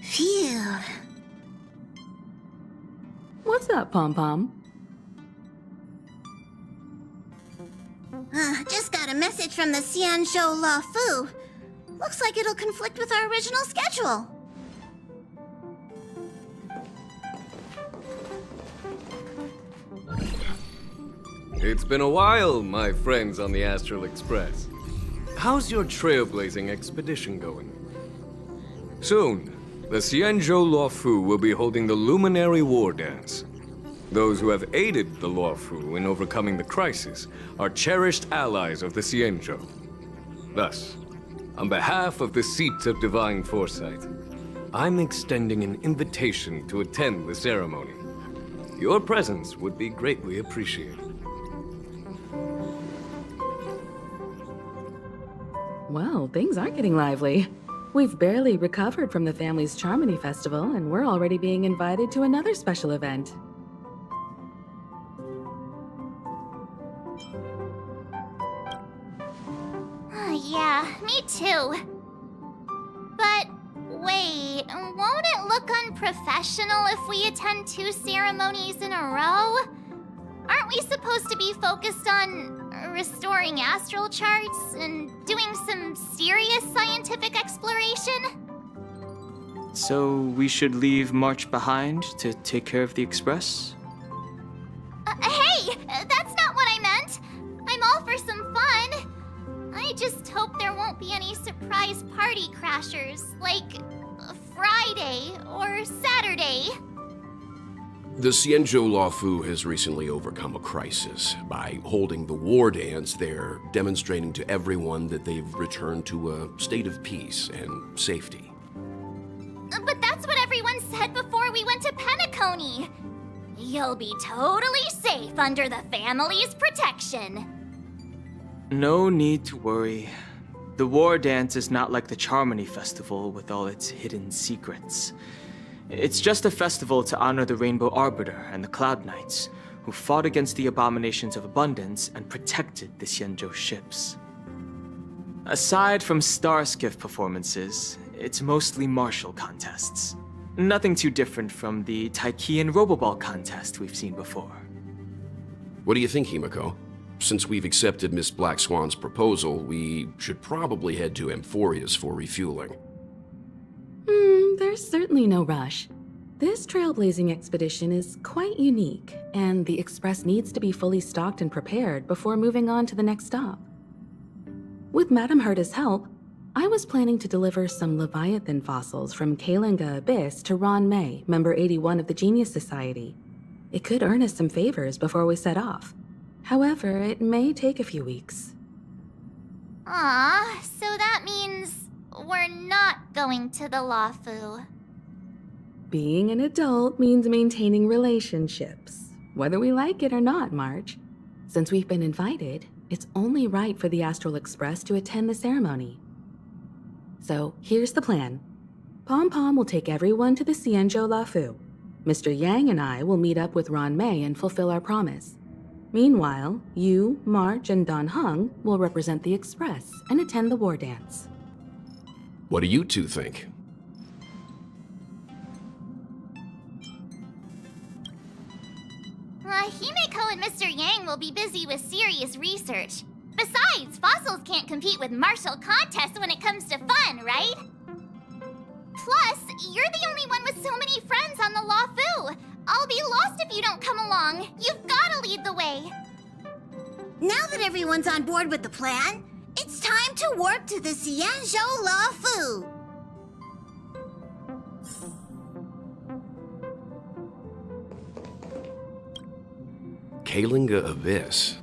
Phew. What's up, Pom-Pom? Just got a message from the Xianzhou La Fu. Looks like it'll conflict with our original schedule. It's been a while, my friends on the Astral Express. How's your trailblazing expedition going? Soon, the Xianzhou Luofu will be holding the Luminary War Dance. Those who have aided the Luofu in overcoming the crisis are cherished allies of the Xianzhou. Thus, on behalf of the Seat of Divine Foresight, I'm extending an invitation to attend the ceremony. Your presence would be greatly appreciated. Well, things aren't getting lively. We've barely recovered from the family's Charmony Festival, and we're already being invited to another special event. Yeah, me too. But wait, won't it look unprofessional if we attend 2 ceremonies in a row? Aren't we supposed to be focused on restoring astral charts and doing some serious scientific exploration? So we should leave March behind to take care of the Express? Hey! That's not what I meant! I'm all for some fun! I just hope there won't be any surprise party crashers, like Friday or Saturday. The Xianzhou Luofu has recently overcome a crisis. By holding the war dance, they're demonstrating to everyone that they've returned to a state of peace and safety. But that's what everyone said before we went to Penacony. You'll be totally safe under the family's protection. No need to worry. The war dance is not like the Charmony Festival with all its hidden secrets. It's just a festival to honor the Rainbow Arbiter and the Cloud Knights, who fought against the abominations of abundance and protected the Xianzhou ships. Aside from star skiff performances, it's mostly martial contests. Nothing too different from the Taiki and Roboball contest we've seen before. What do you think, Himiko? Since we've accepted Miss Black Swan's proposal, we should probably head to Amphoria's for refueling. There's certainly no rush. This trailblazing expedition is quite unique, and the Express needs to be fully stocked and prepared before moving on to the next stop. With Madame Herta's help, I was planning to deliver some Leviathan fossils from Kalinga Abyss to Ron May, member 81 of the Genius Society. It could earn us some favors before we set off. However, it may take a few weeks. Aw, so that means we're not going to the Luofu. Being an adult means maintaining relationships, whether we like it or not, March. Since we've been invited, it's only right for the Astral Express to attend the ceremony. So here's the plan. Pom-Pom will take everyone to the Xianzhou Luofu. Mr. Yang and I will meet up with Ron May and fulfill our promise. Meanwhile, you, March, and Don Hung will represent the Express and attend the war dance. What do you two think? Himeko and Mr. Yang will be busy with serious research. Besides, fossils can't compete with martial contests when it comes to fun, right? Plus, you're the only one with so many friends on the Luofu. I'll be lost if you don't come along. You've gotta lead the way. Now that everyone's on board with the plan, it's time to warp to the Xianzhou Luofu. Kalinga Abyss?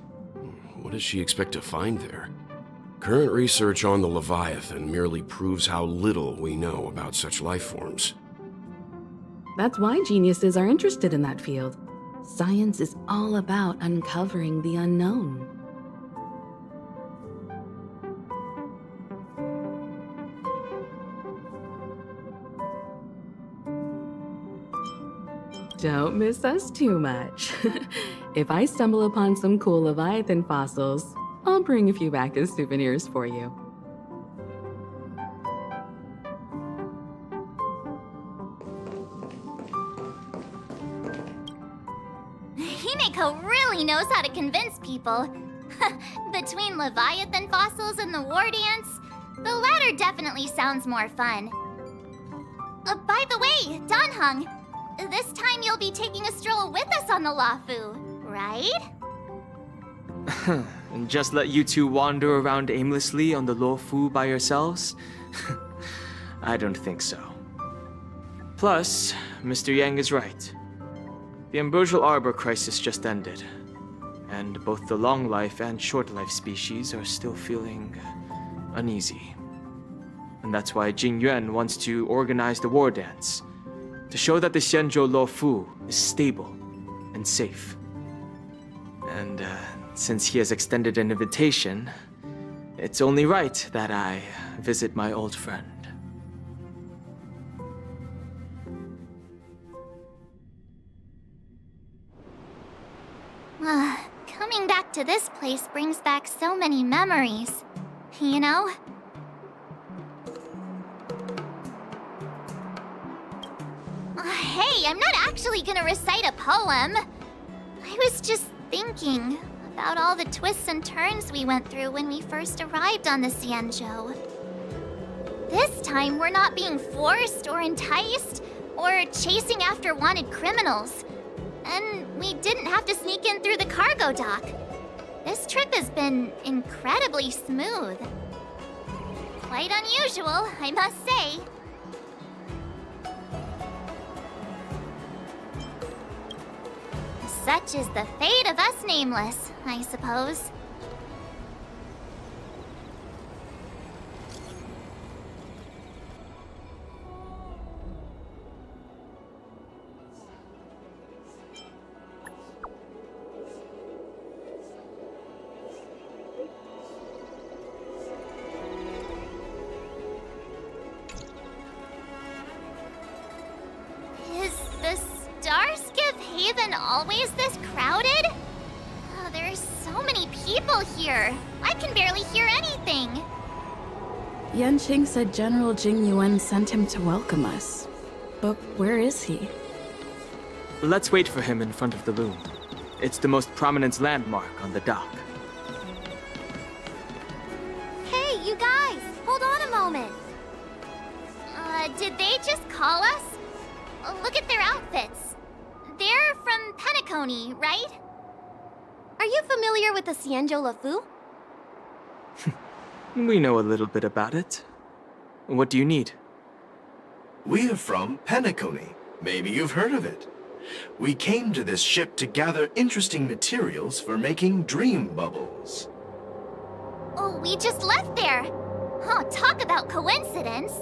What does she expect to find there? Current research on the Leviathan merely proves how little we know about such life forms. That's why geniuses are interested in that field. Science is all about uncovering the unknown. Don't miss us too much. If I stumble upon some cool Leviathan fossils, I'll bring a few back as souvenirs for you. Himeko really knows how to convince people. Between Leviathan fossils and the war dance, the latter definitely sounds more fun. By the way, Danheng, this time you'll be taking a stroll with us on the Lafu, right? And just let you two wander around aimlessly on the Luofu by yourselves? I don't think so. Plus, Mr. Yang is right. The Ambrosial Arbor crisis just ended, and both the long life and short life species are still feeling uneasy. And that's why Jing Yuan wants to organize the war dance, to show that the Xianzhou Luofu is stable and safe. And since he has extended an invitation, it's only right that I visit my old friend. Coming back to this place brings back so many memories, you know? Hey, I'm not actually gonna recite a poem. I was just thinking about all the twists and turns we went through when we first arrived on the Xianzhou. This time, we're not being forced or enticed or chasing after wanted criminals. And we didn't have to sneak in through the cargo dock. This trip has been incredibly smooth. Quite unusual, I must say. Such is the fate of us nameless, I suppose. Always this crowded? Oh, there's so many people here. I can barely hear anything. Yanqing said General Jing Yuan sent him to welcome us. But where is he? Let's wait for him in front of the loom. It's the most prominent landmark on the dock. Hey, you guys! Hold on a moment. Did they just call us? Look at their outfits. They're from Penacony, right? Are you familiar with the Xianzhou Luofu? We know a little bit about it. What do you need? We're from Penacony. Maybe you've heard of it. We came to this ship to gather interesting materials for making dream bubbles. Oh, we just left there. Oh, talk about coincidence.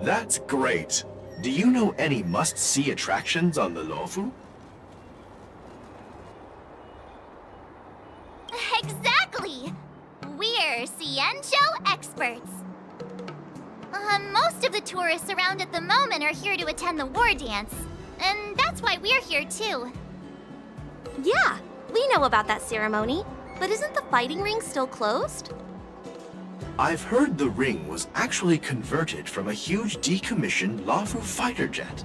That's great. Do you know any must-see attractions on the Luofu? Exactly! We're Xianzhou experts. Most of the tourists around at the moment are here to attend the war dance. And that's why we're here too. Yeah, we know about that ceremony. But isn't the fighting ring still closed? I've heard the ring was actually converted from a huge decommissioned Luofu fighter jet.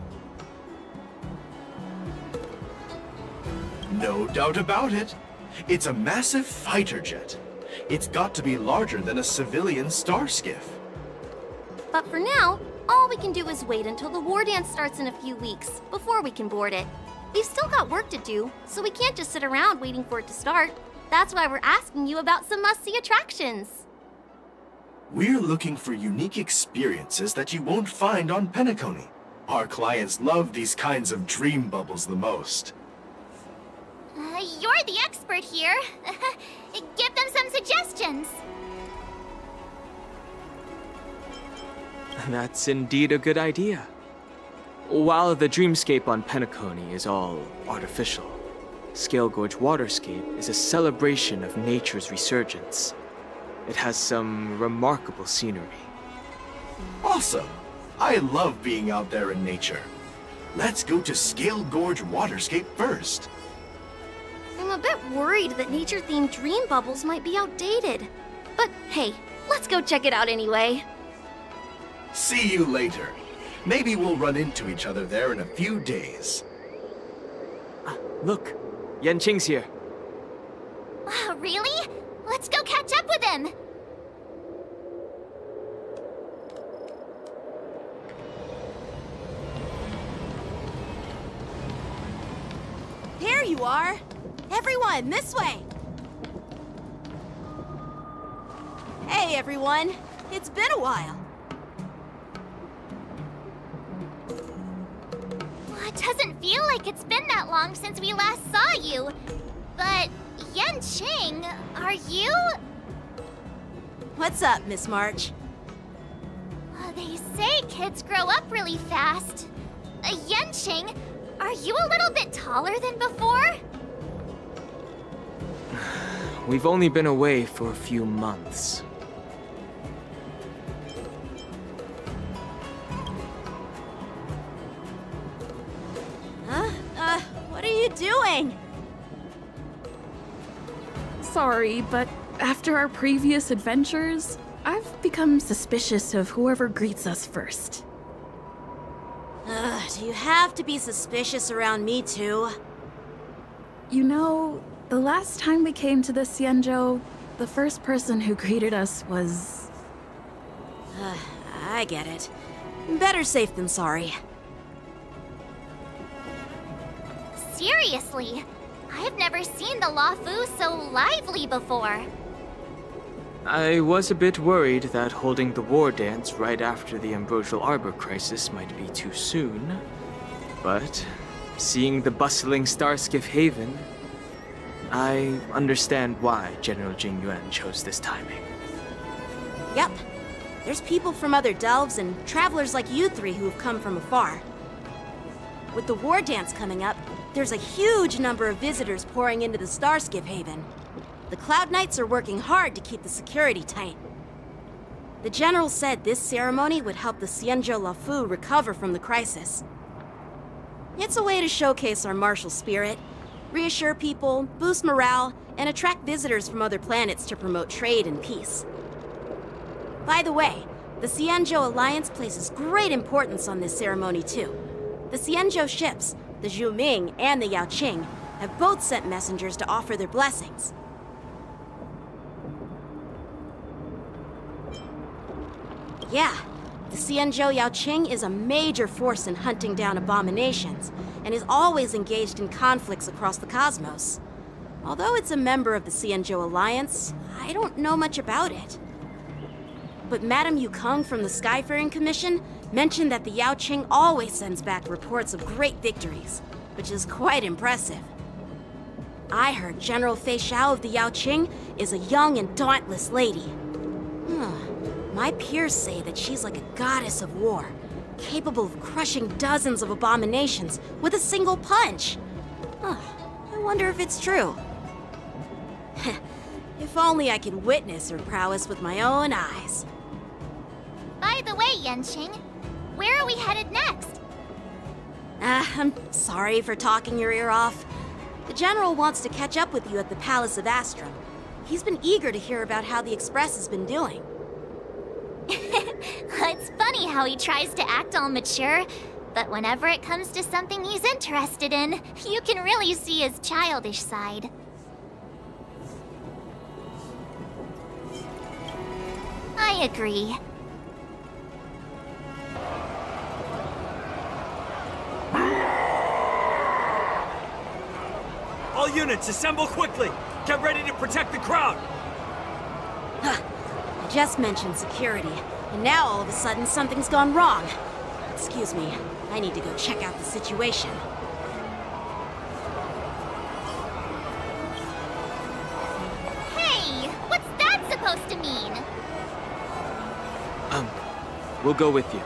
No doubt about it. It's a massive fighter jet. It's got to be larger than a civilian star skiff. But for now, all we can do is wait until the war dance starts in a few weeks before we can board it. We've still got work to do, so we can't just sit around waiting for it to start. That's why we're asking you about some must-see attractions. We're looking for unique experiences that you won't find on Penacony. Our clients love these kinds of dream bubbles the most. You're the expert here. Give them some suggestions. That's indeed a good idea. While the dreamscape on Penacony is all artificial, Scale Gorge Waterscape is a celebration of nature's resurgence. It has some remarkable scenery. Awesome! I love being out there in nature. Let's go to Scale Gorge Waterscape first. I'm a bit worried that nature-themed dream bubbles might be outdated. But hey, let's go check it out anyway. See you later. Maybe we'll run into each other there in a few days. Look, Yanqing's here. Really? Let's go catch up with him! There you are! Everyone, this way! Hey, everyone. It's been a while. It doesn't feel like it's been that long since we last saw you. But, Yanqing, are you? What's up, Miss March? They say kids grow up really fast. Yanqing, are you a little bit taller than before? We've only been away for a few months. What are you doing? Sorry, but after our previous adventures, I've become suspicious of whoever greets us first. Do you have to be suspicious around me, too? You know, the last time we came to the Xianzhou, the first person who greeted us was... I get it. Better safe than sorry. Seriously, I've never seen the Luofu so lively before. I was a bit worried that holding the war dance right after the Ambrosial Arbor crisis might be too soon. But seeing the bustling Starskiff Haven, I understand why General Jingyuan chose this timing. Yep. There's people from other delves and travelers like you three who have come from afar. With the war dance coming up, there's a huge number of visitors pouring into the Starskiff Haven. The Cloud Knights are working hard to keep the security tight. The General said this ceremony would help the Xianzhou Luofu recover from the crisis. It's a way to showcase our martial spirit, reassure people, boost morale, and attract visitors from other planets to promote trade and peace. By the way, the Xianzhou Alliance places great importance on this ceremony too. The Xianzhou ships, the Zhuming and the Yaoqing, have both sent messengers to offer their blessings. Yeah, the Xianzhou Yaoqing is a major force in hunting down abominations, and is always engaged in conflicts across the cosmos. Although it's a member of the Xianzhou Alliance, I don't know much about it. But Madame Yukong from the Skyfaring Commission mentioned that the Yaoqing always sends back reports of great victories, which is quite impressive. I heard General Fei Xiao of the Yaoqing is a young and dauntless lady. My peers say that she's like a goddess of war, capable of crushing dozens of abominations with a single punch. I wonder if it's true. If only I could witness her prowess with my own eyes. By the way, Yanqing, where are we headed next? I'm sorry for talking your ear off. The General wants to catch up with you at the Palace of Astrum. He's been eager to hear about how the Express has been doing. It's funny how he tries to act all mature, but whenever it comes to something he's interested in, you can really see his childish side. I agree. All units, assemble quickly! Get ready to protect the crowd! I just mentioned security, and now all of a sudden something's gone wrong. Excuse me, I need to go check out the situation. Hey, what's that supposed to mean? We'll go with you.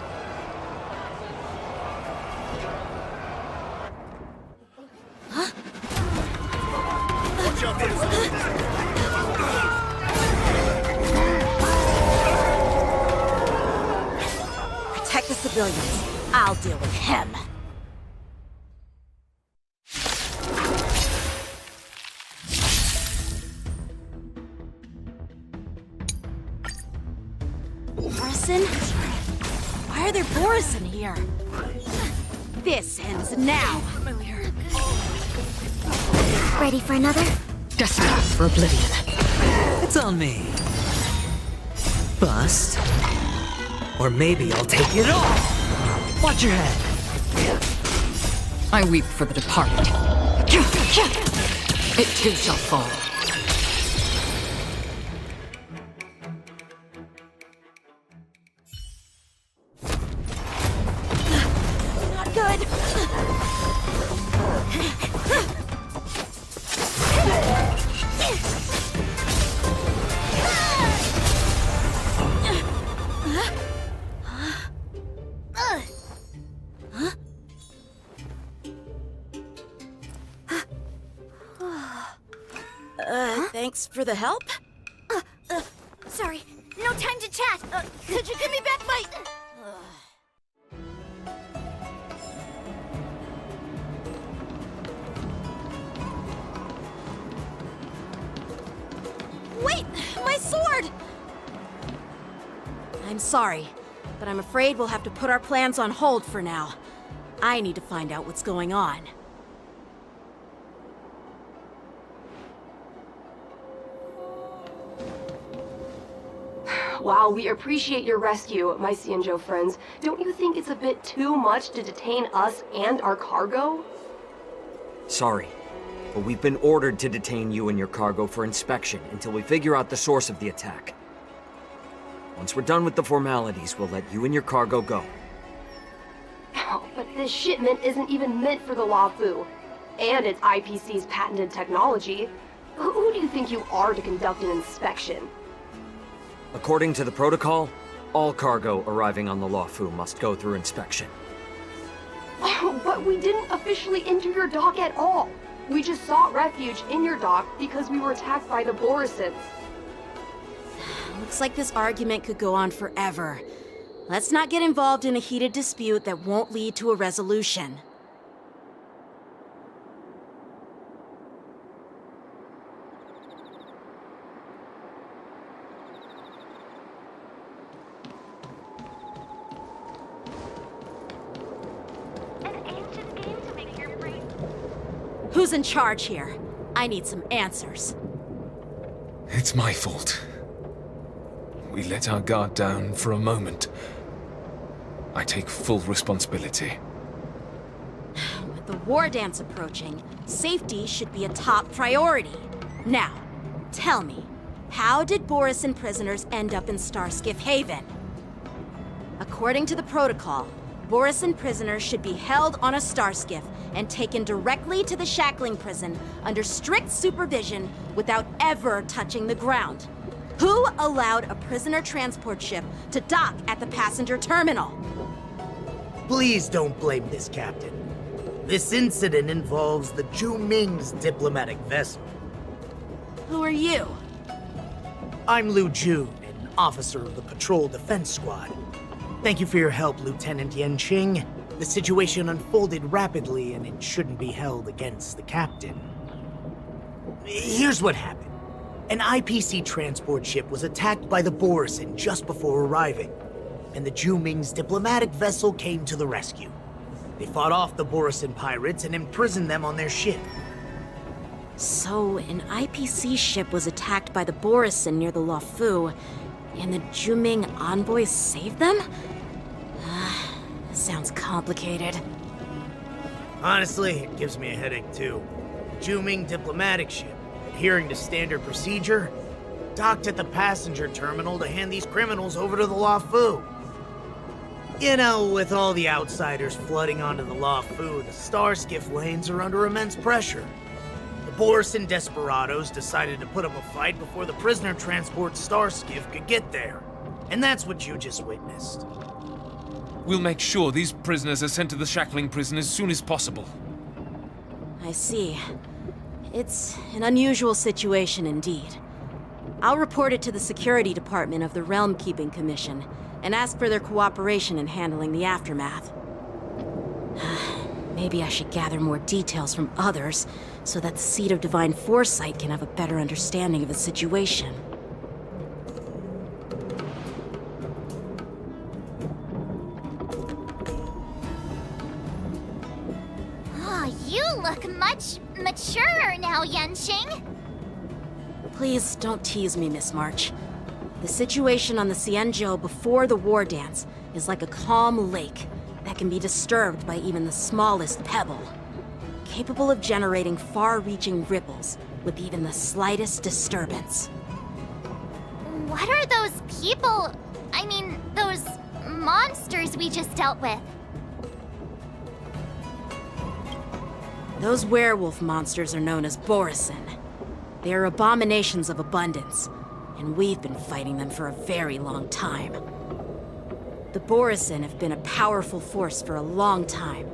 Protect the civilians. I'll deal with him. Borison? Why are there Borison here? This ends now. Ready for another? Destined for oblivion. It's on me. Bust. Or maybe I'll take it all. Watch your head. I weep for the departed. It too shall fall. Not good. Thanks for the help. Sorry, no time to chat. Could you give me back my... Wait! My sword! I'm sorry, but I'm afraid we'll have to put our plans on hold for now. I need to find out what's going on. While we appreciate your rescue, my Xianzhou friends, don't you think it's a bit too much to detain us and our cargo? Sorry, but we've been ordered to detain you and your cargo for inspection until we figure out the source of the attack. Once we're done with the formalities, we'll let you and your cargo go. Oh, but this shipment isn't even meant for the Luofu. And it's IPC's patented technology. Who do you think you are to conduct an inspection? According to the protocol, all cargo arriving on the Luofu must go through inspection. Oh, but we didn't officially enter your dock at all. We just sought refuge in your dock because we were attacked by the Borisons. Looks like this argument could go on forever. Let's not get involved in a heated dispute that won't lead to a resolution. Who's in charge here? I need some answers. It's my fault. We let our guard down for a moment. I take full responsibility. With the war dance approaching, safety should be a top priority. Now, tell me, how did Borison prisoners end up in Starskiff Haven? According to the protocol, Borison prisoners should be held on a starskiff and taken directly to the shackling prison under strict supervision without ever touching the ground. Who allowed a prisoner transport ship to dock at the passenger terminal? Please don't blame this captain. This incident involves the Zhu Ming's diplomatic vessel. Who are you? I'm Liu Jun, an officer of the Patrol Defense Squad. Thank you for your help, Lieutenant Yanqing. The situation unfolded rapidly, and it shouldn't be held against the captain. Here's what happened. An IPC transport ship was attacked by the Borison just before arriving, and the Zhu Ming's diplomatic vessel came to the rescue. They fought off the Borison pirates and imprisoned them on their ship. So, an IPC ship was attacked by the Borison near the Luofu, and the Zhu Ming envoys saved them? This sounds complicated. Honestly, it gives me a headache too. The Zhu Ming diplomatic ship, adhering to standard procedure, docked at the passenger terminal to hand these criminals over to the Luofu. You know, with all the outsiders flooding onto the Luofu, the Starskiff lanes are under immense pressure. The Borison desperados decided to put up a fight before the prisoner transport Starskiff could get there. And that's what you just witnessed. We'll make sure these prisoners are sent to the shackling prison as soon as possible. I see. It's an unusual situation indeed. I'll report it to the security department of the Realm Keeping Commission and ask for their cooperation in handling the aftermath. Maybe I should gather more details from others so that the Seat of Divine Foresight can have a better understanding of the situation. Oh, you look much maturer now, Yenshing. Please don't tease me, Miss March. The situation on the Xianzhou before the war dance is like a calm lake that can be disturbed by even the smallest pebble, capable of generating far-reaching ripples with even the slightest disturbance. What are those people? I mean, those monsters we just dealt with? Those werewolf monsters are known as Borisin. They are abominations of abundance, and we've been fighting them for a very long time. The Borisin have been a powerful force for a long time,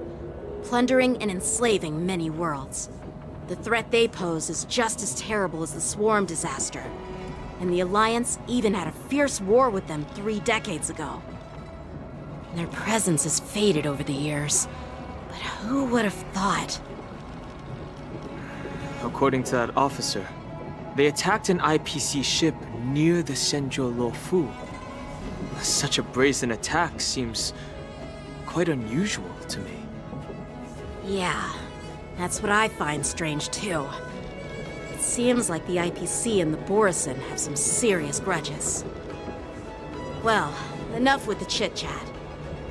plundering and enslaving many worlds. The threat they pose is just as terrible as the Swarm disaster, and the Alliance even had a fierce war with them 3 decades ago. Their presence has faded over the years, but who would have thought? According to that officer, they attacked an IPC ship near the Xianzhou Luofu. Such a brazen attack seems quite unusual to me. Yeah, that's what I find strange too. It seems like the IPC and the Borisin have some serious grudges. Well, enough with the chit-chat.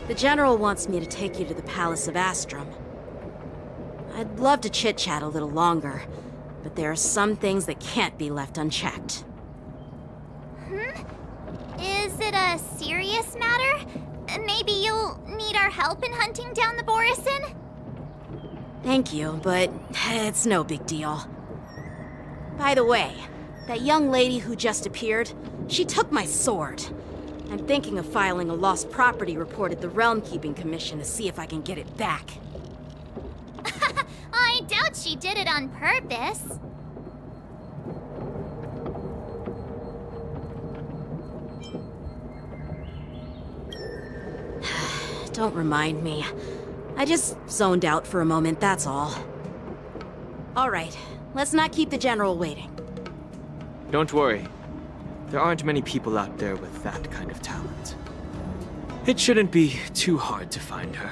The General wants me to take you to the Palace of Astrum. I'd love to chit-chat a little longer, but there are some things that can't be left unchecked. Is it a serious matter? Maybe you'll need our help in hunting down the Borisin? Thank you, but it's no big deal. By the way, that young lady who just appeared, she took my sword. I'm thinking of filing a lost property report at the Realm Keeping Commission to see if I can get it back. I doubt she did it on purpose. Don't remind me. I just zoned out for a moment, that's all. All right, let's not keep the General waiting. Don't worry. There aren't many people out there with that kind of talent. It shouldn't be too hard to find her.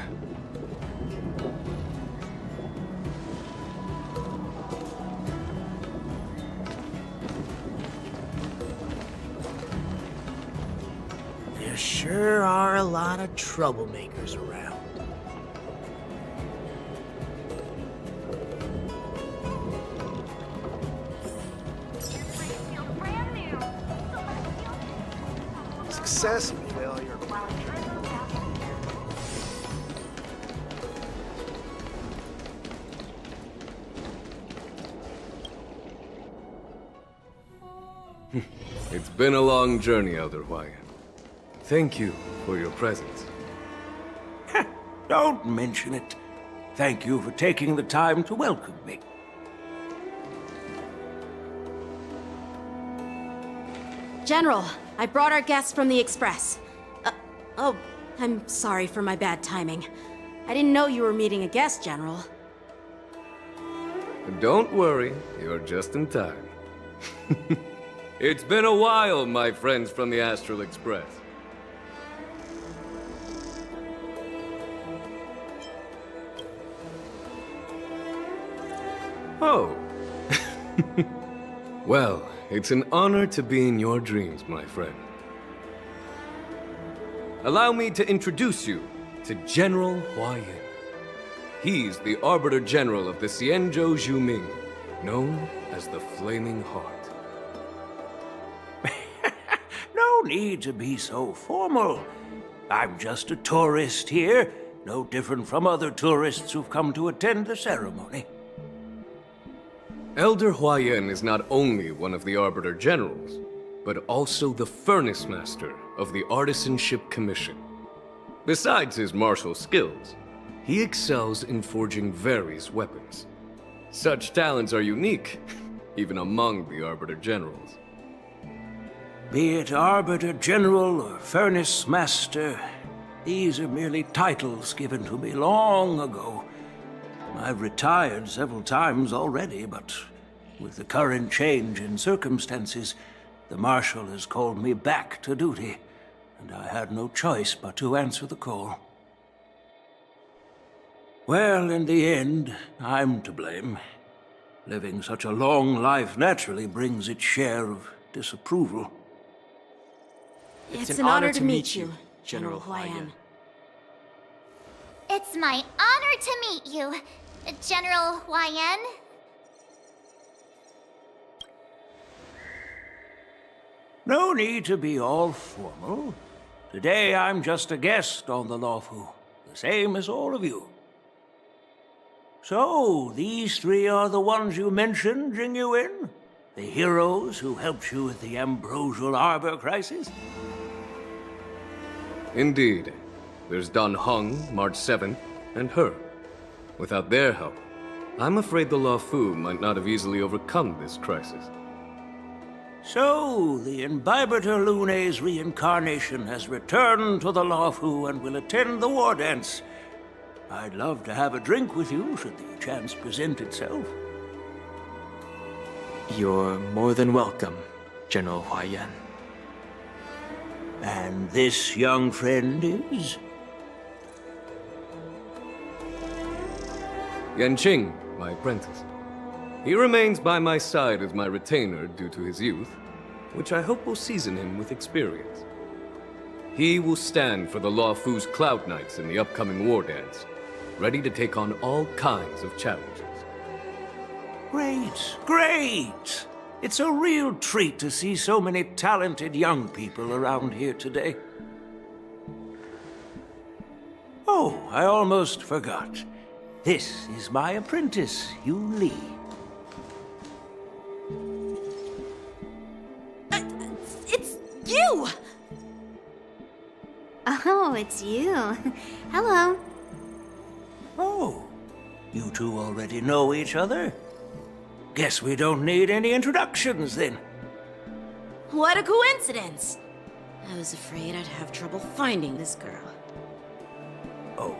There sure are a lot of troublemakers around. Success and failure. It's been a long journey, Elder Hwayan. Thank you for your presence. Don't mention it. Thank you for taking the time to welcome me. General, I brought our guests from the Express. Oh, I'm sorry for my bad timing. I didn't know you were meeting a guest, General. Don't worry, you're just in time. It's been a while, my friends from the Astral Express. Oh. Well, it's an honor to be in your dreams, my friend. Allow me to introduce you to General Hwayan. He's the Arbiter General of the Xianzhou Zhuming, known as the Flaming Heart. No need to be so formal. I'm just a tourist here, no different from other tourists who've come to attend the ceremony. Elder Hwayan is not only one of the Arbiter Generals, but also the Furnace Master of the Artisanship Commission. Besides his martial skills, he excels in forging various weapons. Such talents are unique, even among the Arbiter Generals. Be it Arbiter General or Furnace Master, these are merely titles given to me long ago. I've retired several times already, but with the current change in circumstances, the Marshal has called me back to duty, and I had no choice but to answer the call. Well, in the end, I'm to blame. Living such a long life naturally brings its share of disapproval. It's an honor to meet you, General Huayan. It's my honor to meet you, General Huayan. No need to be all formal. Today I'm just a guest on the Lawfu, the same as all of you. So, these three are the ones you mentioned, Jingyuin? The heroes who helped you with the Ambrosial Arbor crisis? Indeed. There's Dan Heng, March 7th, and her. Without their help, I'm afraid the Lawfu might not have easily overcome this crisis. So, the Imbibitor Lune's reincarnation has returned to the Lawfu and will attend the war dance. I'd love to have a drink with you should the chance present itself. You're more than welcome, General Huayan. And this young friend is? Yanqing, my apprentice. He remains by my side as my retainer due to his youth, which I hope will season him with experience. He will stand for the Lawfu's Cloud Knights in the upcoming war dance, ready to take on all kinds of challenges. Great, great! It's a real treat to see so many talented young people around here today. Oh, I almost forgot. This is my apprentice, Yu Li. It's you! Oh, it's you. Hello. Oh, you two already know each other? Guess we don't need any introductions, then. What a coincidence! I was afraid I'd have trouble finding this girl. Oh?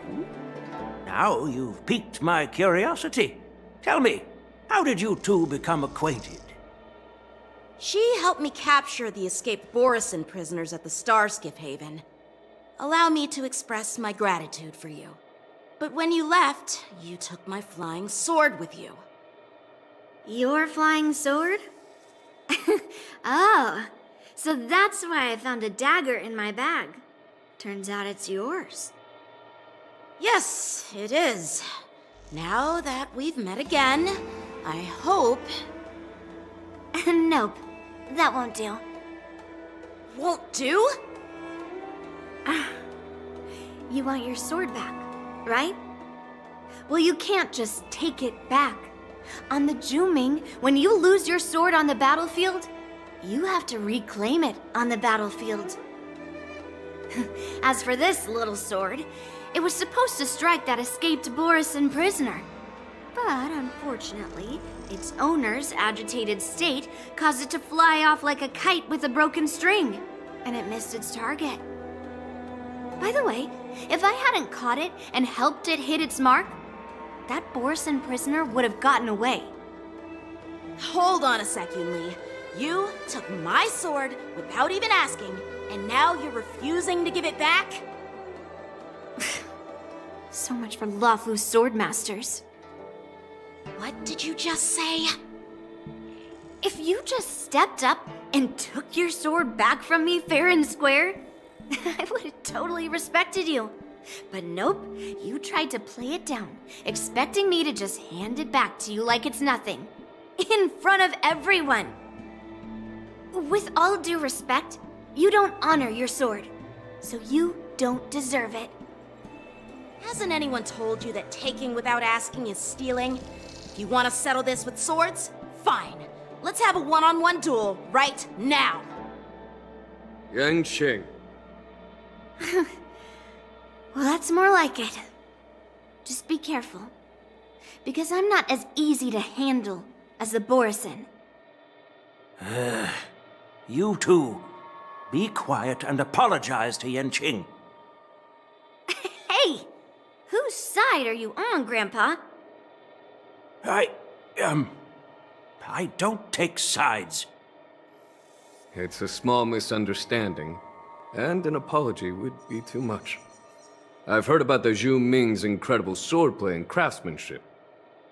Now you've piqued my curiosity. Tell me, how did you two become acquainted? She helped me capture the escaped Borisin prisoners at the Starskiff Haven. Allow me to express my gratitude for you. But when you left, you took my flying sword with you. Your flying sword? Oh, so that's why I found a dagger in my bag. Turns out it's yours. Yes, it is. Now that we've met again, I hope... Nope, that won't do. Won't do? You want your sword back, right? Well, you can't just take it back. On the Juming, when you lose your sword on the battlefield, you have to reclaim it on the battlefield. As for this little sword, it was supposed to strike that escaped Borisin prisoner. But unfortunately, its owner's agitated state caused it to fly off like a kite with a broken string, and it missed its target. By the way, if I hadn't caught it and helped it hit its mark, that Borisin prisoner would have gotten away. Hold on a sec, Yun Li. You took my sword without even asking, and now you're refusing to give it back? So much for Lawfu swordmasters. What did you just say? If you just stepped up and took your sword back from me fair and square, I would have totally respected you. But nope, you tried to play it down, expecting me to just hand it back to you like it's nothing. In front of everyone. With all due respect, you don't honor your sword, so you don't deserve it. Hasn't anyone told you that taking without asking is stealing? If you want to settle this with swords, fine. Let's have a one-on-one duel right now. Yanqing. Well, that's more like it. Just be careful, because I'm not as easy to handle as the Borisin. You two, be quiet and apologize to Yanqing. Hey! Whose side are you on, Grandpa? I don't take sides. It's a small misunderstanding, and an apology would be too much. I've heard about the Zhu Ming's incredible swordplay and craftsmanship.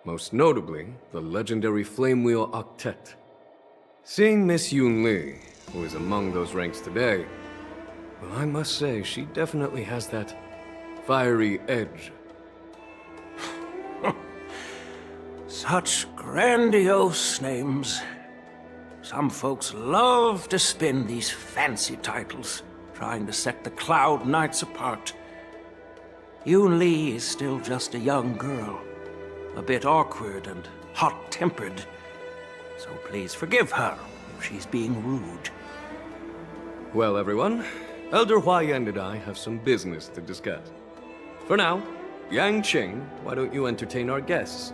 Most notably, the legendary Flame Wheel Octet. Seeing Miss Yoon Lee, who is among those ranks today, well, I must say, she definitely has that fiery edge. Such grandiose names. Some folks love to spin these fancy titles, trying to set the Cloud Knights apart. Yoon Lee is still just a young girl, a bit awkward and hot-tempered. So please forgive her if she's being rude. Well, everyone, Elder Huayan and I have some business to discuss. For now, Yang Qing, why don't you entertain our guests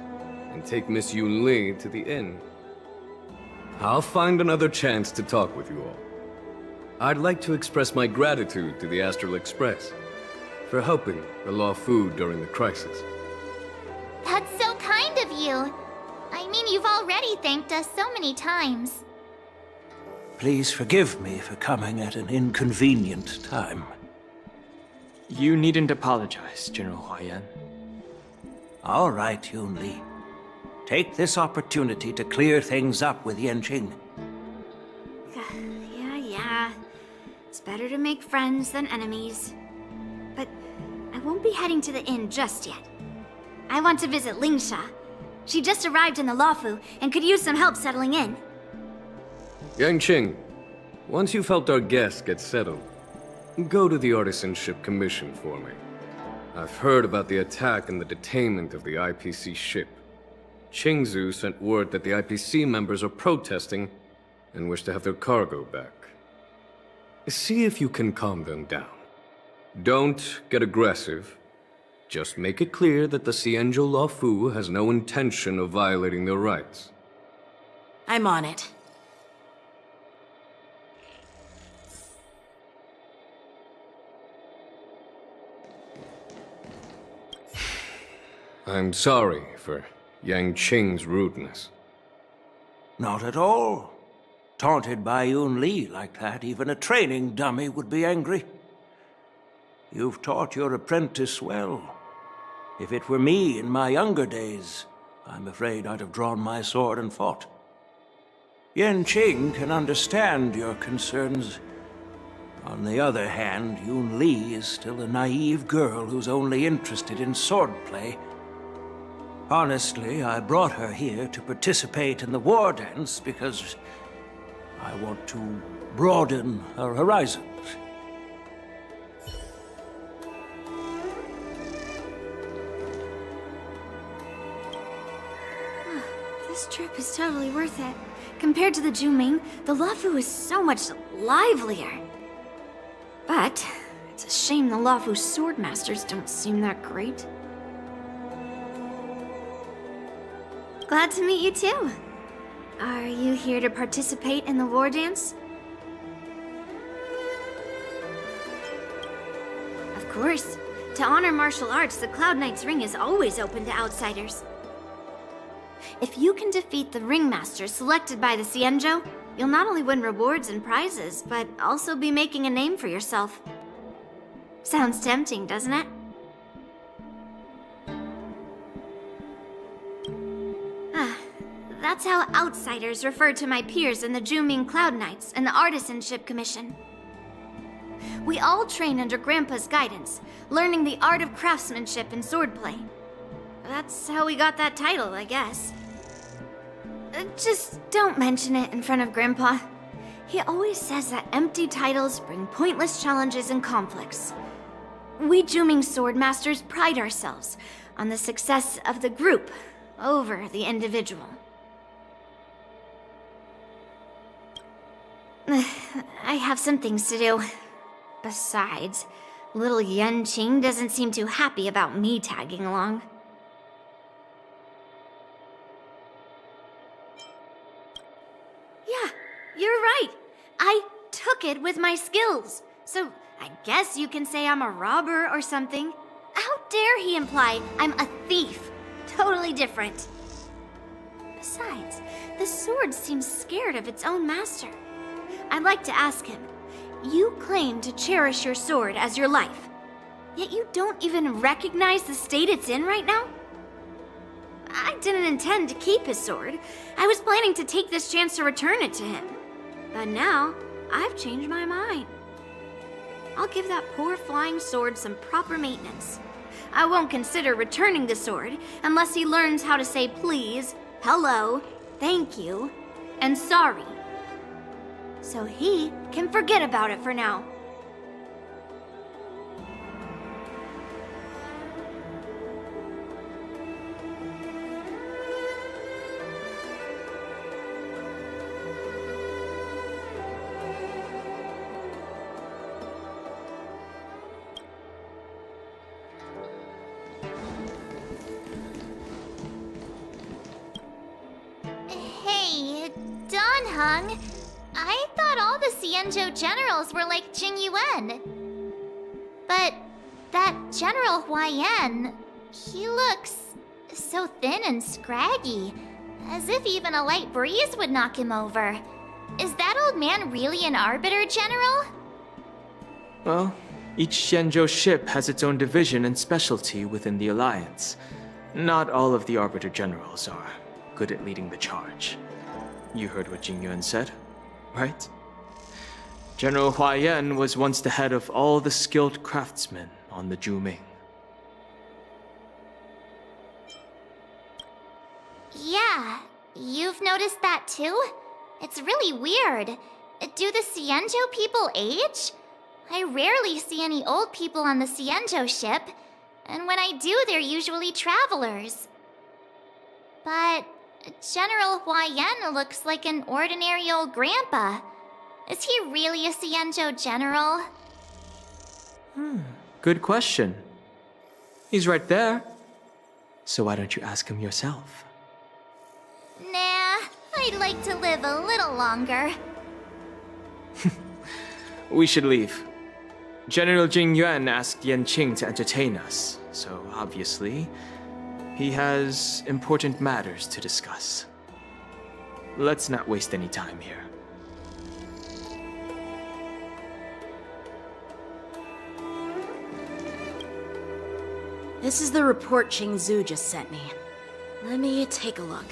and take Miss Yoon Lee to the inn? I'll find another chance to talk with you all. I'd like to express my gratitude to the Astral Express for helping the Law Fu during the crisis. That's so kind of you. I mean, you've already thanked us so many times. Please forgive me for coming at an inconvenient time. You needn't apologize, General Huayan. All right, Yoon Lee. Take this opportunity to clear things up with Yanqing. Yeah. It's better to make friends than enemies. But I won't be heading to the inn just yet. I want to visit Lingsha. She just arrived in the Luofu and could use some help settling in. Yang Qing, once you've helped our guests get settled, go to the Artisanship Commission for me. I've heard about the attack and the detainment of the IPC ship. Qingzu sent word that the IPC members are protesting and wish to have their cargo back. See if you can calm them down. Don't get aggressive. Just make it clear that the Xianzhou Luofu has no intention of violating their rights. I'm on it. I'm sorry for Yang Qing's rudeness. Not at all. Taunted by Yoon Lee like that, even a training dummy would be angry. You've taught your apprentice well. If it were me in my younger days, I'm afraid I'd have drawn my sword and fought. Yanqing can understand your concerns. On the other hand, Yoon Lee is still a naive girl who's only interested in swordplay. Honestly, I brought her here to participate in the war dance because I want to broaden her horizons. This trip is totally worth it. Compared to the Juming, the Luofu is so much livelier. But it's a shame the Luofu swordmasters don't seem that great. Glad to meet you too. Are you here to participate in the war dance? Of course. To honor martial arts, the Cloud Knight's Ring is always open to outsiders. If you can defeat the ringmaster selected by the Xianzhou, you'll not only win rewards and prizes, but also be making a name for yourself. Sounds tempting, doesn't it? That's how outsiders refer to my peers in the Juming Cloud Knights and the Artisanship Commission. We all train under Grandpa's guidance, learning the art of craftsmanship and swordplay. That's how we got that title, I guess. Just don't mention it in front of Grandpa. He always says that empty titles bring pointless challenges and conflicts. We Juming swordmasters pride ourselves on the success of the group over the individual. I have some things to do. Besides, little Yanqing doesn't seem too happy about me tagging along. Yeah, you're right. I took it with my skills. So I guess you can say I'm a robber or something. How dare he imply I'm a thief? Totally different. Besides, the sword seems scared of its own master. I'd like to ask him, you claim to cherish your sword as your life, yet you don't even recognize the state it's in right now? I didn't intend to keep his sword. I was planning to take this chance to return it to him. But now, I've changed my mind. I'll give that poor flying sword some proper maintenance. I won't consider returning the sword unless he learns how to say please, hello, thank you, and sorry. So he can forget about it for now. Hey, Don Hung. I thought all the Xianzhou generals were like Jing Yuan. But that General Huaiyan, he looks so thin and scraggy, as if even a light breeze would knock him over. Is that old man really an Arbiter General? Well, each Xianzhou ship has its own division and specialty within the Alliance. Not all of the Arbiter Generals are good at leading the charge. You heard what Jing Yuan said, right? General Huaiyan was once the head of all the skilled craftsmen on the Zhuming. Yeah, you've noticed that too? It's really weird. Do the Xianzhou people age? I rarely see any old people on the Xianzhou ship, and when I do, they're usually travelers. But General Huaiyan looks like an ordinary old grandpa. Is he really a Xianzhou general? Good question. He's right there. So why don't you ask him yourself? Nah, I'd like to live a little longer. We should leave. General Jing Yuan asked Yan Qing to entertain us, so obviously, he has important matters to discuss. Let's not waste any time here. This is the report Qing Zhu just sent me. Let me take a look.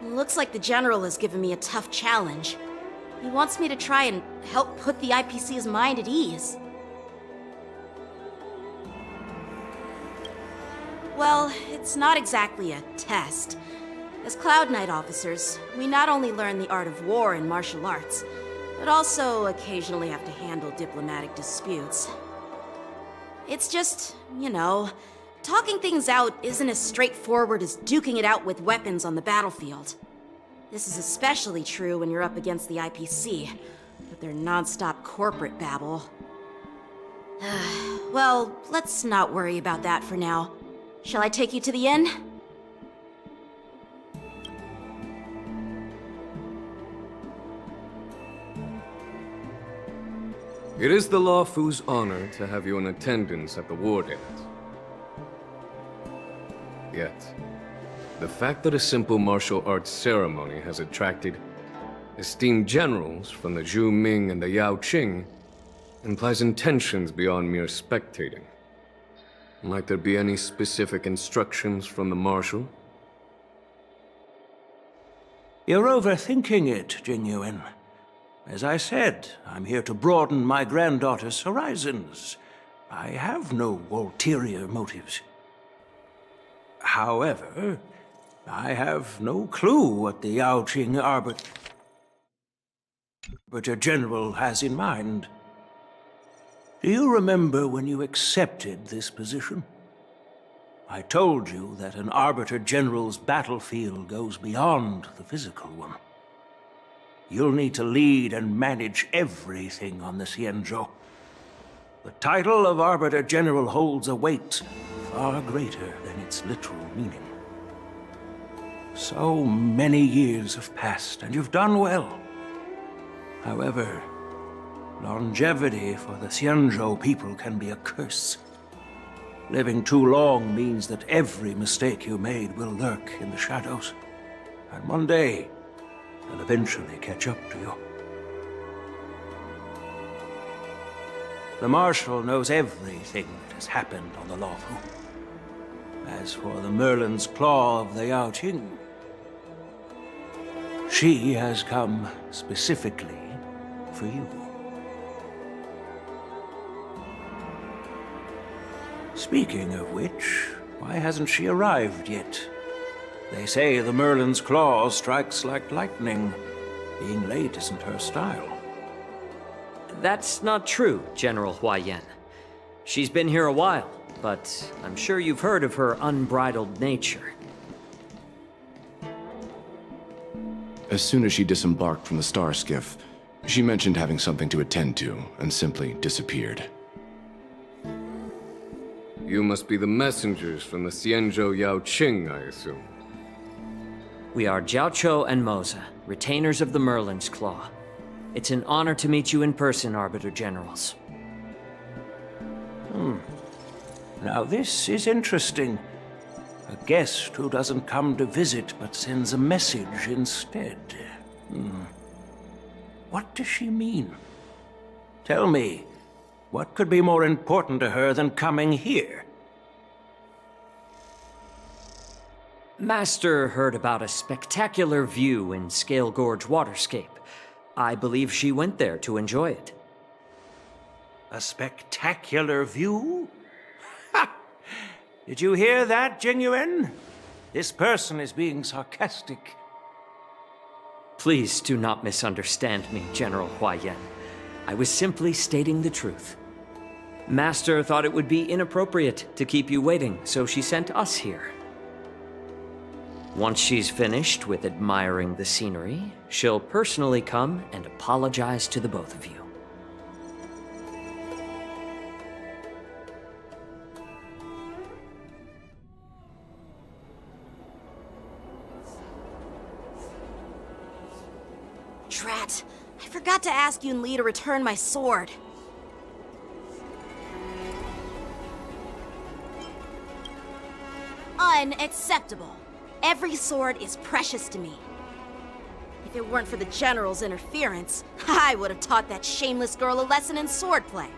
Looks like the General has given me a tough challenge. He wants me to try and help put the IPC's mind at ease. Well, it's not exactly a test. As Cloud Knight officers, we not only learn the art of war and martial arts, but also occasionally have to handle diplomatic disputes. It's just, you know, talking things out isn't as straightforward as duking it out with weapons on the battlefield. This is especially true when you're up against the IPC, with their non-stop corporate babble. Well, let's not worry about that for now. Shall I take you to the inn? It is the Luofu's honor to have you in attendance at the war dance. Yet, the fact that a simple martial arts ceremony has attracted esteemed generals from the Zhu Ming and the Yao Qing implies intentions beyond mere spectating. Might there be any specific instructions from the Marshal? You're overthinking it, Jing Yuan. As I said, I'm here to broaden my granddaughter's horizons. I have no ulterior motives. However, I have no clue what the Yao Qing Arbiter General has in mind. Do you remember when you accepted this position? I told you that an Arbiter General's battlefield goes beyond the physical one. You'll need to lead and manage everything on the Xianzhou. The title of Arbiter General holds a weight far greater than its literal meaning. So many years have passed, and you've done well. However, longevity for the Xianzhou people can be a curse. Living too long means that every mistake you made will lurk in the shadows. And one day, they'll eventually catch up to you. The Marshal knows everything that has happened on the Lawfu. As for the Merlin's Claw of the Yao Qing, she has come specifically for you. Speaking of which, why hasn't she arrived yet? They say the Merlin's Claw strikes like lightning. Being late isn't her style. That's not true, General Huayan. She's been here a while, but I'm sure you've heard of her unbridled nature. As soon as she disembarked from the star skiff, she mentioned having something to attend to and simply disappeared. You must be the messengers from the Xianzhou Yao Qing, I assume. We are Jiaoqiu and Moza, retainers of the Merlin's Claw. It's an honor to meet you in person, Arbiter Generals. Now this is interesting. A guest who doesn't come to visit but sends a message instead. What does she mean? Tell me, what could be more important to her than coming here? Master heard about a spectacular view in Scale Gorge Waterscape. I believe she went there to enjoy it. A spectacular view? Ha! Did you hear that, Jingyuan? This person is being sarcastic. Please do not misunderstand me, General Huayan. I was simply stating the truth. Master thought it would be inappropriate to keep you waiting, so she sent us here. Once she's finished with admiring the scenery, she'll personally come and apologize to the both of you. Drat, I forgot to ask Yun Li to return my sword. Unacceptable. Every sword is precious to me. If it weren't for the General's interference, I would have taught that shameless girl a lesson in swordplay.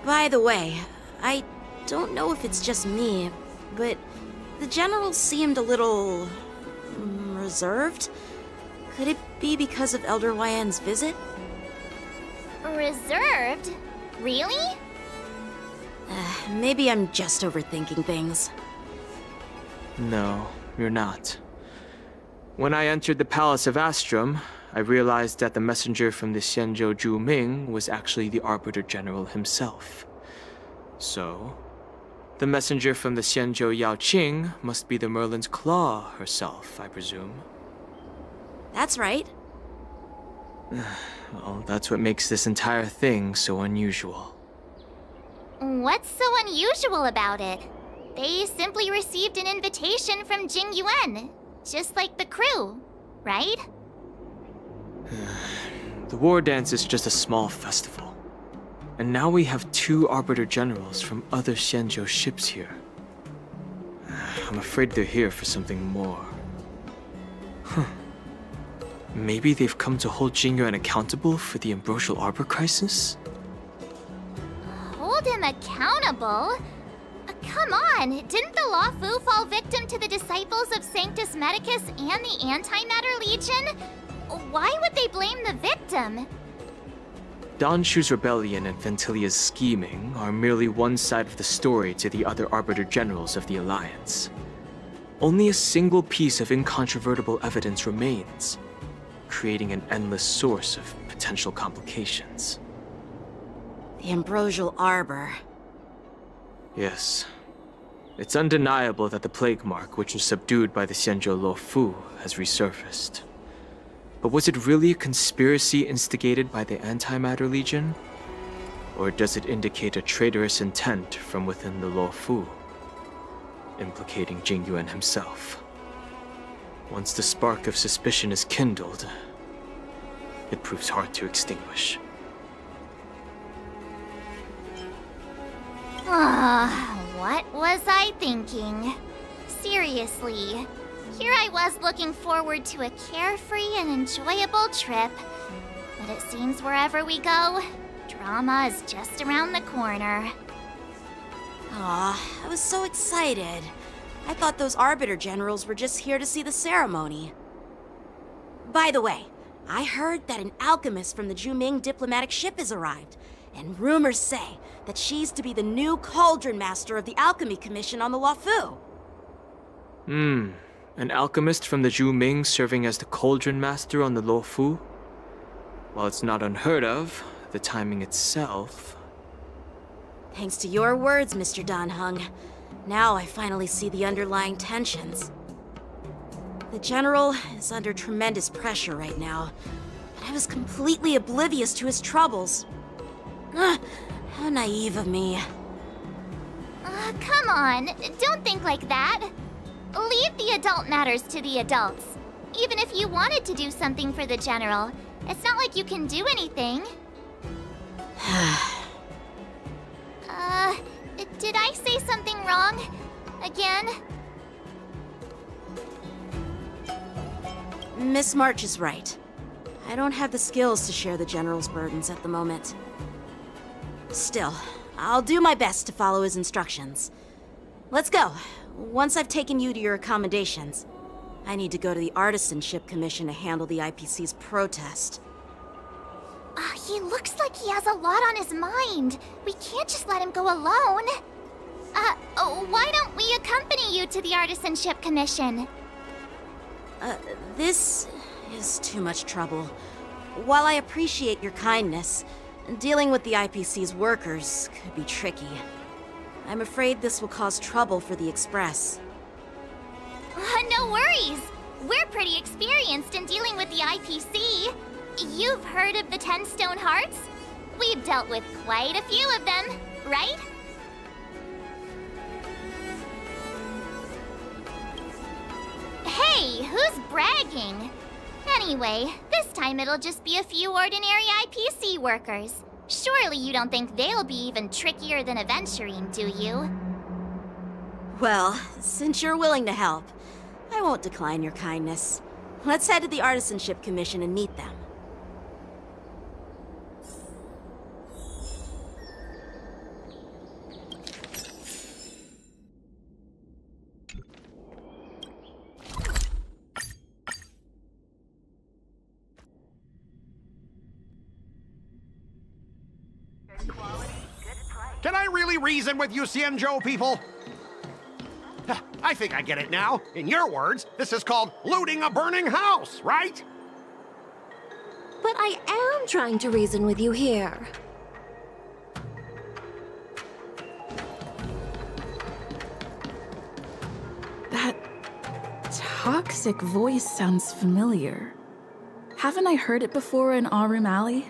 By the way, I don't know if it's just me, but the General seemed a little reserved. Could it be because of Elder Huayan's visit? Reserved? Really? Maybe I'm just overthinking things. No, you're not. When I entered the Palace of Astrum, I realized that the messenger from the Xianzhou Zhuming was actually the Arbiter General himself. So, the messenger from the Xianzhou Yao Qing must be the Merlin's Claw herself, I presume. That's right. Well, that's what makes this entire thing so unusual. What's so unusual about it? They simply received an invitation from Jingyuan, just like the crew, right? The war dance is just a small festival. And now we have 2 Arbiter Generals from other Xianzhou ships here. I'm afraid they're here for something more. Maybe they've come to hold Jingyuan accountable for the Ambrosial Arbor crisis? Hold him accountable? Come on, didn't the Lawfu fall victim to the disciples of Sanctus Medicus and the Antimatter Legion? Why would they blame the victim? Danshu's rebellion and Ventilia's scheming are merely one side of the story to the other Arbiter Generals of the Alliance. Only a single piece of incontrovertible evidence remains, creating an endless source of potential complications. The Ambrosial Arbor. Yes. It's undeniable that the plague mark, which was subdued by the Xianzhou Luofu, has resurfaced. But was it really a conspiracy instigated by the Antimatter Legion? Or does it indicate a traitorous intent from within the Luofu, implicating Jingyuan himself? Once the spark of suspicion is kindled, it proves hard to extinguish. What was I thinking? Seriously, here I was looking forward to a carefree and enjoyable trip. But it seems wherever we go, Drama is just around the corner. Aw, I was so excited. I thought those Arbiter Generals were just here to see the ceremony. By the way, I heard that an alchemist from the Juming diplomatic ship has arrived, and rumors say that she's to be the new Cauldron Master of the Alchemy Commission on the Luofu. An alchemist from the Juming serving as the Cauldron Master on the Luofu? While it's not unheard of, the timing itself... Thanks to your words, Mr. Danheng. Now I finally see the underlying tensions. The General is under tremendous pressure right now, but I was completely oblivious to his troubles. How naive of me. Come on, don't think like that. Leave the adult matters to the adults. Even if you wanted to do something for the General, it's not like you can do anything. Did I say something wrong? Again? Miss March is right. I don't have the skills to share the General's burdens at the moment. Still, I'll do my best to follow his instructions. Let's go. Once I've taken you to your accommodations, I need to go to the Artisanship Commission to handle the IPC's protest. He looks like he has a lot on his mind. We can't just let him go alone. Why don't we accompany you to the Artisanship Commission? This is too much trouble. While I appreciate your kindness, dealing with the IPC's workers could be tricky. I'm afraid this will cause trouble for the Express. No worries. We're pretty experienced in dealing with the IPC. You've heard of the 10 Stone Hearts? We've dealt with quite a few of them, right? Hey, who's bragging? Anyway, this time it'll just be a few ordinary IPC workers. Surely you don't think they'll be even trickier than Aventurine, do you? Well, since you're willing to help, I won't decline your kindness. Let's head to the Artisanship Commission and meet them. Can I really reason with you Xianzhou people? I think I get it now. In your words, this is called looting a burning house, right? But I am trying to reason with you here. That toxic voice sounds familiar. Haven't I heard it before in Aurum Alley?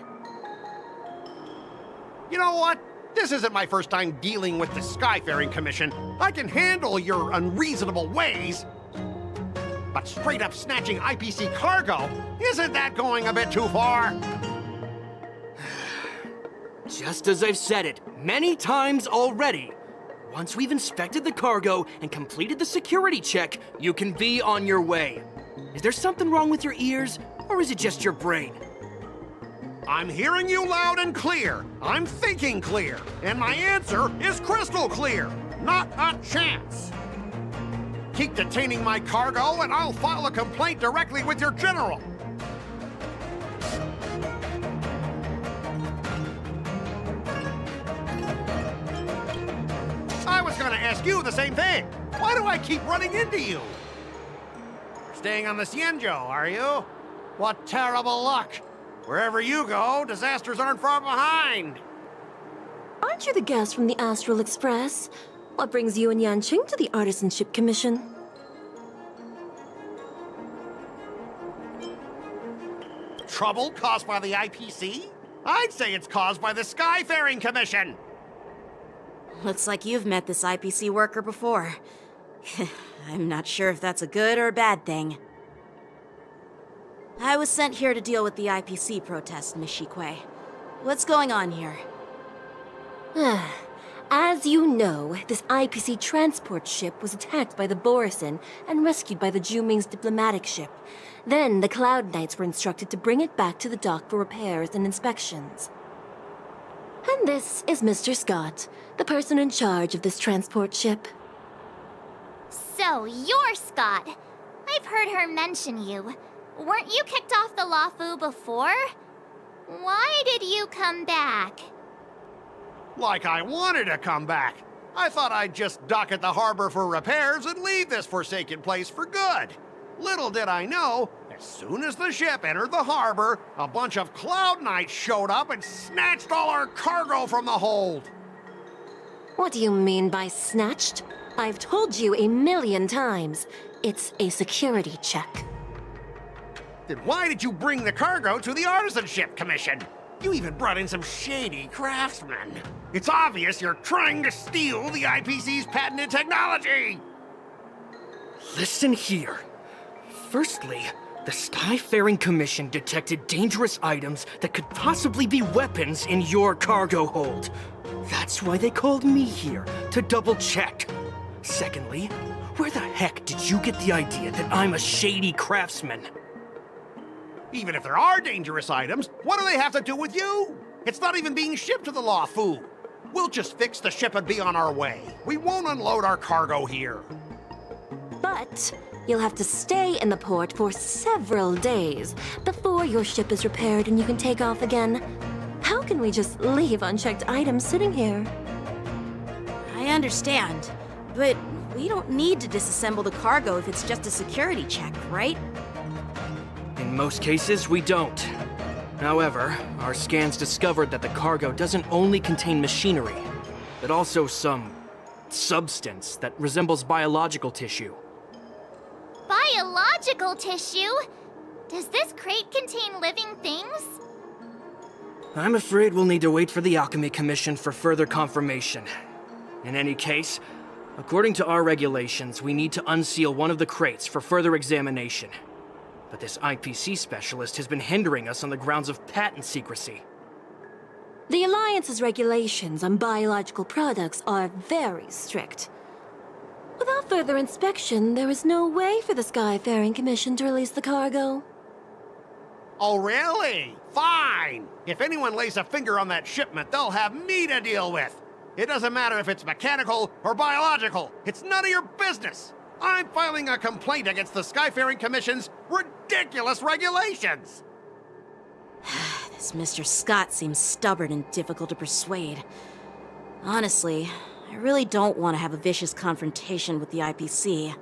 You know what? This isn't my first time dealing with the Skyfaring Commission. I can handle your unreasonable ways. But straight up snatching IPC cargo, isn't that going a bit too far? Just as I've said it many times already. Once we've inspected the cargo and completed the security check, you can be on your way. Is there something wrong with your ears, or is it just your brain? I'm hearing you loud and clear. I'm thinking clear. And my answer is crystal clear. Not a chance. Keep detaining my cargo and I'll file a complaint directly with your general. I was gonna ask you the same thing. Why do I keep running into you? Staying on the Xianzhou, are you? What terrible luck. Wherever you go, disasters aren't far behind. Aren't you the guest from the Astral Express? What brings you and Yanqing to the Artisanship Commission? Trouble caused by the IPC? I'd say it's caused by the Skyfaring Commission. Looks like you've met this IPC worker before. I'm not sure if that's a good or a bad thing. I was sent here to deal with the IPC protest, Miss Shikui. What's going on here? As you know, this IPC transport ship was attacked by the Borisin and rescued by the Juming's diplomatic ship. Then the Cloud Knights were instructed to bring it back to the dock for repairs and inspections. And this is Mr. Scott, the person in charge of this transport ship. So, you're Scott. I've heard her mention you. Weren't you kicked off the Lawfu before? Why did you come back? Like I wanted to come back. I thought I'd just dock at the harbor for repairs and leave this forsaken place for good. Little did I know, as soon as the ship entered the harbor, a bunch of Cloud Knights showed up and snatched all our cargo from the hold. What do you mean by snatched? I've told you 1,000,000 times. It's a security check. Then why did you bring the cargo to the Artisanship Commission? You even brought in some shady craftsmen. It's obvious you're trying to steal the IPC's patented technology! Listen here. Firstly, the Skyfaring Commission detected dangerous items that could possibly be weapons in your cargo hold. That's why they called me here, to double-check. Secondly, where the heck did you get the idea that I'm a shady craftsman? Even if there are dangerous items, what do they have to do with you? It's not even being shipped to the Lawfu. We'll just fix the ship and be on our way. We won't unload our cargo here. But you'll have to stay in the port for several days before your ship is repaired and you can take off again. How can we just leave unchecked items sitting here? I understand, but we don't need to disassemble the cargo if it's just a security check, right? In most cases, we don't. However, our scans discovered that the cargo doesn't only contain machinery, but also some substance that resembles biological tissue. Biological tissue? Does this crate contain living things? I'm afraid we'll need to wait for the Alchemy Commission for further confirmation. In any case, according to our regulations, we need to unseal one of the crates for further examination. But this IPC specialist has been hindering us on the grounds of patent secrecy. The Alliance's regulations on biological products are very strict. Without further inspection, there is no way for the Skyfaring Commission to release the cargo. Oh, really? Fine! If anyone lays a finger on that shipment, they'll have me to deal with. It doesn't matter if it's mechanical or biological. It's none of your business. I'm filing a complaint against the Skyfaring Commission's ridiculous regulations! This Mr. Scott seems stubborn and difficult to persuade. Honestly, I really don't want to have a vicious confrontation with the IPC.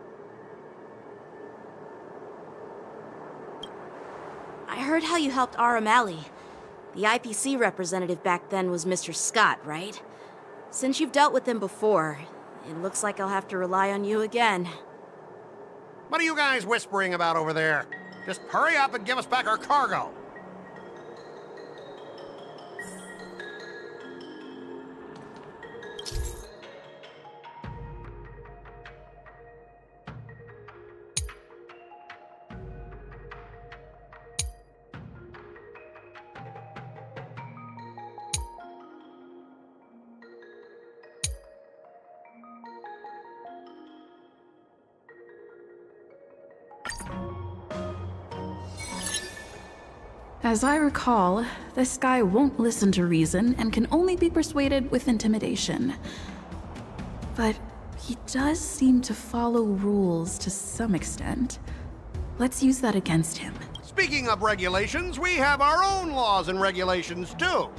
I heard how you helped Aramali. The IPC representative back then was Mr. Scott, right? Since you've dealt with him before, it looks like I'll have to rely on you again. What are you guys whispering about over there? Just hurry up and give us back our cargo. As I recall, this guy won't listen to reason and can only be persuaded with intimidation. But he does seem to follow rules to some extent. Let's use that against him. Speaking of regulations, we have our own laws and regulations too.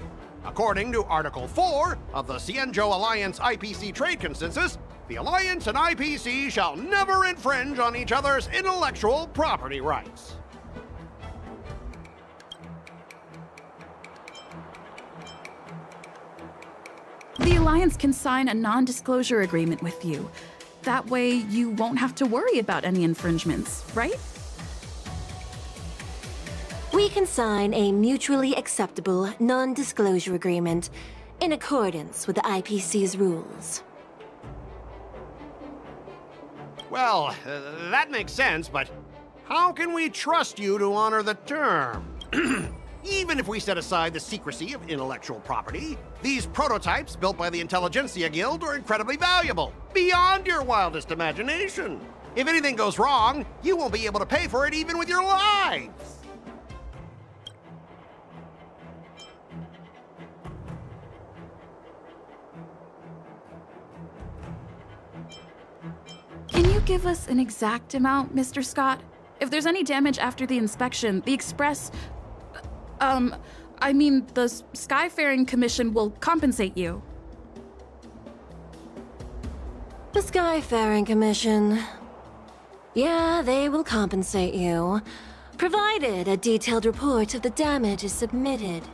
According to Article 4 of the Cienjo Alliance IPC Trade Consensus, the Alliance and IPC shall never infringe on each other's intellectual property rights. The Alliance can sign a non-disclosure agreement with you. That way, you won't have to worry about any infringements, right? We can sign a mutually acceptable non-disclosure agreement in accordance with the IPC's rules. Well, that makes sense, but how can we trust you to honor the term? Even if we set aside the secrecy of intellectual property, these prototypes built by the Intelligentsia Guild are incredibly valuable, beyond your wildest imagination. If anything goes wrong, you won't be able to pay for it even with your lives. give us an exact amount, Mr. Scott? If there's any damage after the inspection, the Express... the Skyfaring Commission will compensate you. The Skyfaring Commission. Yeah, they will compensate you, provided a detailed report of the damage is submitted.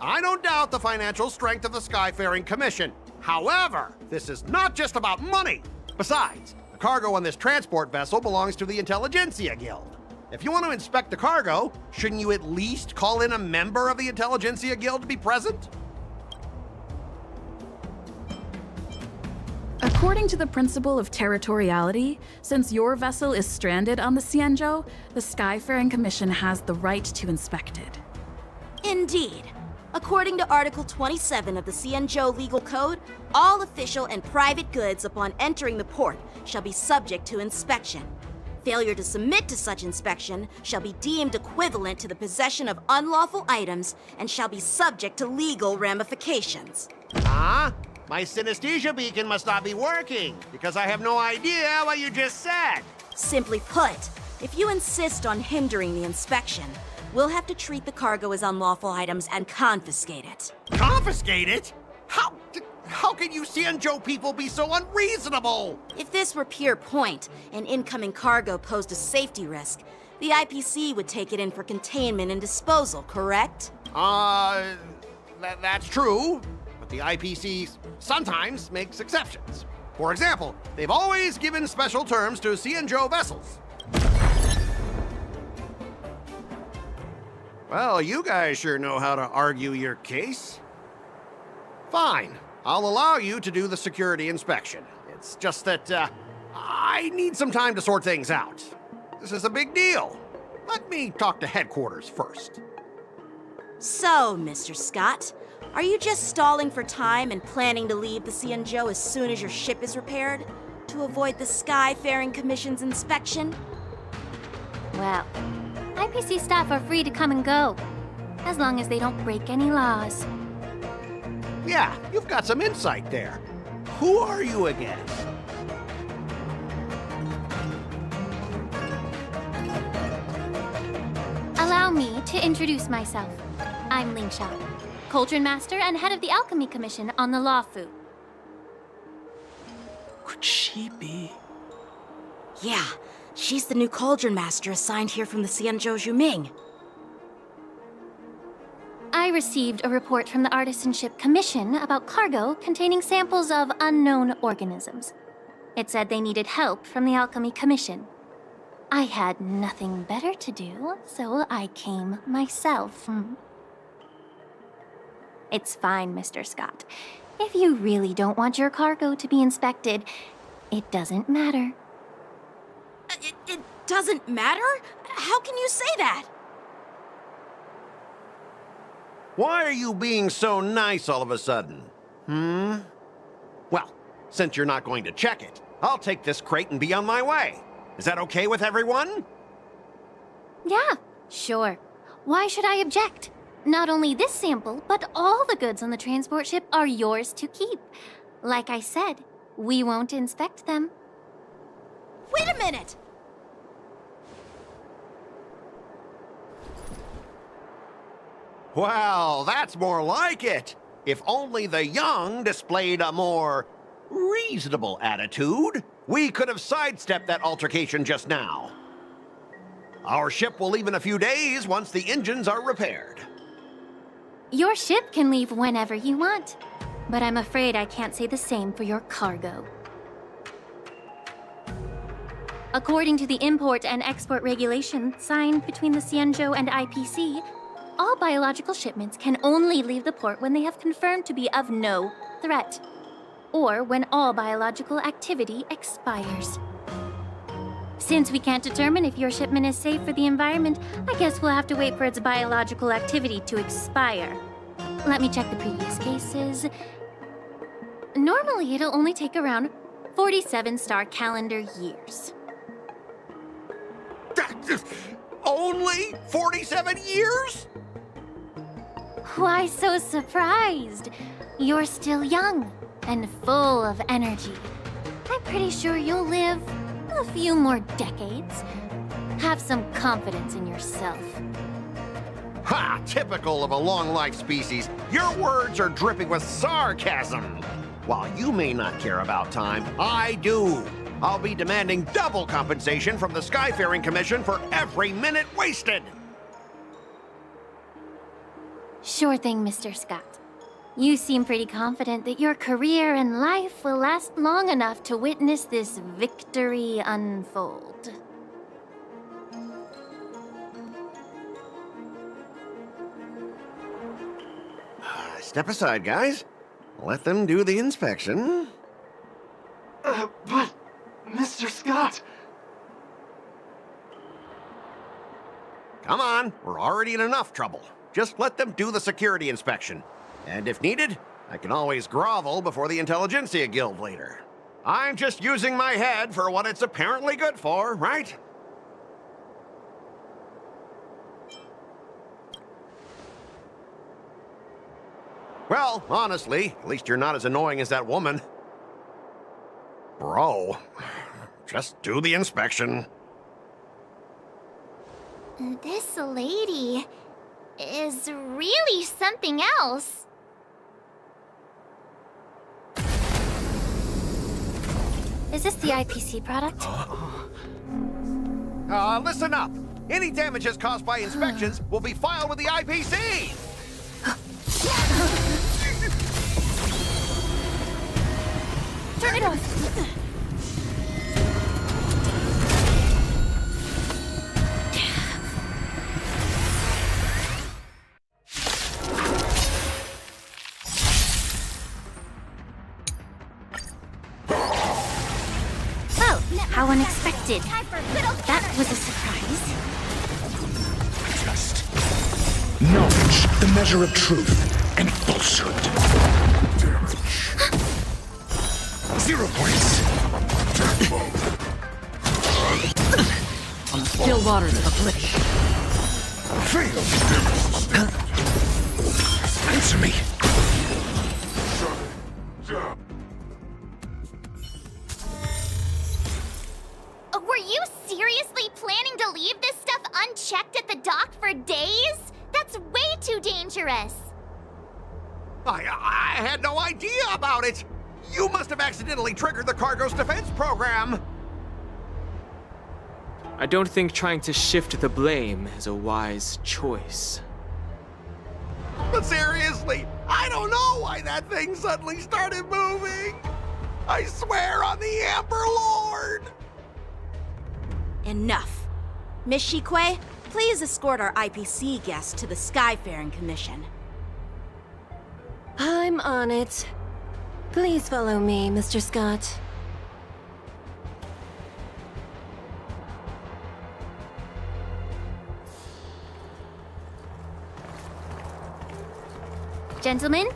I don't doubt the financial strength of the Skyfaring Commission. However, this is not just about money. Besides, the cargo on this transport vessel belongs to the Intelligentsia Guild. If you want to inspect the cargo, shouldn't you at least call in a member of the Intelligentsia Guild to be present? According to the principle of territoriality, since your vessel is stranded on the Cienjo, the Skyfaring Commission has the right to inspect it. Indeed. According to Article 27 of the Cienjo Legal Code, all official and private goods upon entering the port shall be subject to inspection. Failure to submit to such inspection shall be deemed equivalent to the possession of unlawful items and shall be subject to legal ramifications. Huh? My synesthesia beacon must not be working, because I have no idea what you just said. Simply put, if you insist on hindering the inspection, we'll have to treat the cargo as unlawful items and confiscate it. Confiscate it? How can you Cienjo people be so unreasonable? If this were pure point, and incoming cargo posed a safety risk, the IPC would take it in for containment and disposal, correct? That's true. But the IPC sometimes makes exceptions. For example, they've always given special terms to Cienjo vessels. Well, you guys sure know how to argue your case. Fine, I'll allow you to do the security inspection. It's just that, I need some time to sort things out. This is a big deal. Let me talk to headquarters first. So, Mr. Scott, are you just stalling for time and planning to leave the Cienjo as soon as your ship is repaired? To avoid the Skyfaring Commission's inspection? Well, IPC staff are free to come and go, as long as they don't break any laws. Yeah, you've got some insight there. Who are you again? Allow me to introduce myself. I'm Lingsha, Cauldron Master and head of the Alchemy Commission on the Lawfu. Could she be? Yeah, she's the new Cauldron Master assigned here from the Cienjo Juming. I received a report from the Artisanship Commission about cargo containing samples of unknown organisms. It said they needed help from the Alchemy Commission. I had nothing better to do, so I came myself. It's fine, Mr. Scott. If you really don't want your cargo to be inspected, it doesn't matter. It doesn't matter? How can you say that? Why are you being so nice all of a sudden? Well, since you're not going to check it, I'll take this crate and be on my way. Is that okay with everyone? Yeah, sure. Why should I object? Not only this sample, but all the goods on the transport ship are yours to keep. Like I said, we won't inspect them. Wait a minute! Well, that's more like it. If only the young displayed a more reasonable attitude, we could have sidestepped that altercation just now. Our ship will leave in a few days once the engines are repaired. Your ship can leave whenever you want, but I'm afraid I can't say the same for your cargo. According to the import and export regulation signed between the Cienjo and IPC, all biological shipments can only leave the port when they have confirmed to be of no threat, or when all biological activity expires. Since we can't determine if your shipment is safe for the environment, I guess we'll have to wait for its biological activity to expire. Let me check the previous cases. Normally, it'll only take around 47 star calendar years. Only 47 years? Why so surprised? You're still young and full of energy. I'm pretty sure you'll live few more decades. Have some confidence in yourself. Ha! Typical of a long-life species. Your words are dripping with sarcasm. While you may not care about time, I do. I'll be demanding double compensation from the Skyfaring Commission for every minute wasted. Sure thing, Mr. Scott. You seem pretty confident that your career and life will last long enough to witness this victory unfold. Step aside, guys. Let them do the inspection. But, Mr. Scott... Come on, we're already in enough trouble. Just let them do the security inspection. And if needed, I can always grovel before the Intelligentsia Guild later. I'm just using my head for what it's apparently good for, right? Well, honestly, at least you're not as annoying as that woman. Bro, just do the inspection. This lady is really something else. Is this the IPC product? Listen up. Any damages caused by inspections will be filed with the IPC. Turn it off. Oh, how unexpected. That was a surprise. Knowledge, the measure of truth, and falsehood. 0 points. On the still waters of oblivion. Fail. Answer me. Were you seriously planning to leave this stuff unchecked at the dock for days? That's way too dangerous. I had no idea about it. You must have accidentally triggered the cargo's defense program. I don't think trying to shift the blame is a wise choice. But seriously, I don't know why that thing suddenly started moving. I swear on the Amber Lord. Enough. Miss Shikwe, please escort our IPC guest to the Skyfaring Commission. I'm on it. Please follow me, Mr. Scott. Gentlemen,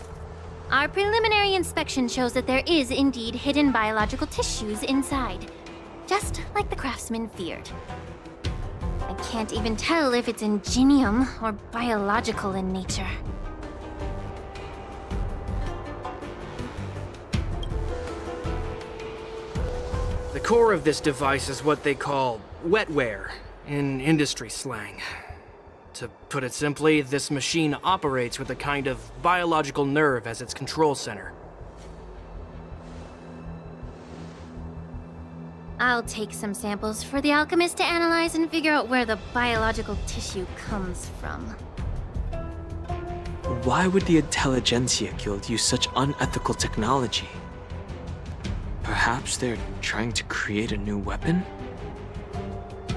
our preliminary inspection shows that there is indeed hidden biological tissues inside, just like the craftsman feared. I can't even tell if it's ingenium or biological in nature. The core of this device is what they call wetware in industry slang. To put it simply, this machine operates with a kind of biological nerve as its control center. I'll take some samples for the alchemist to analyze and figure out where the biological tissue comes from. Why would the Intelligentsia Guild use such unethical technology? Perhaps they're trying to create a new weapon?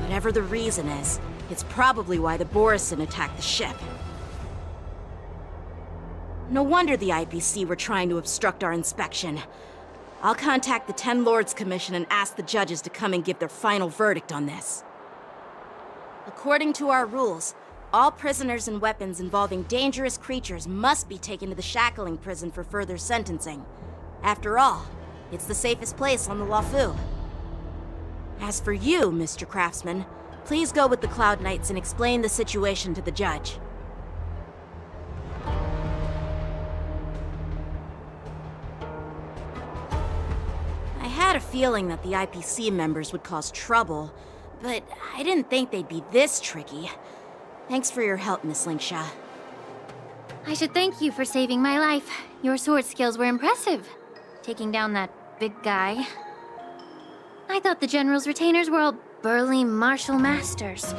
Whatever the reason is, it's probably why the Borison attacked the ship. No wonder the IPC were trying to obstruct our inspection. I'll contact the Ten Lords Commission and ask the judges to come and give their final verdict on this. According to our rules, all prisoners and weapons involving dangerous creatures must be taken to the shackling prison for further sentencing. After all, it's the safest place on the Luofu. As for you, Mr. Craftsman, please go with the Cloud Knights and explain the situation to the judge. I had a feeling that the IPC members would cause trouble, but I didn't think they'd be this tricky. Thanks for your help, Miss Linksha. I should thank you for saving my life. Your sword skills were impressive. Taking down that big guy. I thought the General's retainers were all burly martial masters.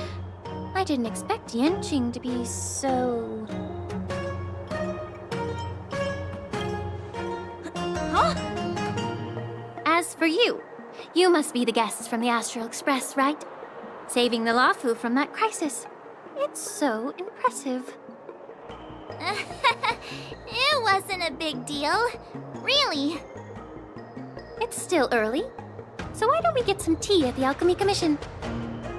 I didn't expect Yanqing to be so... Huh? As for you, you must be the guests from the Astral Express, right? Saving the Luofu from that crisis. It's so impressive. It wasn't a big deal. Really. It's still early, so why don't we get some tea at the Alchemy Commission?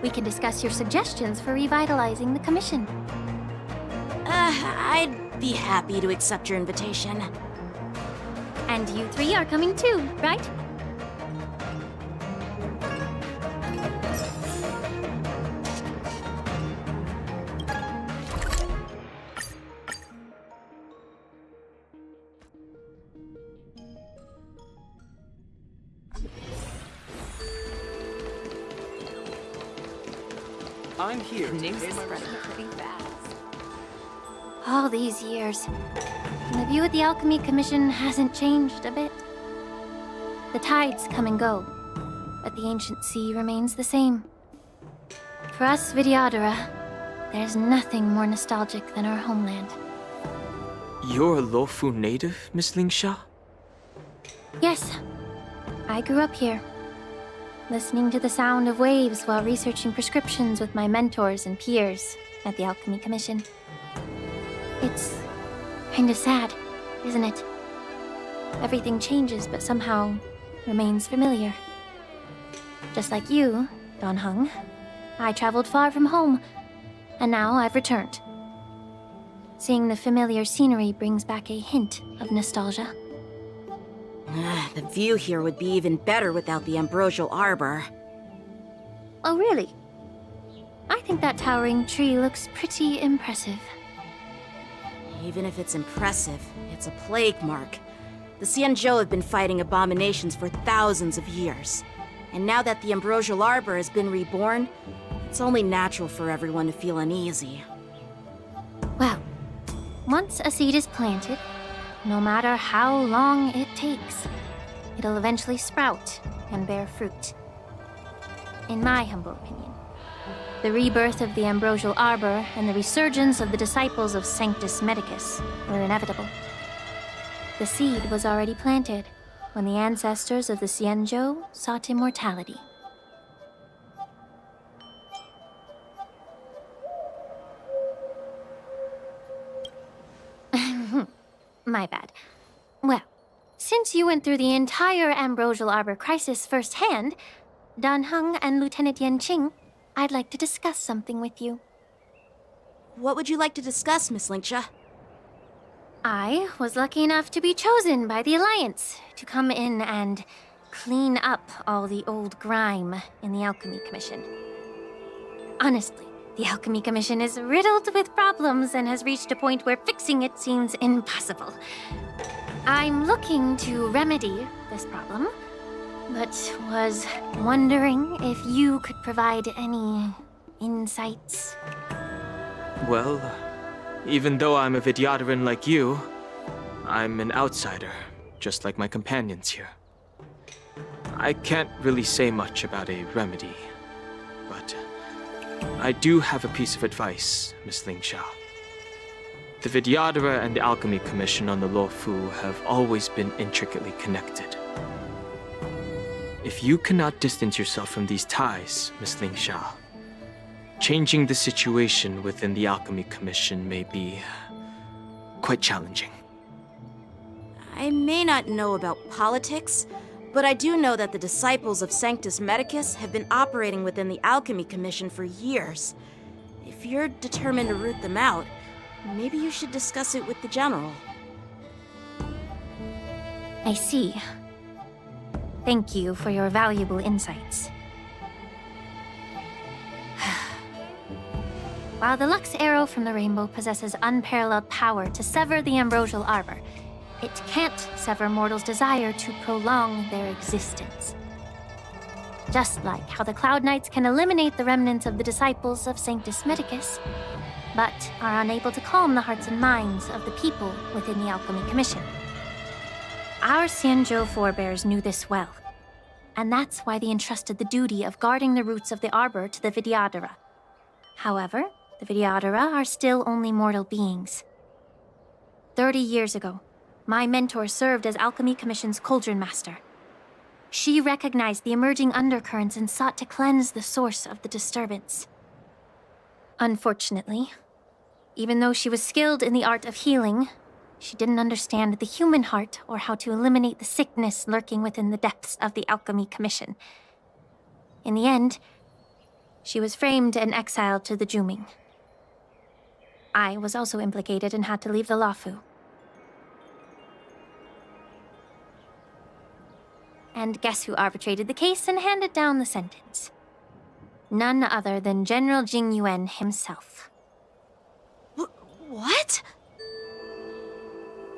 We can discuss your suggestions for revitalizing the commission. I'd be happy to accept your invitation. And you three are coming too, right? I'm here. News is spreading pretty fast. All these years, and the view at the Alchemy Commission hasn't changed a bit. The tides come and go, but the ancient sea remains the same. For us Vidyadhara, there's nothing more nostalgic than our homeland. You're a Luofu native, Miss Lingsha? Yes, I grew up here, listening to the sound of waves while researching prescriptions with my mentors and peers at the Alchemy Commission. It's kinda sad, isn't it? Everything changes, but somehow remains familiar. Just like you, Don Hung, I traveled far from home, and now I've returned. Seeing the familiar scenery brings back a hint of nostalgia. The view here would be even better without the ambrosial arbor. Oh, really? I think that towering tree looks pretty impressive. Even if it's impressive, it's a plague mark. The Xianzhou have been fighting abominations for thousands of years. And now that the ambrosial arbor has been reborn, it's only natural for everyone to feel uneasy. Well, once a seed is planted, no matter how long it takes, it'll eventually sprout and bear fruit. In my humble opinion, the rebirth of the ambrosial arbor and the resurgence of the disciples of Sanctus Medicus were inevitable. The seed was already planted when the ancestors of the Xianzhou sought immortality. My bad. Well, since you went through the entire ambrosial arbor crisis firsthand, Dan Heng and Lieutenant Yanqing, I'd like to discuss something with you. What would you like to discuss, Miss Linksha? I was lucky enough to be chosen by the Alliance to come in and clean up all the old grime in the Alchemy Commission. Honestly, the Alchemy Commission is riddled with problems and has reached a point where fixing it seems impossible. I'm looking to remedy this problem, but was wondering if you could provide any insights. Well, even though I'm a Vidyadharan like you, I'm an outsider, just like my companions here. I can't really say much about a remedy, but I do have a piece of advice, Miss Lingsha. The Vidyadhara and the Alchemy Commission on the Luofu have always been intricately connected. If you cannot distance yourself from these ties, Miss Lingsha, changing the situation within the Alchemy Commission may be quite challenging. I may not know about politics, but I do know that the disciples of Sanctus Medicus have been operating within the Alchemy Commission for years. If you're determined to root them out, maybe you should discuss it with the General. I see. Thank you for your valuable insights. While the Lux Arrow from the Rainbow possesses unparalleled power to sever the ambrosial arbor, it can't sever mortals' desire to prolong their existence. Just like how the Cloud Knights can eliminate the remnants of the disciples of Sanctus Medicus, but are unable to calm the hearts and minds of the people within the Alchemy Commission. Our Xianzhou forebears knew this well, and that's why they entrusted the duty of guarding the roots of the Arbor to the Vidyadhara. However, the Vidyadhara are still only mortal beings. 30 years ago, my mentor served as Alchemy Commission's Cauldron Master. She recognized the emerging undercurrents and sought to cleanse the source of the disturbance. Unfortunately, even though she was skilled in the art of healing, she didn't understand the human heart or how to eliminate the sickness lurking within the depths of the Alchemy Commission. In the end, she was framed and exiled to the Juming. I was also implicated and had to leave the Luofu. And guess who arbitrated the case and handed down the sentence? None other than General Jing Yuan himself. What?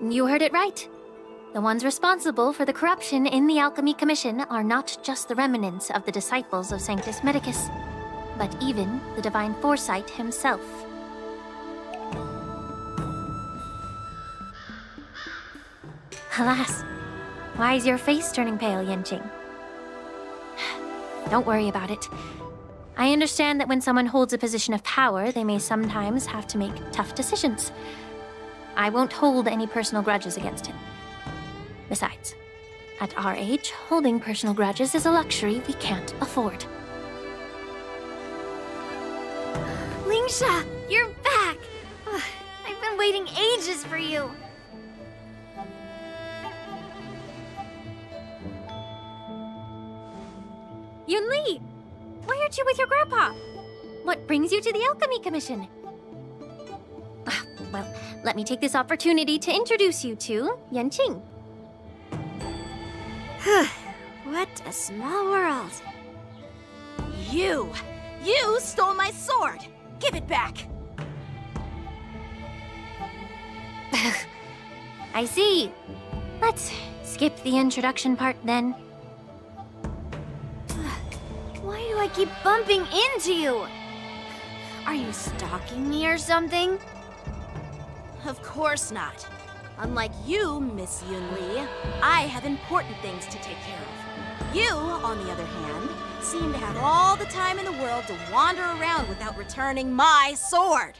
You heard it right. The ones responsible for the corruption in the Alchemy Commission are not just the remnants of the disciples of Sanctus Medicus, but even the Divine Foresight himself. Alas, why is your face turning pale, Yanqing? Don't worry about it. I understand that when someone holds a position of power, they may sometimes have to make tough decisions. I won't hold any personal grudges against him. Besides, at our age, holding personal grudges is a luxury we can't afford. Lingsha, you're back! I've been waiting ages for you. Yunli! Why aren't you with your grandpa? What brings you to the Alchemy Commission? Well, let me take this opportunity to introduce you to Yanqing. What a small world. You stole my sword! Give it back! I see. Let's skip the introduction part then. Why do I keep bumping into you? Are you stalking me or something? Of course not. Unlike you, Miss Yunli, I have important things to take care of. You, on the other hand, seem to have all the time in the world to wander around without returning my sword.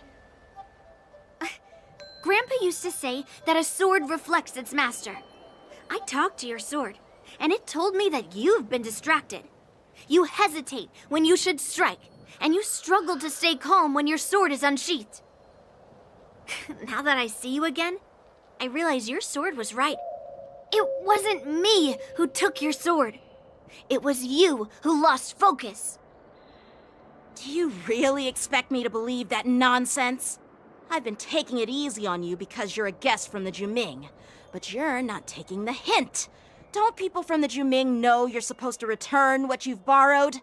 Grandpa used to say that a sword reflects its master. I talked to your sword, and it told me that you've been distracted. You hesitate when you should strike, and you struggle to stay calm when your sword is unsheathed. Now that I see you again, I realize your sword was right. It wasn't me who took your sword. It was you who lost focus. Do you really expect me to believe that nonsense? I've been taking it easy on you because you're a guest from the Juming, but you're not taking the hint. Don't people from the Juming know you're supposed to return what you've borrowed?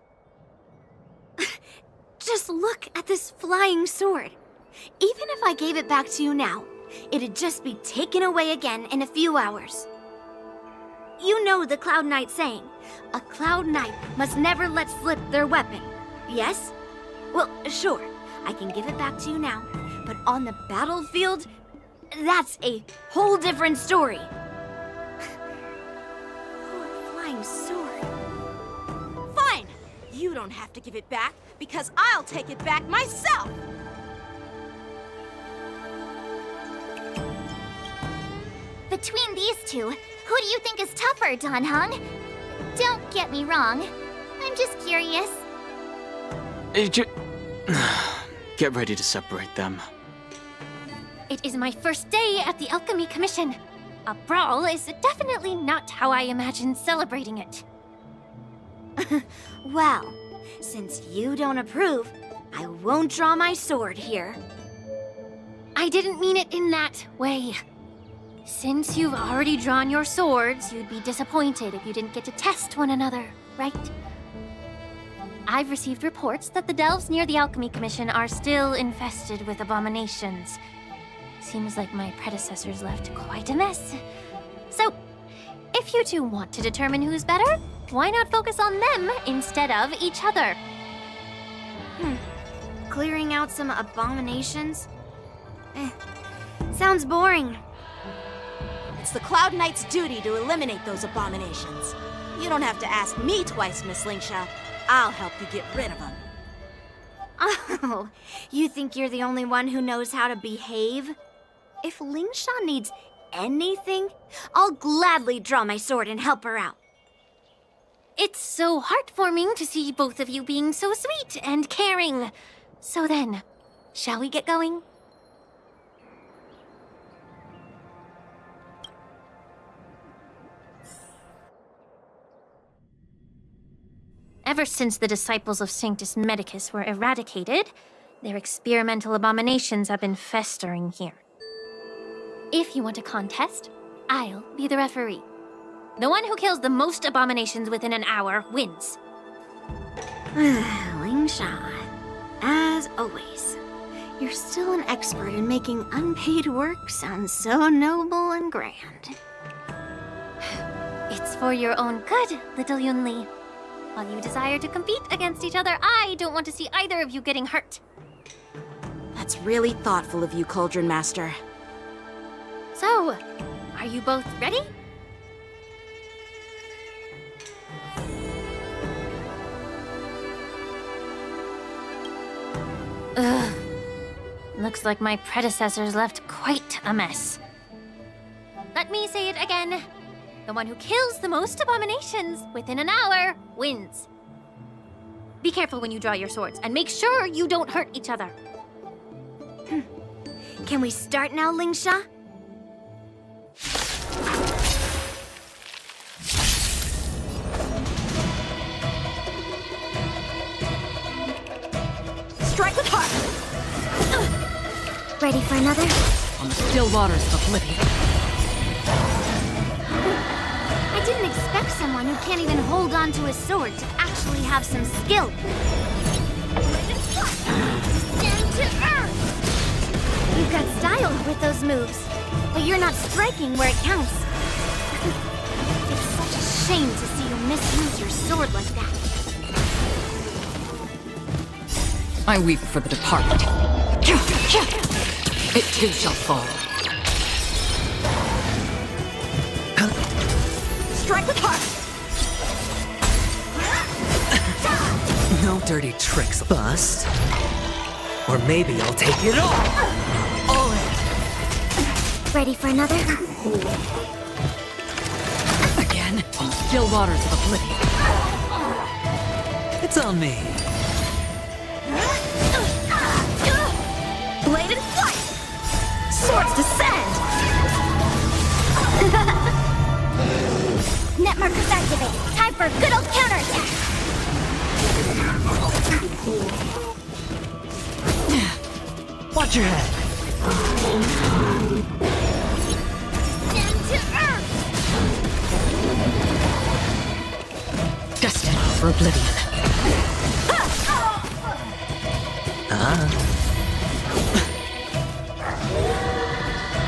Just look at this flying sword. Even if I gave it back to you now, it'd just be taken away again in a few hours. You know the Cloud Knight saying, a Cloud Knight must never let slip their weapon. Yes? Well, sure, I can give it back to you now, but on the battlefield, that's a whole different story. Flying sword. Fine! You don't have to give it back, because I'll take it back myself! Between these two, who do you think is tougher, Dan Heng? Don't get me wrong. I'm just curious. Get ready to separate them. It is my first day at the Alchemy Commission. A brawl is definitely not how I imagined celebrating it. Well, since you don't approve, I won't draw my sword here. I didn't mean it in that way. Since you've already drawn your swords, you'd be disappointed if you didn't get to test one another, right? I've received reports that the delves near the Alchemy Commission are still infested with abominations. Seems like my predecessors left quite a mess. So, if you two want to determine who's better, why not focus on them instead of each other? Clearing out some abominations? Sounds boring. It's the Cloud Knight's duty to eliminate those abominations. You don't have to ask me twice, Miss Lingsha. I'll help you get rid of them. Oh, you think you're the only one who knows how to behave? If Lingsha needs anything, I'll gladly draw my sword and help her out. It's so heartwarming to see both of you being so sweet and caring. So then, shall we get going? Ever since the disciples of Sanctus Medicus were eradicated, their experimental abominations have been festering here. If you want a contest, I'll be the referee. The one who kills the most abominations within an hour wins. Lingsha, as always, you're still an expert in making unpaid work sound so noble and grand. It's for your own good, little Yunli. While you desire to compete against each other, I don't want to see either of you getting hurt. That's really thoughtful of you, Cauldron Master. So, are you both ready? Ugh. Looks like my predecessors left quite a mess. Let me say it again. The one who kills the most abominations within an hour wins. Be careful when you draw your swords, and make sure you don't hurt each other. Can we start now, Lingsha? Strike with heart! Ready for another? On the still waters of oblivion. I didn't expect someone who can't even hold on to his sword to actually have some skill. Down to earth! You've got style with those moves, but you're not striking where it counts. It's such a shame to see you misuse your sword like that. I weep for the departed. It too shall fall. Strike with heart! No dirty tricks, bust. Or maybe I'll take it all! All in! Ready for another? Again, on the still waters of oblivion. It's on me. Bladed flight! Swords descend! Net markers activated. Time for a good old counterattack. Watch your head. Down to earth! Destined for oblivion.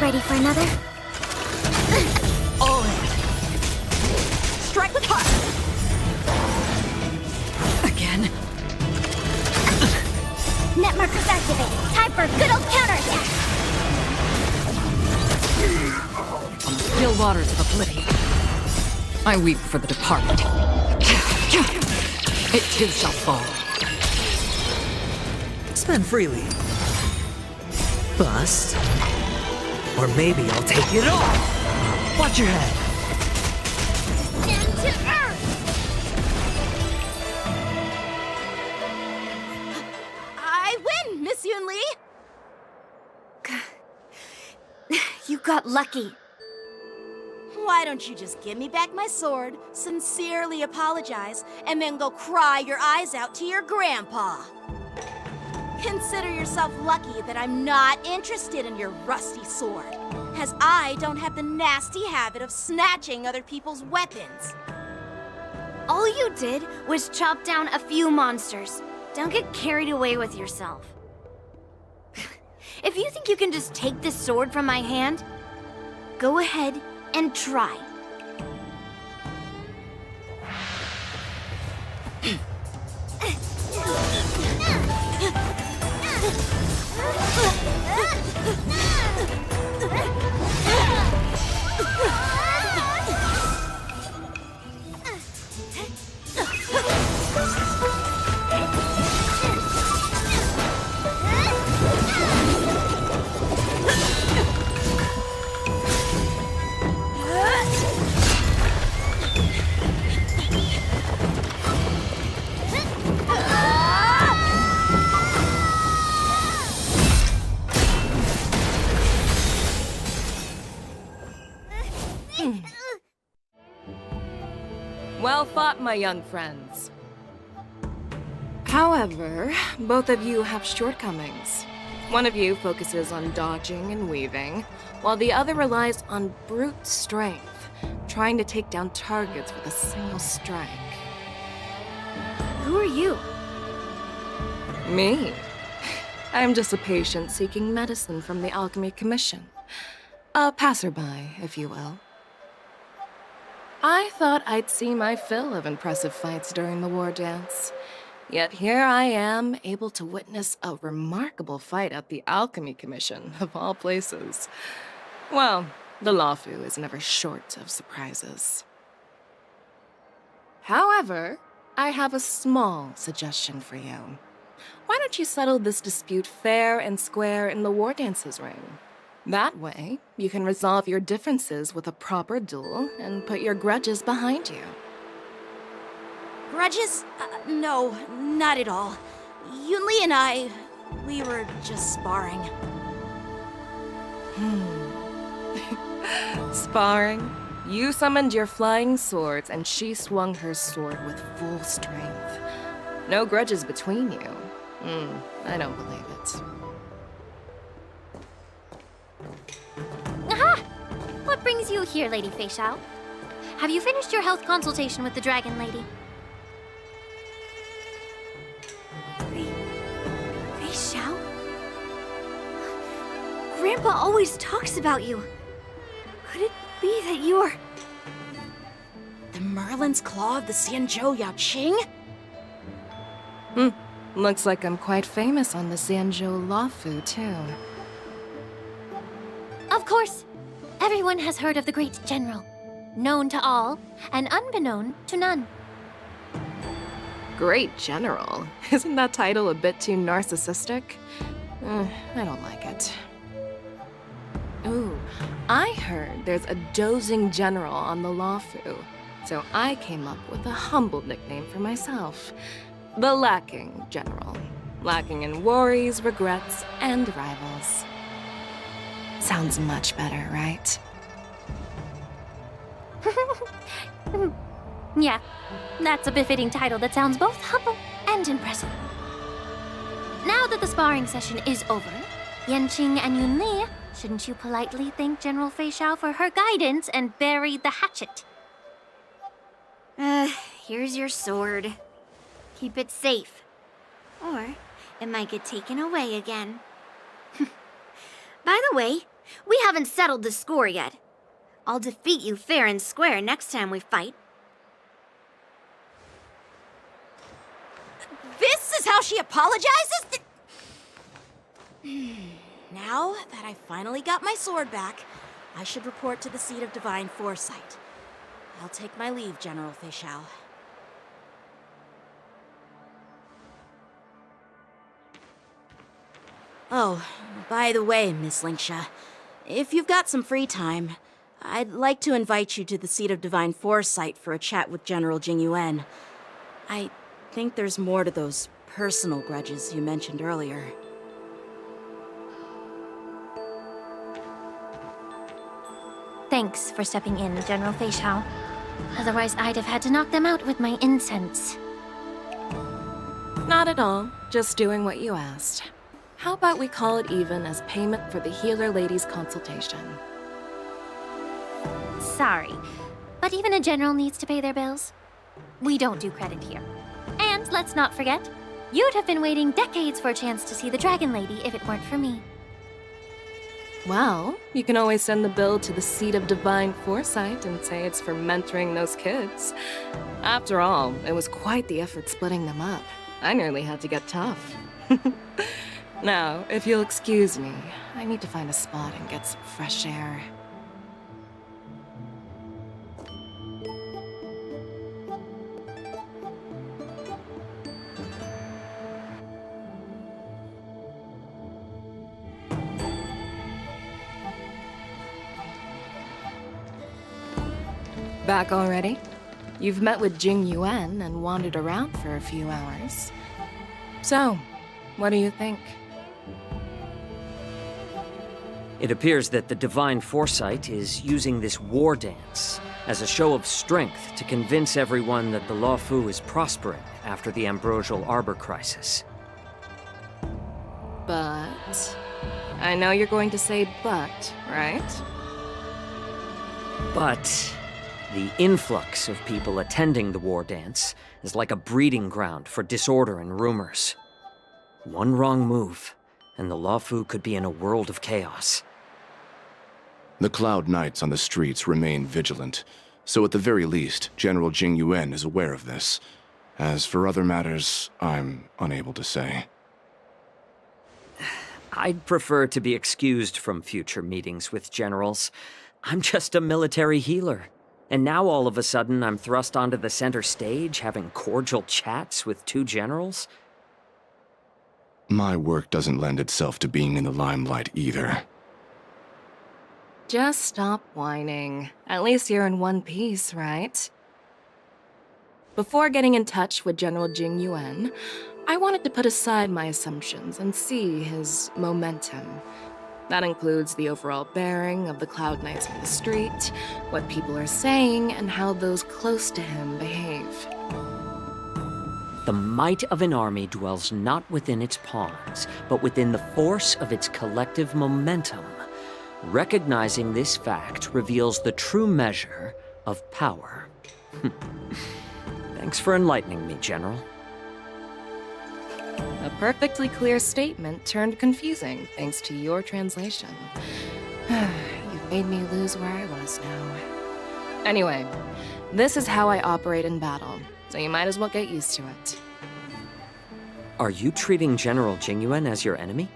Ready for another? All in. Strike with heart! Again. Net markers activated. Time for a good old counterattack. On the still waters of oblivion. I weep for the departed. It too shall fall. Spend freely. Bust. Or maybe I'll take it all! Watch your head. Down to earth! I win, Miss Yunli! You got lucky. Why don't you just give me back my sword, sincerely apologize, and then go cry your eyes out to your grandpa? Consider yourself lucky that I'm not interested in your rusty sword, as I don't have the nasty habit of snatching other people's weapons. All you did was chop down a few monsters. Don't get carried away with yourself. If you think you can just take this sword from my hand, go ahead and try. spot, my young friends. However, both of you have shortcomings. One of you focuses on dodging and weaving, while the other relies on brute strength, trying to take down targets with a single strike. Who are you? Me? I'm just a patient seeking medicine from the Alchemy Commission. A passerby, if you will. I thought I'd see my fill of impressive fights during the war dance. Yet here I am, able to witness a remarkable fight at the Alchemy Commission, of all places. Well, the Lawfu is never short of surprises. However, I have a small suggestion for you. Why don't you settle this dispute fair and square in the war dances ring? That way, you can resolve your differences with a proper duel and put your grudges behind you. Grudges? No, not at all. Yunli and I, we were just sparring. Sparring? You summoned your flying swords and she swung her sword with full strength. No grudges between you. I don't believe it. Aha! What brings you here, Lady Fei Xiao? Have you finished your health consultation with the Dragon Lady? Fei Xiao? Grandpa always talks about you. Could it be that you are... The Merlin's Claw of the Xianzhou Yaoqing? Looks like I'm quite famous on the Xianzhou Lawfu, too. Of course. Everyone has heard of the great general. Known to all, and unbeknown to none. Great General? Isn't that title a bit too narcissistic? I don't like it. Ooh, I heard there's a dozing general on the Lawfu, so I came up with a humble nickname for myself. The Lacking General. Lacking in worries, regrets, and rivals. Sounds much better, right? Yeah, that's a befitting title that sounds both humble and impressive. Now that the sparring session is over, Yanqing and Yunli, shouldn't you politely thank General Fei Xiao for her guidance and bury the hatchet? Here's your sword. Keep it safe. Or it might get taken away again. By the way, we haven't settled the score yet. I'll defeat you fair and square next time we fight. This is how she apologizes? Now that I finally got my sword back, I should report to the seat of divine foresight. I'll take my leave, General Fei Xiao. Oh, by the way, Miss Linxia, if you've got some free time, I'd like to invite you to the seat of divine foresight for a chat with General Jing Yuan. I think there's more to those personal grudges you mentioned earlier. Thanks for stepping in, General Fei Xiao. Otherwise, I'd have had to knock them out with my incense. Not at all. Just doing what you asked. How about we call it even as payment for the healer lady's consultation? Sorry, but even a general needs to pay their bills. We don't do credit here. And let's not forget, you'd have been waiting decades for a chance to see the Dragon Lady if it weren't for me. Well, you can always send the bill to the seat of divine foresight and say it's for mentoring those kids. After all, it was quite the effort splitting them up. I nearly had to get tough. Now, if you'll excuse me, I need to find a spot and get some fresh air. Back already? You've met with Jing Yuan and wandered around for a few hours. So, what do you think? It appears that the Divine Foresight is using this war dance as a show of strength to convince everyone that the Luofu is prospering after the Ambrosial Arbor crisis. But... I know you're going to say but, right? But the influx of people attending the war dance is like a breeding ground for disorder and rumors. One wrong move, and the Luofu could be in a world of chaos. The Cloud Knights on the streets remain vigilant, so at the very least, General Jing Yuan is aware of this. As for other matters, I'm unable to say. I'd prefer to be excused from future meetings with generals. I'm just a military healer. And now all of a sudden I'm thrust onto the center stage having cordial chats with two generals? My work doesn't lend itself to being in the limelight either. Just stop whining. At least you're in one piece, right? Before getting in touch with General Jing Yuan, I wanted to put aside my assumptions and see his momentum. That includes the overall bearing of the Cloud Knights on the street, what people are saying, and how those close to him behave. The might of an army dwells not within its pawns, but within the force of its collective momentum. Recognizing this fact reveals the true measure of power. Thanks for enlightening me, General. A perfectly clear statement turned confusing thanks to your translation. You've made me lose where I was now. Anyway, this is how I operate in battle, so you might as well get used to it. Are you treating General Jing Yuan as your enemy?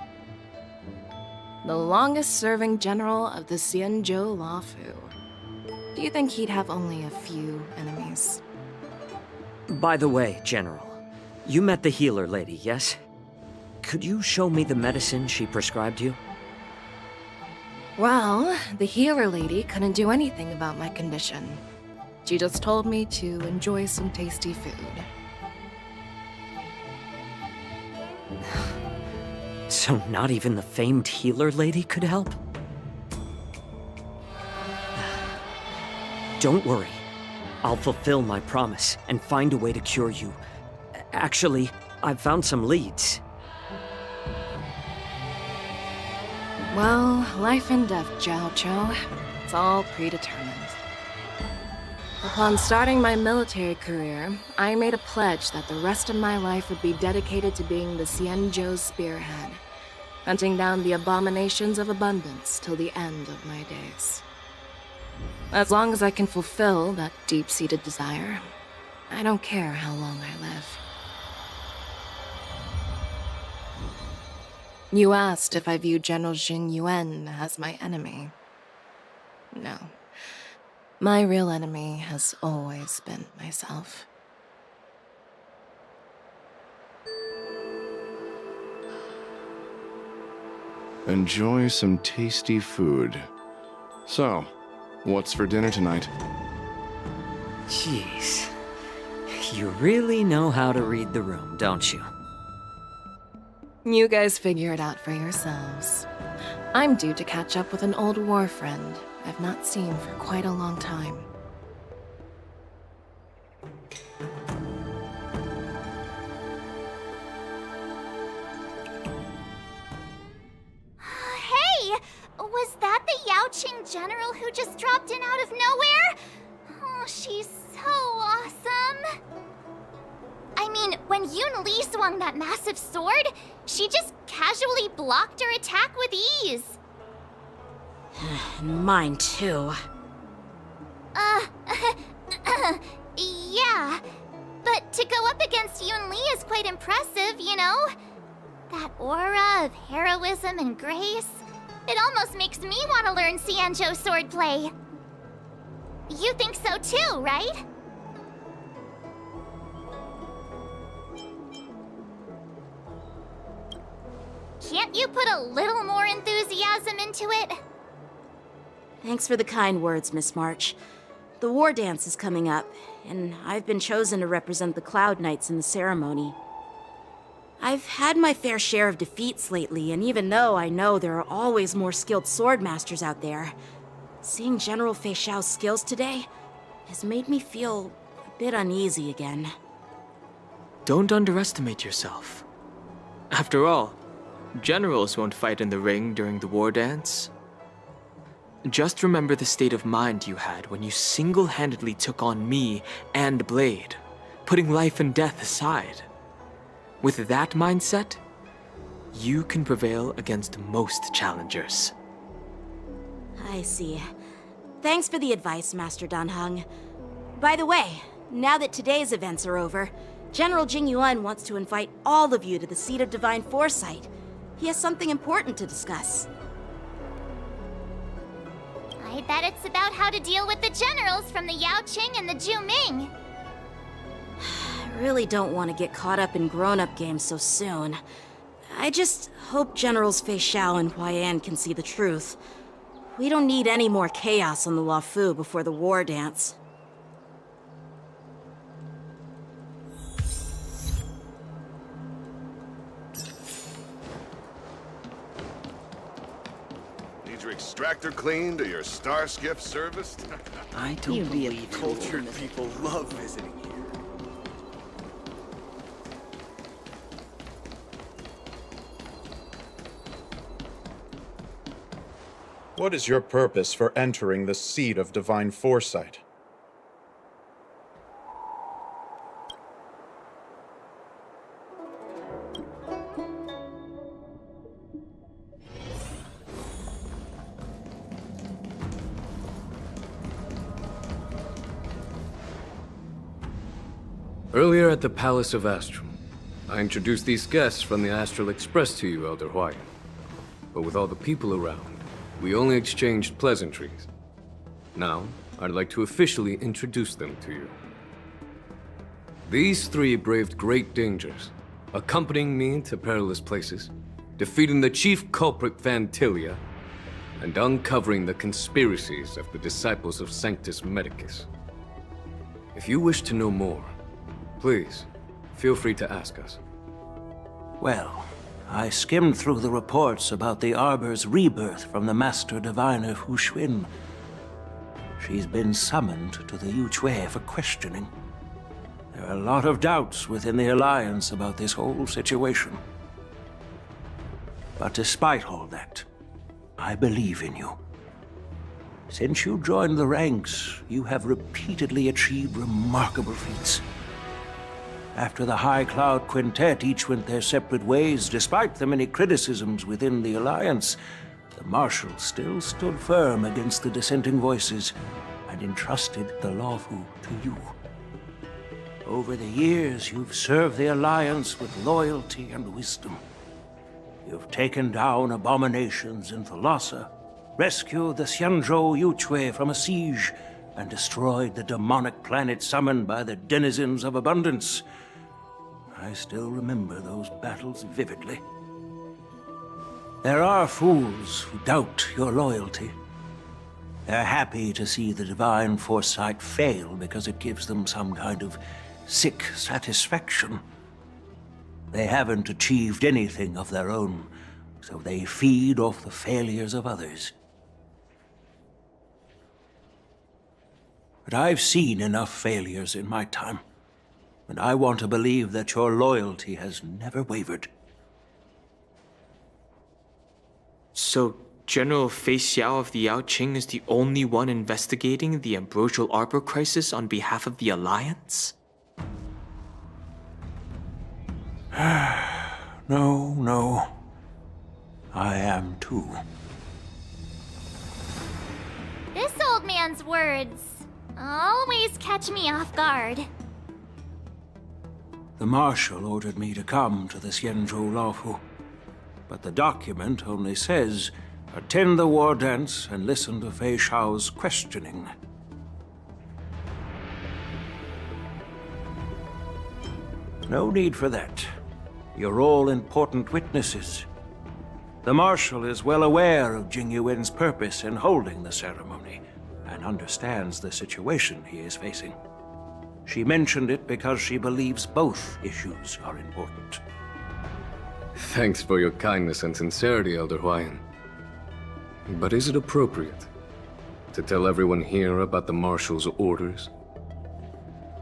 The longest-serving general of the Xianzhou Luofu. Do you think he'd have only a few enemies? By the way, General, you met the healer lady, yes? Could you show me the medicine she prescribed you? Well, the healer lady couldn't do anything about my condition. She just told me to enjoy some tasty food. So not even the famed healer lady could help? Don't worry. I'll fulfill my promise and find a way to cure you. Actually, I've found some leads. Well, life and death, Zhao Chou. It's all predetermined. Upon starting my military career, I made a pledge that the rest of my life would be dedicated to being the Xianzhou spearhead, hunting down the abominations of abundance till the end of my days. As long as I can fulfill that deep-seated desire, I don't care how long I live. You asked if I view General Jing Yuan as my enemy. No. My real enemy has always been myself. Enjoy some tasty food. So, what's for dinner tonight? Jeez. You really know how to read the room, don't you? You guys figure it out for yourselves. I'm due to catch up with an old war friend I've not seen for quite a long time. Hey! Was that the Yaoqing general who just dropped in out of nowhere? Oh, she's so awesome! I mean, when Yun Li swung that massive sword, she just casually blocked her attack with ease. Mine too. Yeah. But to go up against Yun Li is quite impressive, you know? That aura of heroism and grace. It almost makes me want to learn Xianzhou swordplay. You think so too, right? Can't you put a little more enthusiasm into it? Thanks for the kind words, Miss March. The war dance is coming up, and I've been chosen to represent the Cloud Knights in the ceremony. I've had my fair share of defeats lately, and even though I know there are always more skilled sword masters out there, seeing General Fei Xiao's skills today has made me feel a bit uneasy again. Don't underestimate yourself. After all, generals won't fight in the ring during the war dance. Just remember the state of mind you had when you single-handedly took on me and Blade, putting life and death aside. With that mindset, you can prevail against most challengers. I see. Thanks for the advice, Master Danheng. By the way, now that today's events are over, General Jing Yuan wants to invite all of you to the Seat of Divine Foresight. He has something important to discuss. I bet it's about how to deal with the generals from the Yaoqing and the Zhuming. I really don't want to get caught up in grown-up games so soon. I just hope Generals Fei Xiao and Huaiyan can see the truth. We don't need any more chaos on the Luofu before the war dance. Need your extractor cleaned or your star skiff serviced? I don't believe cultured people love visiting here. What is your purpose for entering the Seat of Divine Foresight? Earlier at the Palace of Astral, I introduced these guests from the Astral Express to you, Elder Huaiyan. But with all the people around, we only exchanged pleasantries. Now, I'd like to officially introduce them to you. These three braved great dangers, accompanying me to perilous places, defeating the chief culprit Vantilia, and uncovering the conspiracies of the disciples of Sanctus Medicus. If you wish to know more, please, feel free to ask us. Well, I skimmed through the reports about the Arbor's rebirth from the Master Diviner Hu Xuan. She's been summoned to the Yuchui for questioning. There are a lot of doubts within the Alliance about this whole situation. But despite all that, I believe in you. Since you joined the ranks, you have repeatedly achieved remarkable feats. After the High Cloud Quintet each went their separate ways, despite the many criticisms within the Alliance, the Marshal still stood firm against the dissenting voices and entrusted the Luofu to you. Over the years, you've served the Alliance with loyalty and wisdom. You've taken down abominations in Thalassa, rescued the Xianzhou Yuchui from a siege, and destroyed the demonic planet summoned by the denizens of abundance. I still remember those battles vividly. There are fools who doubt your loyalty. They're happy to see the divine foresight fail because it gives them some kind of sick satisfaction. They haven't achieved anything of their own, so they feed off the failures of others. But I've seen enough failures in my time, and I want to believe that your loyalty has never wavered. So, General Fei Xiao of the Yaoqing is the only one investigating the Ambrosial Arbor crisis on behalf of the Alliance? No. I am too. This old man's words always catch me off guard. The Marshal ordered me to come to the Xianzhou Luofu, but the document only says, attend the war dance and listen to Fei Xiao's questioning. No need for that. You're all important witnesses. The Marshal is well aware of Jing Yuan's purpose in holding the ceremony, and understands the situation he is facing. She mentioned it because she believes both issues are important. Thanks for your kindness and sincerity, Elder Huaiyan. But is it appropriate? To tell everyone here about the Marshal's orders?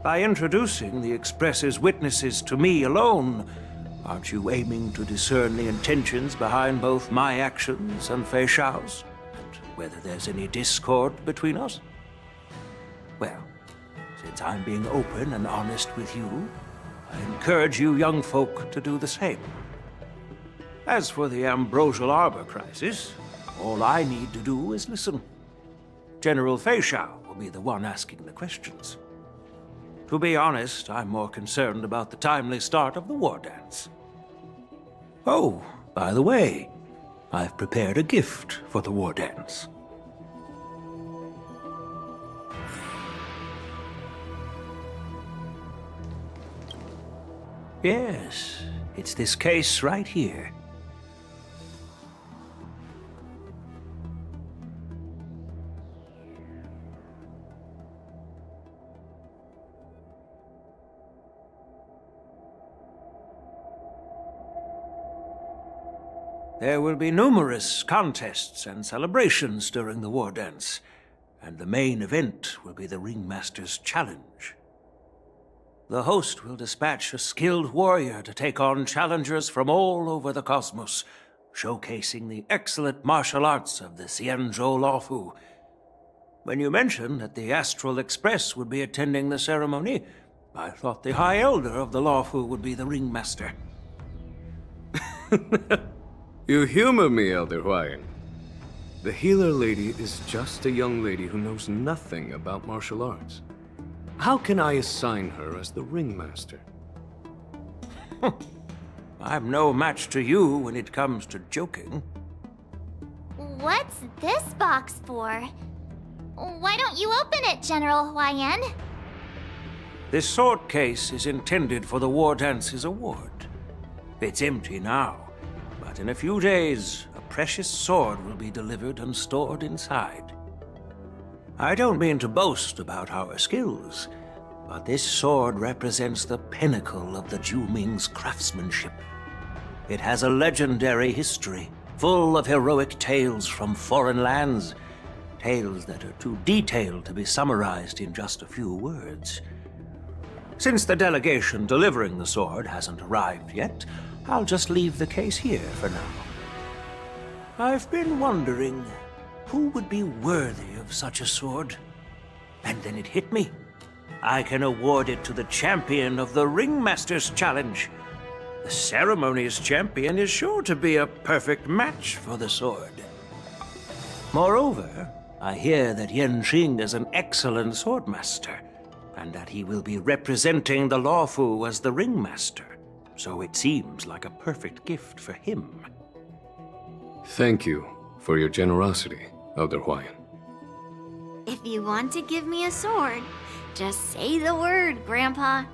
By introducing the Express's witnesses to me alone, aren't you aiming to discern the intentions behind both my actions and Fei Xiao's? And whether there's any discord between us? Well, since I'm being open and honest with you, I encourage you young folk to do the same. As for the Ambrosial Arbor crisis, all I need to do is listen. General Fei Xiao will be the one asking the questions. To be honest, I'm more concerned about the timely start of the war dance. Oh, by the way, I've prepared a gift for the war dance. Yes, it's this case right here. There will be numerous contests and celebrations during the war dance, and the main event will be the Ringmaster's Challenge. The host will dispatch a skilled warrior to take on challengers from all over the cosmos, showcasing the excellent martial arts of the Xianzhou Luofu. When you mentioned that the Astral Express would be attending the ceremony, I thought the High Elder of the Luofu would be the Ringmaster. You humor me, Elder Huayan. The healer lady is just a young lady who knows nothing about martial arts. How can I assign her as the ringmaster? I'm no match to you when it comes to joking. What's this box for? Why don't you open it, General Huayan? This sword case is intended for the War Dance's award. It's empty now, but in a few days, a precious sword will be delivered and stored inside. I don't mean to boast about our skills, but this sword represents the pinnacle of the Zhuming's craftsmanship. It has a legendary history, full of heroic tales from foreign lands, tales that are too detailed to be summarized in just a few words. Since the delegation delivering the sword hasn't arrived yet, I'll just leave the case here for now. I've been wondering who would be worthy of such a sword. And then it hit me. I can award it to the champion of the Ringmaster's Challenge. The ceremony's champion is sure to be a perfect match for the sword. Moreover, I hear that Yanqing is an excellent swordmaster, and that he will be representing the Luofu as the Ringmaster, so it seems like a perfect gift for him. Thank you for your generosity, Elder Huayan. If you want to give me a sword, just say the word, Grandpa.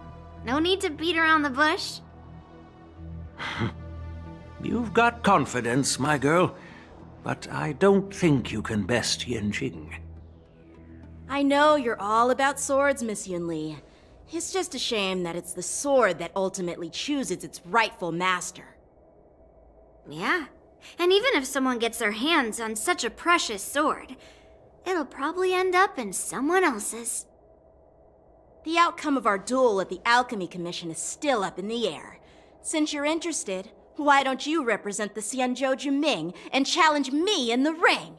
No need to beat around the bush. You've got confidence, my girl, but I don't think you can best Yanqing. I know you're all about swords, Miss Yunli. It's just a shame that it's the sword that ultimately chooses its rightful master. Yeah, and even if someone gets their hands on such a precious sword, it'll probably end up in someone else's. The outcome of our duel at the Alchemy Commission is still up in the air. Since you're interested, why don't you represent the Xianzhou Juming and challenge me in the ring?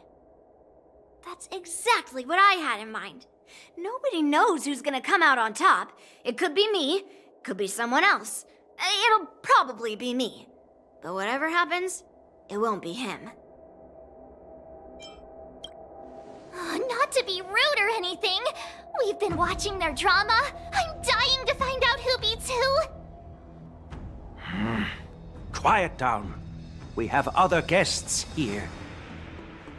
That's exactly what I had in mind. Nobody knows who's gonna come out on top. It could be me, could be someone else. It'll probably be me. But whatever happens, it won't be him. Not to be rude or anything, we've been watching their drama. I'm dying to find out who beats who. Quiet down. We have other guests here.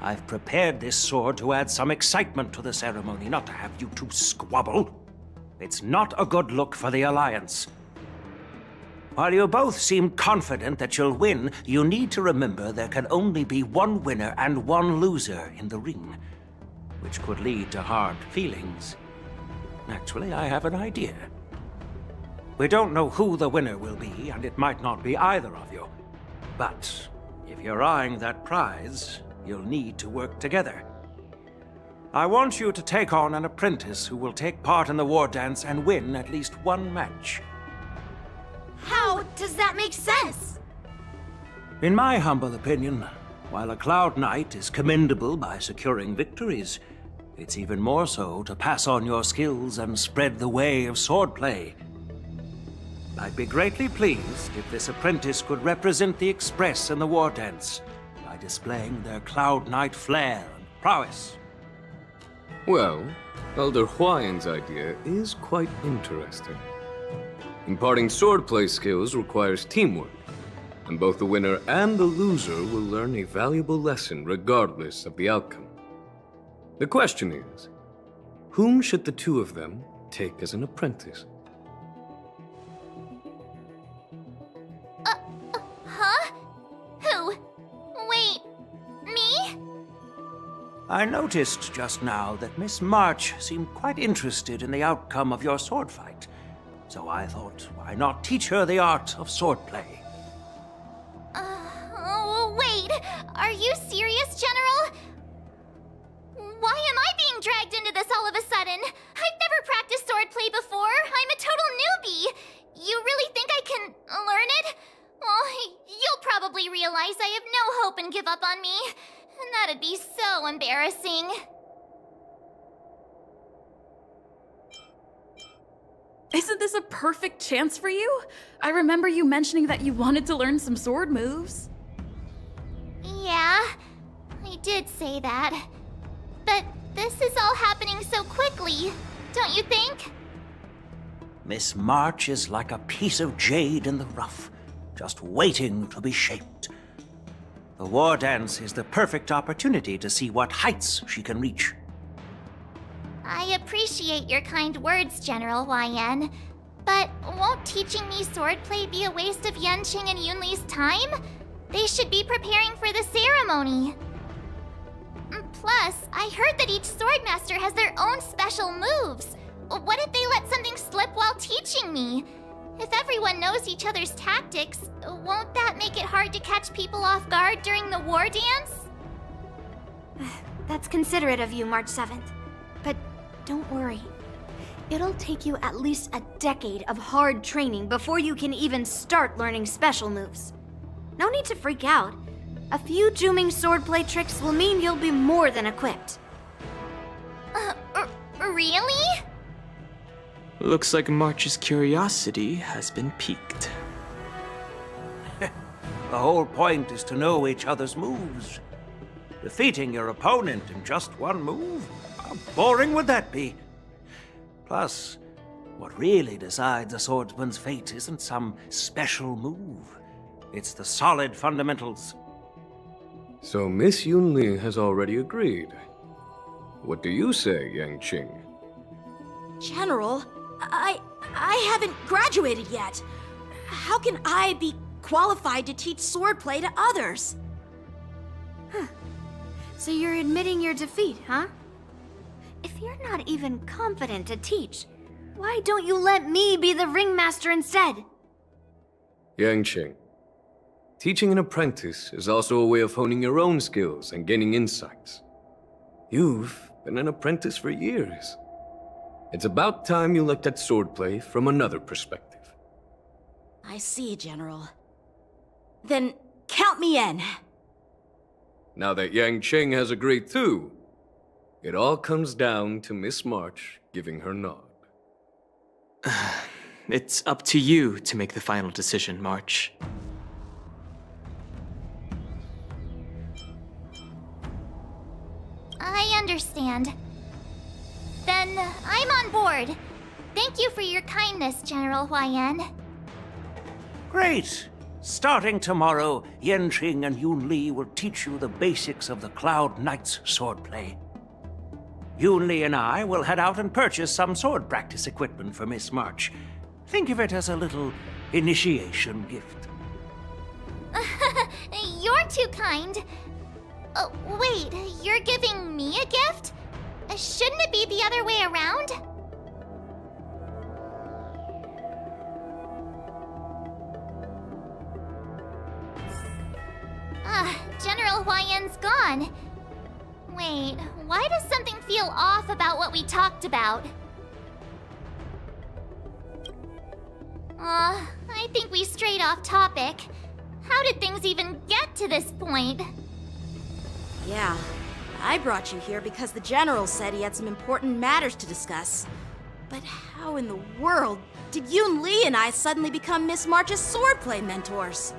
I've prepared this sword to add some excitement to the ceremony, not to have you two squabble. It's not a good look for the Alliance. While you both seem confident that you'll win, you need to remember there can only be one winner and one loser in the ring, which could lead to hard feelings. Actually, I have an idea. We don't know who the winner will be, and it might not be either of you. But if you're eyeing that prize, you'll need to work together. I want you to take on an apprentice who will take part in the war dance and win at least one match. How does that make sense? In my humble opinion, while a Cloud Knight is commendable by securing victories, it's even more so to pass on your skills and spread the way of swordplay. I'd be greatly pleased if this apprentice could represent the Express in the war dance by displaying their Cloud Knight flair and prowess. Well, Elder Huayan's idea is quite interesting. Imparting swordplay skills requires teamwork, and both the winner and the loser will learn a valuable lesson regardless of the outcome. The question is, whom should the two of them take as an apprentice? Huh? Who? Wait, me? I noticed just now that Miss March seemed quite interested in the outcome of your sword fight. So I thought, why not teach her the art of swordplay? Wait, are you serious, General? Why am I being dragged into this all of a sudden? I've never practiced swordplay before. I'm a total newbie. You really think I can learn it? Well, you'll probably realize I have no hope and give up on me. And that'd be so embarrassing. Isn't this a perfect chance for you? I remember you mentioning that you wanted to learn some sword moves. Yeah, I did say that. But this is all happening so quickly, don't you think? Miss March is like a piece of jade in the rough, just waiting to be shaped. The war dance is the perfect opportunity to see what heights she can reach. I appreciate your kind words, General Huayan. But won't teaching me swordplay be a waste of Yanqing and Yunli's time? They should be preparing for the ceremony. Plus, I heard that each swordmaster has their own special moves. What if they let something slip while teaching me? If everyone knows each other's tactics, won't that make it hard to catch people off guard during the war dance? That's considerate of you, March 7th. But don't worry. It'll take you at least a decade of hard training before you can even start learning special moves. No need to freak out. A few Juming swordplay tricks will mean you'll be more than equipped. Really? Looks like March's curiosity has been piqued. The whole point is to know each other's moves. Defeating your opponent in just one move? How boring would that be? Plus, what really decides a swordsman's fate isn't some special move. It's the solid fundamentals. So Miss Yunli has already agreed. What do you say, Yanqing? General, I haven't graduated yet. How can I be qualified to teach swordplay to others? So you're admitting your defeat, huh? If you're not even confident to teach, why don't you let me be the ringmaster instead? Yanqing, teaching an apprentice is also a way of honing your own skills and gaining insights. You've been an apprentice for years. It's about time you looked at swordplay from another perspective. I see, General. Then count me in. Now that Yanqing has agreed too, it all comes down to Miss March giving her nod. It's up to you to make the final decision, March. I understand. Then I'm on board. Thank you for your kindness, General Huayan. Great! Starting tomorrow, Yanqing and Yunli will teach you the basics of the Cloud Knight's swordplay. Yunli and I will head out and purchase some sword practice equipment for Miss March. Think of it as a little initiation gift. You're too kind. Wait, you're giving me a gift? Shouldn't it be the other way around? General Huayan's gone. Wait, why does something feel off about what we talked about? I think we strayed off topic. How did things even get to this point? Yeah, I brought you here because the General said he had some important matters to discuss. But how in the world did Yoon Lee and I suddenly become Miss March's swordplay mentors?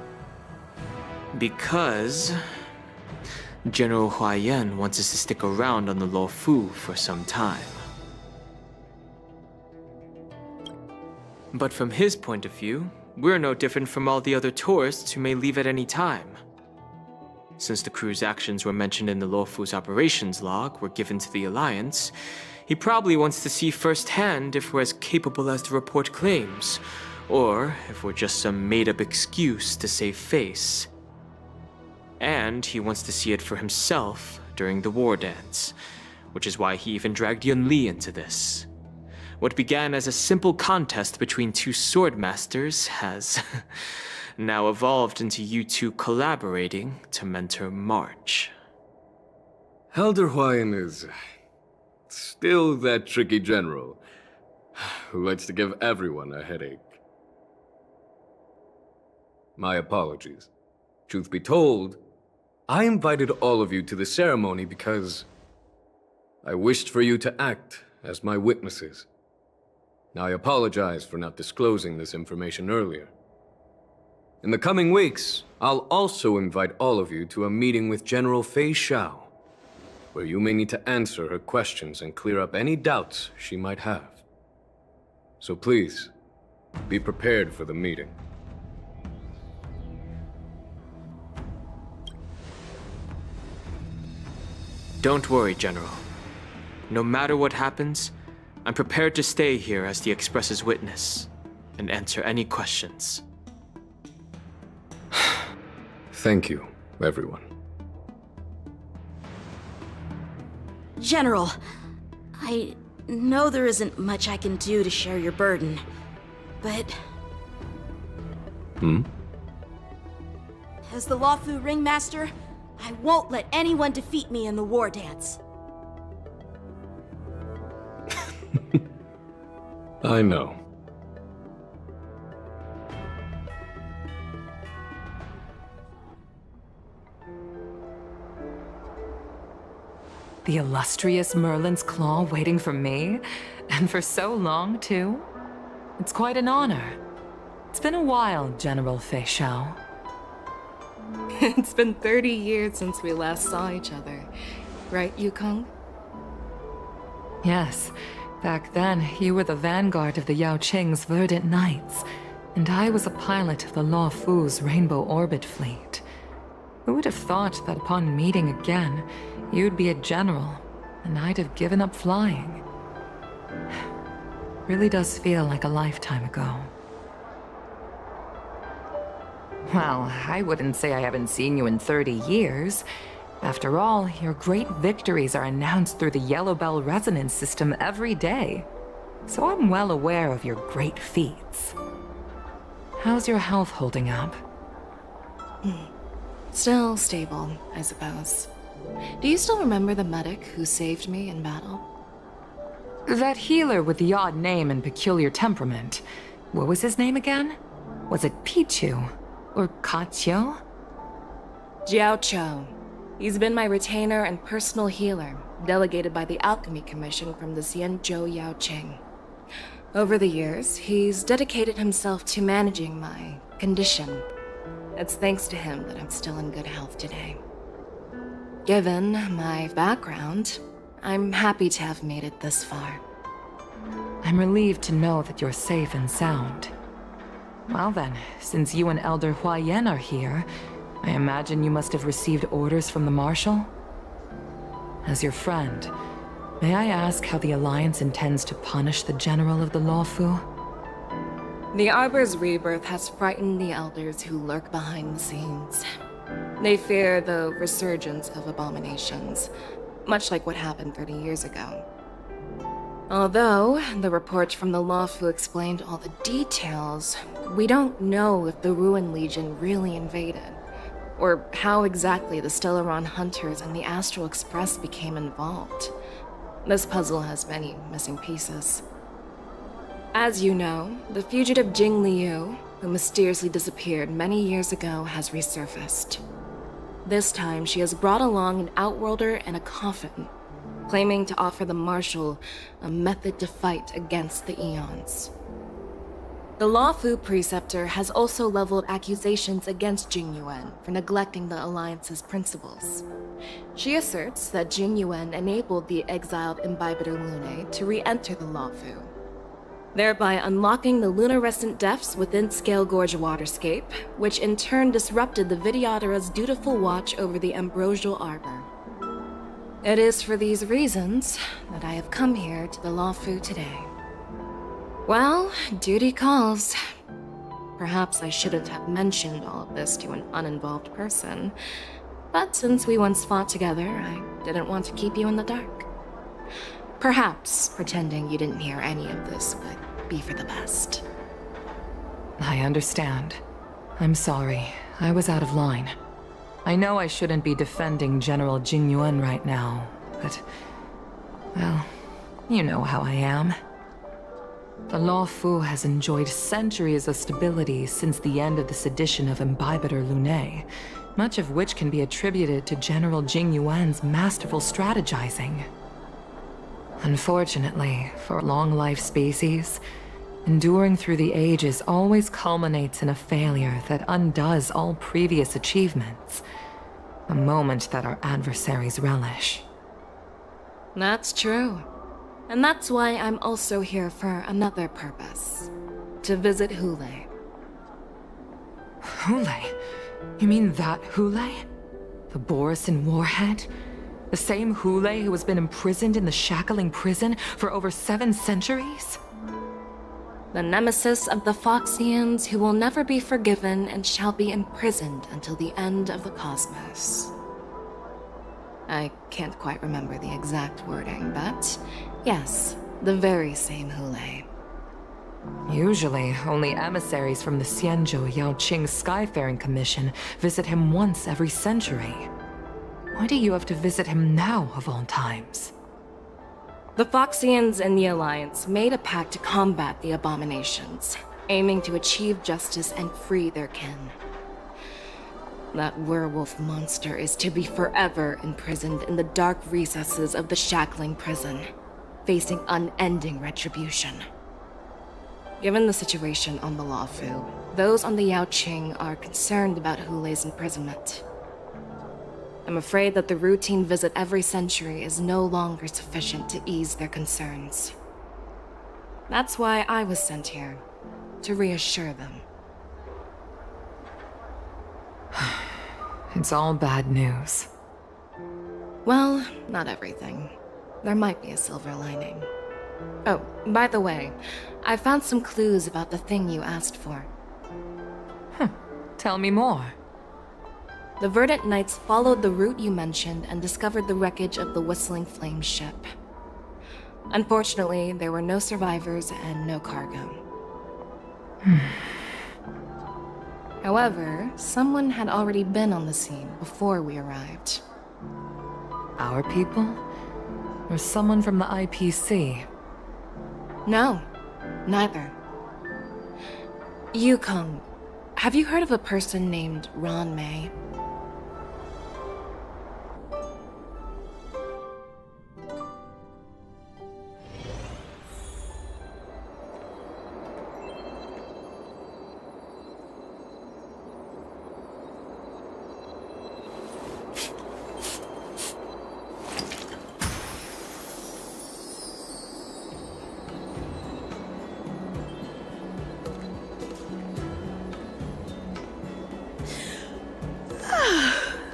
Because General Huaiyan wants us to stick around on the Luofu for some time. But from his point of view, we're no different from all the other tourists who may leave at any time. Since the crew's actions were mentioned in the Luofu's operations log were given to the Alliance, he probably wants to see firsthand if we're as capable as the report claims, or if we're just some made-up excuse to save face. And he wants to see it for himself during the war dance, which is why he even dragged Yun Li into this. What began as a simple contest between two sword masters has now evolved into you two collaborating to mentor March. Elder Huayan is still that tricky general who likes to give everyone a headache. My apologies. Truth be told, I invited all of you to the ceremony because I wished for you to act as my witnesses. Now, I apologize for not disclosing this information earlier. In the coming weeks, I'll also invite all of you to a meeting with General Fei Xiao, where you may need to answer her questions and clear up any doubts she might have. So please, be prepared for the meeting. Don't worry, General. No matter what happens, I'm prepared to stay here as the Express's witness and answer any questions. Thank you, everyone. General, I know there isn't much I can do to share your burden, but... As the Luofu Ringmaster, I won't let anyone defeat me in the war dance. I know. The illustrious Merlin's Claw waiting for me? And for so long, too? It's quite an honor. It's been a while, General Fei Xiao. It's been 30 years since we last saw each other. Right, Yukong? Yes. Back then, you were the vanguard of the Yao Qing's Verdant Knights, and I was a pilot of the Luofu's Rainbow Orbit Fleet. Who would have thought that upon meeting again, you'd be a general, and I'd have given up flying? Really does feel like a lifetime ago. Well, I wouldn't say I haven't seen you in 30 years. After all, your great victories are announced through the Yellow Bell resonance system every day. So I'm well aware of your great feats. How's your health holding up? Still stable, I suppose. Do you still remember the medic who saved me in battle? That healer with the odd name and peculiar temperament. What was his name again? Was it Pichu? Or Kachio? Jiao Cho. He's been my retainer and personal healer, delegated by the Alchemy Commission from the Xianzhou Yao Qing. Over the years, he's dedicated himself to managing my condition. It's thanks to him that I'm still in good health today. Given my background, I'm happy to have made it this far. I'm relieved to know that you're safe and sound. Well then, since you and Elder Huaiyan are here, I imagine you must have received orders from the Marshal? As your friend, may I ask how the Alliance intends to punish the General of the Luofu? The Arbor's rebirth has frightened the elders who lurk behind the scenes. They fear the resurgence of abominations, much like what happened 30 years ago. Although the report from the Luofu explained all the details, we don't know if the Ruin Legion really invaded, or how exactly the Stellaron Hunters and the Astral Express became involved. This puzzle has many missing pieces. As you know, the fugitive Jing Liu, who mysteriously disappeared many years ago, has resurfaced. This time, she has brought along an outworlder and a coffin, claiming to offer the Marshal a method to fight against the Eons. The Lawfu Preceptor has also leveled accusations against Jing Yuan for neglecting the Alliance's principles. She asserts that Jing Yuan enabled the exiled Imbibitor Lunae to re-enter the Lawfu, thereby unlocking the lunarescent depths within Scale Gorge Waterscape, which in turn disrupted the Vidyadhara's dutiful watch over the Ambrosial Arbor. It is for these reasons that I have come here to the Lawfu today. Well, duty calls. Perhaps I shouldn't have mentioned all of this to an uninvolved person, but since we once fought together, I didn't want to keep you in the dark. Perhaps pretending you didn't hear any of this would be for the best. I understand. I'm sorry. I was out of line. I know I shouldn't be defending General Jing Yuan right now, but... well, you know how I am. The Lawfu has enjoyed centuries of stability since the end of the sedition of Imbibitor Lunae, much of which can be attributed to General Jing Yuan's masterful strategizing. Unfortunately, for long-life species, enduring through the ages always culminates in a failure that undoes all previous achievements, a moment that our adversaries relish. That's true. And that's why I'm also here for another purpose. To visit Hule. Hule? You mean that Hule? The Borisin warhead? The same Hule who has been imprisoned in the Shackling prison for over 7 centuries? The nemesis of the Foxians who will never be forgiven and shall be imprisoned until the end of the cosmos. I can't quite remember the exact wording, but yes, the very same Hule. Usually, only emissaries from the Xianzhou Yaoqing Skyfaring Commission visit him once every century. Why do you have to visit him now, of all times? The Foxians and the Alliance made a pact to combat the abominations, aiming to achieve justice and free their kin. That werewolf monster is to be forever imprisoned in the dark recesses of the Shackling prison, facing unending retribution. Given the situation on the Lawfu, those on the Yaoqing are concerned about Hule's imprisonment. I'm afraid that the routine visit every century is no longer sufficient to ease their concerns. That's why I was sent here, to reassure them. It's all bad news. Well, not everything. There might be a silver lining. Oh, by the way, I found some clues about the thing you asked for. Tell me more. The Verdant Knights followed the route you mentioned and discovered the wreckage of the Whistling Flame ship. Unfortunately, there were no survivors and no cargo. However, someone had already been on the scene before we arrived. Our people? Or someone from the IPC? No, neither. Yukong, have you heard of a person named Ron May?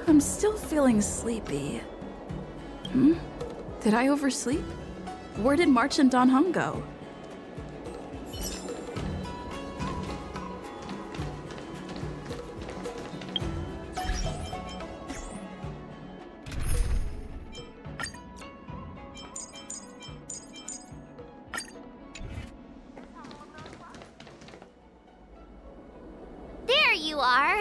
I'm still feeling sleepy. Did I oversleep? Where did March and Don Hung go? There you are.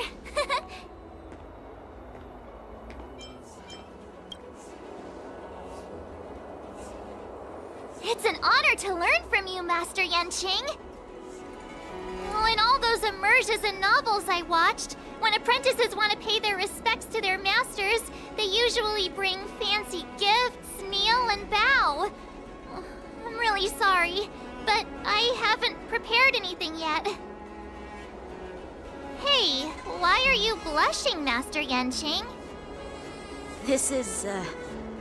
It's an honor to learn from you, Master Yanqing. Well, in all those immersions and novels I watched, when apprentices want to pay their respects to their masters, they usually bring fancy gifts, kneel, and bow. I'm really sorry, but I haven't prepared anything yet. Hey, why are you blushing, Master Yanqing? This is,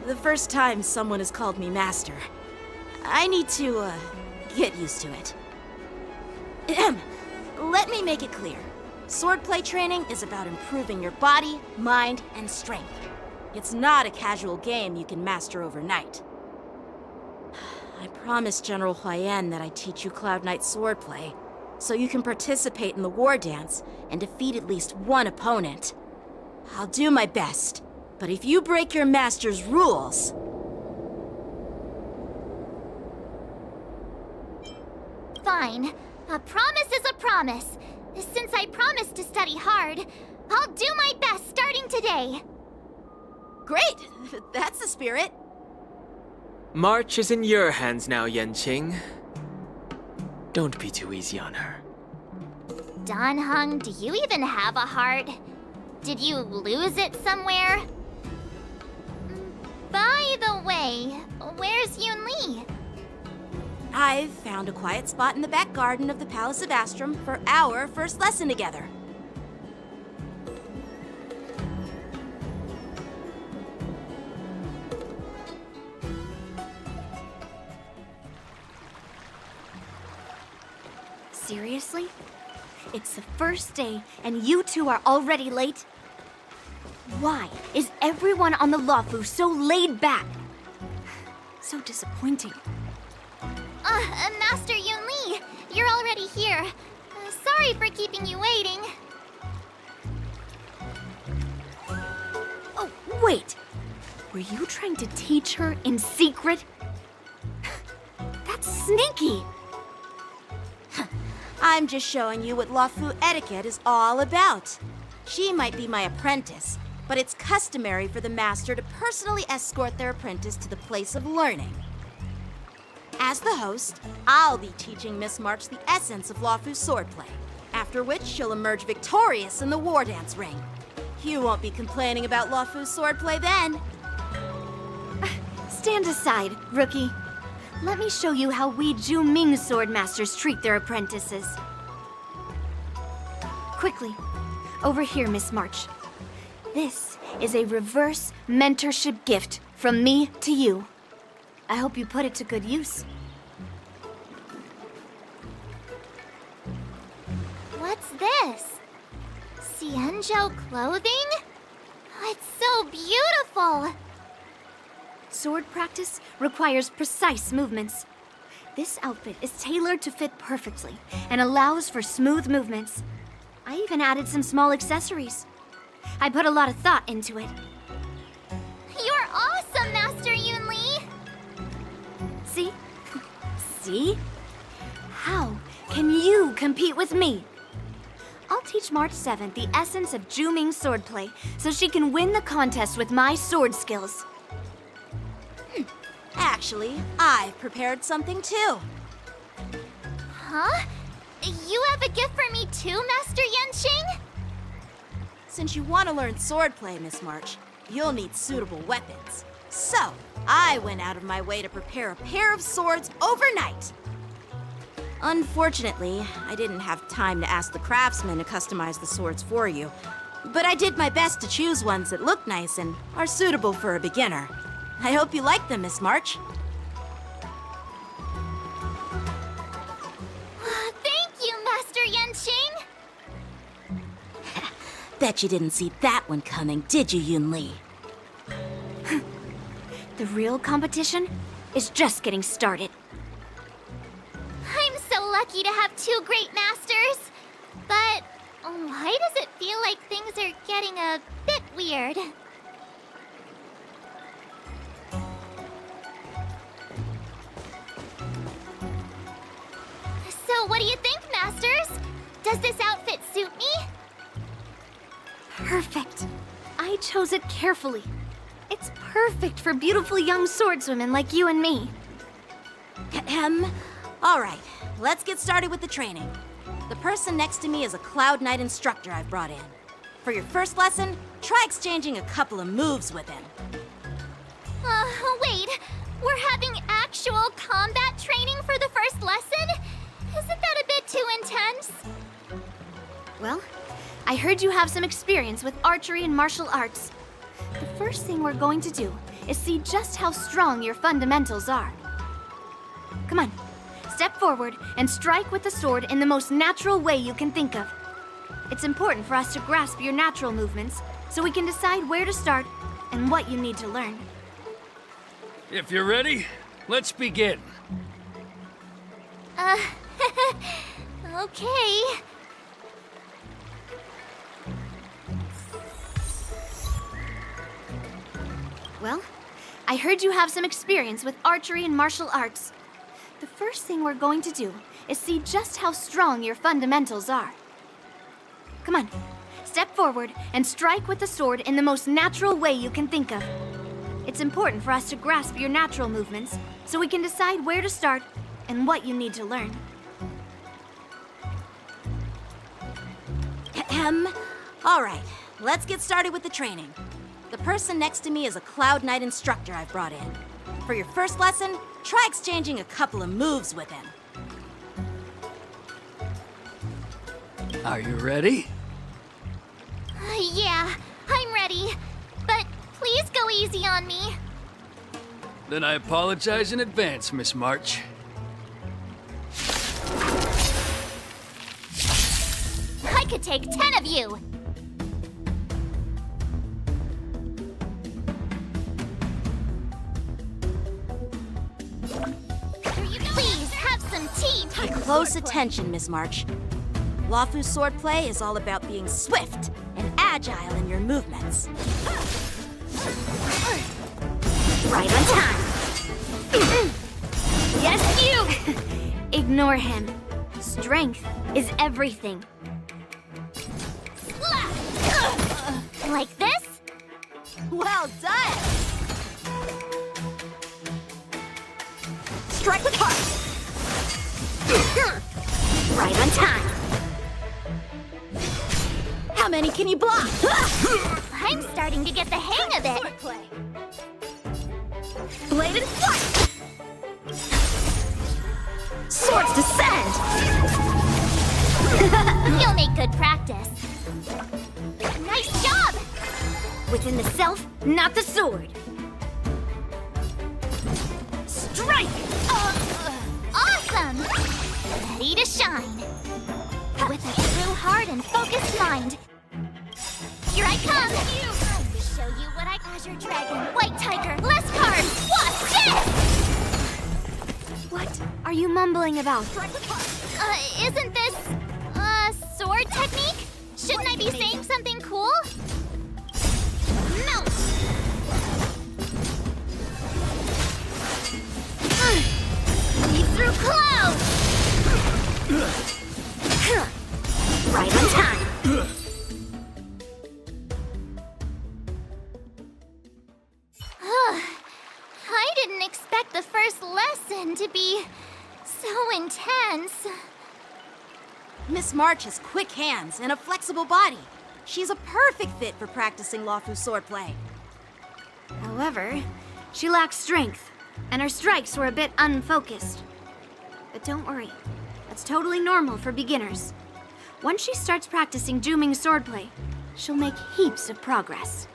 the first time someone has called me Master. I need to, get used to it. Let me make it clear. Swordplay training is about improving your body, mind, and strength. It's not a casual game you can master overnight. I promised General Huayan that I'd teach you Cloud Knight swordplay, so you can participate in the war dance and defeat at least one opponent. I'll do my best, but if you break your master's rules... Fine. A promise is a promise. Since I promised to study hard, I'll do my best starting today. Great! That's the spirit. March is in your hands now, Yanqing. Don't be too easy on her. Dan Heng, do you even have a heart? Did you lose it somewhere? By the way, where's Yun Li? I've found a quiet spot in the back garden of the Palace of Astrum for our first lesson together. Seriously? It's the first day, and you two are already late? Why is everyone on the Luofu so laid back? So disappointing. Master Yun Li, you're already here. Sorry for keeping you waiting. Oh, wait! Were you trying to teach her in secret? That's sneaky! I'm just showing you what Luofu etiquette is all about. She might be my apprentice, but it's customary for the master to personally escort their apprentice to the place of learning. As the host, I'll be teaching Miss March the essence of Luofu swordplay, after which she'll emerge victorious in the war dance ring. You won't be complaining about Luofu swordplay then. Stand aside, rookie. Let me show you how we Ju-Ming swordmasters treat their apprentices. Quickly, over here, Miss March. This is a reverse mentorship gift from me to you. I hope you put it to good use. What's this? Xianzhou clothing? It's so beautiful! Sword practice requires precise movements. This outfit is tailored to fit perfectly and allows for smooth movements. I even added some small accessories. I put a lot of thought into it. You're awesome, Master Yun Li! See? See? How can you compete with me? I'll teach March 7th the essence of Ju-Ming swordplay so she can win the contest with my sword skills. Actually, I've prepared something too. Huh? You have a gift for me too, Master Yanqing? Since you want to learn swordplay, Miss March, you'll need suitable weapons. So, I went out of my way to prepare a pair of swords overnight. Unfortunately, I didn't have time to ask the craftsman to customize the swords for you, but I did my best to choose ones that look nice and are suitable for a beginner. I hope you like them, Miss March. Thank you, Master Yanqing! Bet you didn't see that one coming, did you, Yun Li? The real competition is just getting started. I'm so lucky to have two great masters. But why does it feel like things are getting a bit weird? So what do you think, Masters? Does this outfit suit me? Perfect. I chose it carefully. It's perfect for beautiful young swordswomen like you and me. All right, let's get started with the training. The person next to me is a Cloud Knight instructor I've brought in. For your first lesson, try exchanging a couple of moves with him. Wait. We're having actual combat training for the first lesson? Isn't that a bit too intense? Well, I heard you have some experience with archery and martial arts. The first thing we're going to do is see just how strong your fundamentals are. Come on, step forward and strike with the sword in the most natural way you can think of. It's important for us to grasp your natural movements so we can decide where to start and what you need to learn. If you're ready, let's begin. Okay. Well, I heard you have some experience with archery and martial arts. The first thing we're going to do is see just how strong your fundamentals are. Come on, step forward and strike with the sword in the most natural way you can think of. It's important for us to grasp your natural movements so we can decide where to start and what you need to learn. All right, let's get started with the training. The person next to me is a Cloud Knight instructor I've brought in. For your first lesson, try exchanging a couple of moves with him. Are you ready? Yeah, I'm ready. But please go easy on me. Then I apologize in advance, Miss March. I could take 10 of you. Please have some tea. Pay close attention, Miss March. Lawfu swordplay is all about being swift and agile in your movements. Right on time. Yes, you! Ignore him. Strength is everything. Like this? Well done! Strike with heart! Right on time. How many can you block? I'm starting to get the hang of it. Blade and flight! Swords descend! You'll make good practice. Nice job! Within the self, not the sword. Strike! Awesome! Ready to shine. With a true heart and focused mind. Here I come! Time to show you what I... Azure Dragon, White Tiger, less cards! Watch it! What are you mumbling about? Isn't this... sword technique? Shouldn't I be saying something cool? No! Leap through clouds! Right on time. I didn't expect the first lesson to be so intense. Miss March has quick hands and a flexible body. She's a perfect fit for practicing Lawfu swordplay. However, she lacks strength, and her strikes were a bit unfocused. But don't worry, that's totally normal for beginners. Once she starts practicing Juming swordplay, she'll make heaps of progress.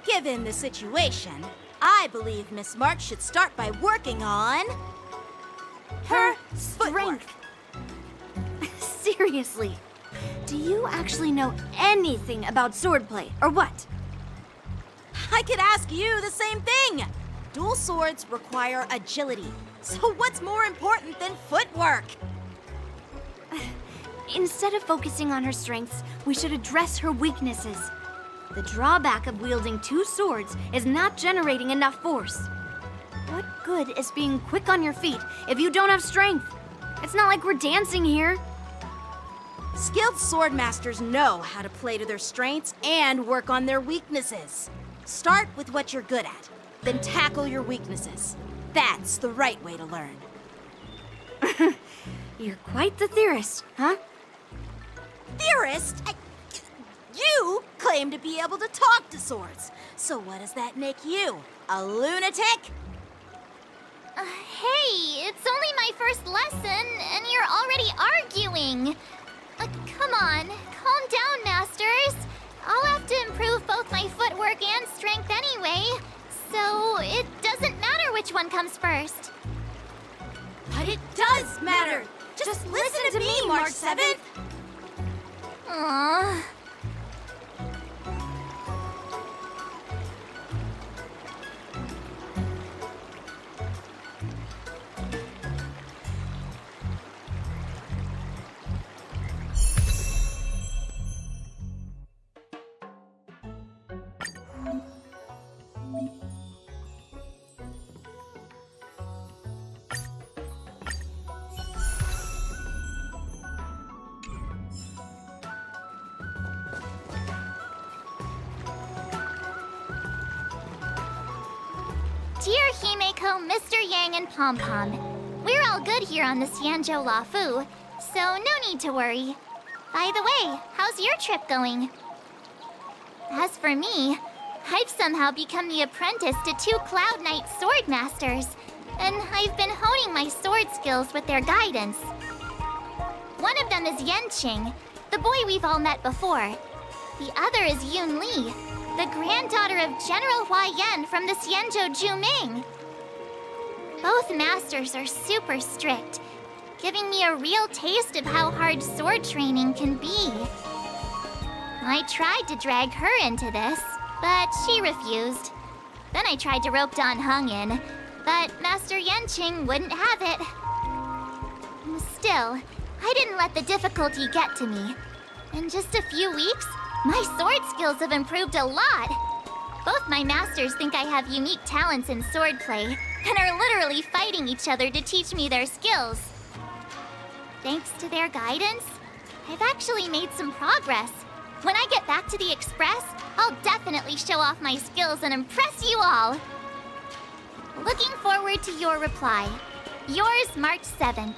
Given the situation, I believe Miss March should start by working on... her strength. Seriously, do you actually know anything about swordplay, or what? I could ask you the same thing! Dual swords require agility, so what's more important than footwork? Instead of focusing on her strengths, we should address her weaknesses. The drawback of wielding two swords is not generating enough force. What good is being quick on your feet if you don't have strength? It's not like we're dancing here. Skilled sword masters know how to play to their strengths and work on their weaknesses. Start with what you're good at, then tackle your weaknesses. That's the right way to learn. You're quite the theorist, huh? Theorist? You claim to be able to talk to swords. So what does that make you? A lunatic? Hey, it's only my first lesson, and you're already arguing. Come on, calm down, Masters. I'll have to improve both my footwork and strength anyway, so it doesn't matter which one comes first. But it does matter! Just listen to me, March 7th! Aww. Dear Himeko, Mr. Yang, and Pom Pom, we're all good here on the Xianzhou Lafu, so no need to worry. By the way, how's your trip going? As for me, I've somehow become the apprentice to 2 Cloud Knight sword masters, and I've been honing my sword skills with their guidance. One of them is Yanqing, the boy we've all met before. The other is Yun Li, the granddaughter of General Huaiyan from the Xianzhou Juming. Both masters are super strict, giving me a real taste of how hard sword training can be. I tried to drag her into this, but she refused. Then I tried to rope Dan Heng in, but Master Yanqing wouldn't have it. Still, I didn't let the difficulty get to me. In just a few weeks, my sword skills have improved a lot. Both my masters think I have unique talents in swordplay, and are literally fighting each other to teach me their skills. Thanks to their guidance, I've actually made some progress. When I get back to the Express, I'll definitely show off my skills and impress you all. Looking forward to your reply. Yours, March 7th.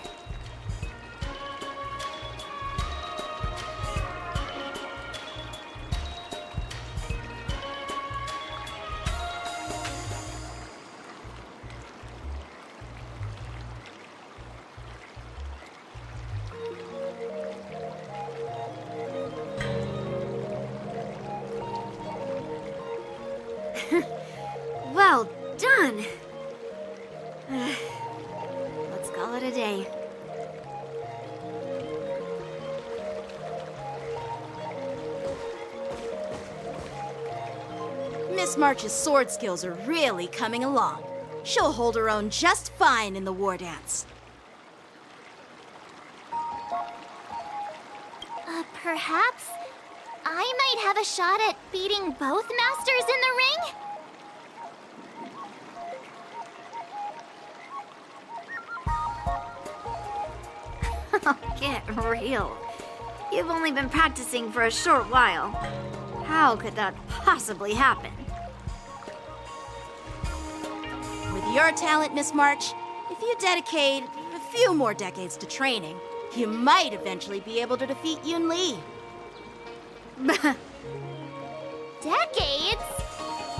Well done! Let's call it a day. Miss March's sword skills are really coming along. She'll hold her own just fine in the war dance. Perhaps I might have a shot at beating both masters in the ring? Get real. You've only been practicing for a short while. How could that possibly happen? With your talent, Miss March, if you dedicate a few more decades to training, you might eventually be able to defeat Yun Li. Decades?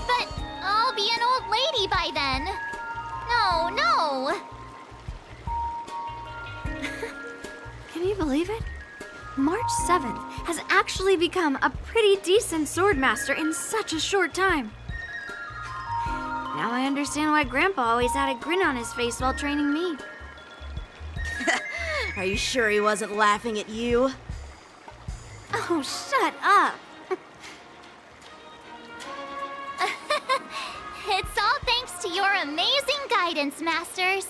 But I'll be an old lady by then. No. Can you believe it? March 7th has actually become a pretty decent swordmaster in such a short time. Now I understand why Grandpa always had a grin on his face while training me. Are you sure he wasn't laughing at you? Oh, shut up! It's all thanks to your amazing guidance, Masters.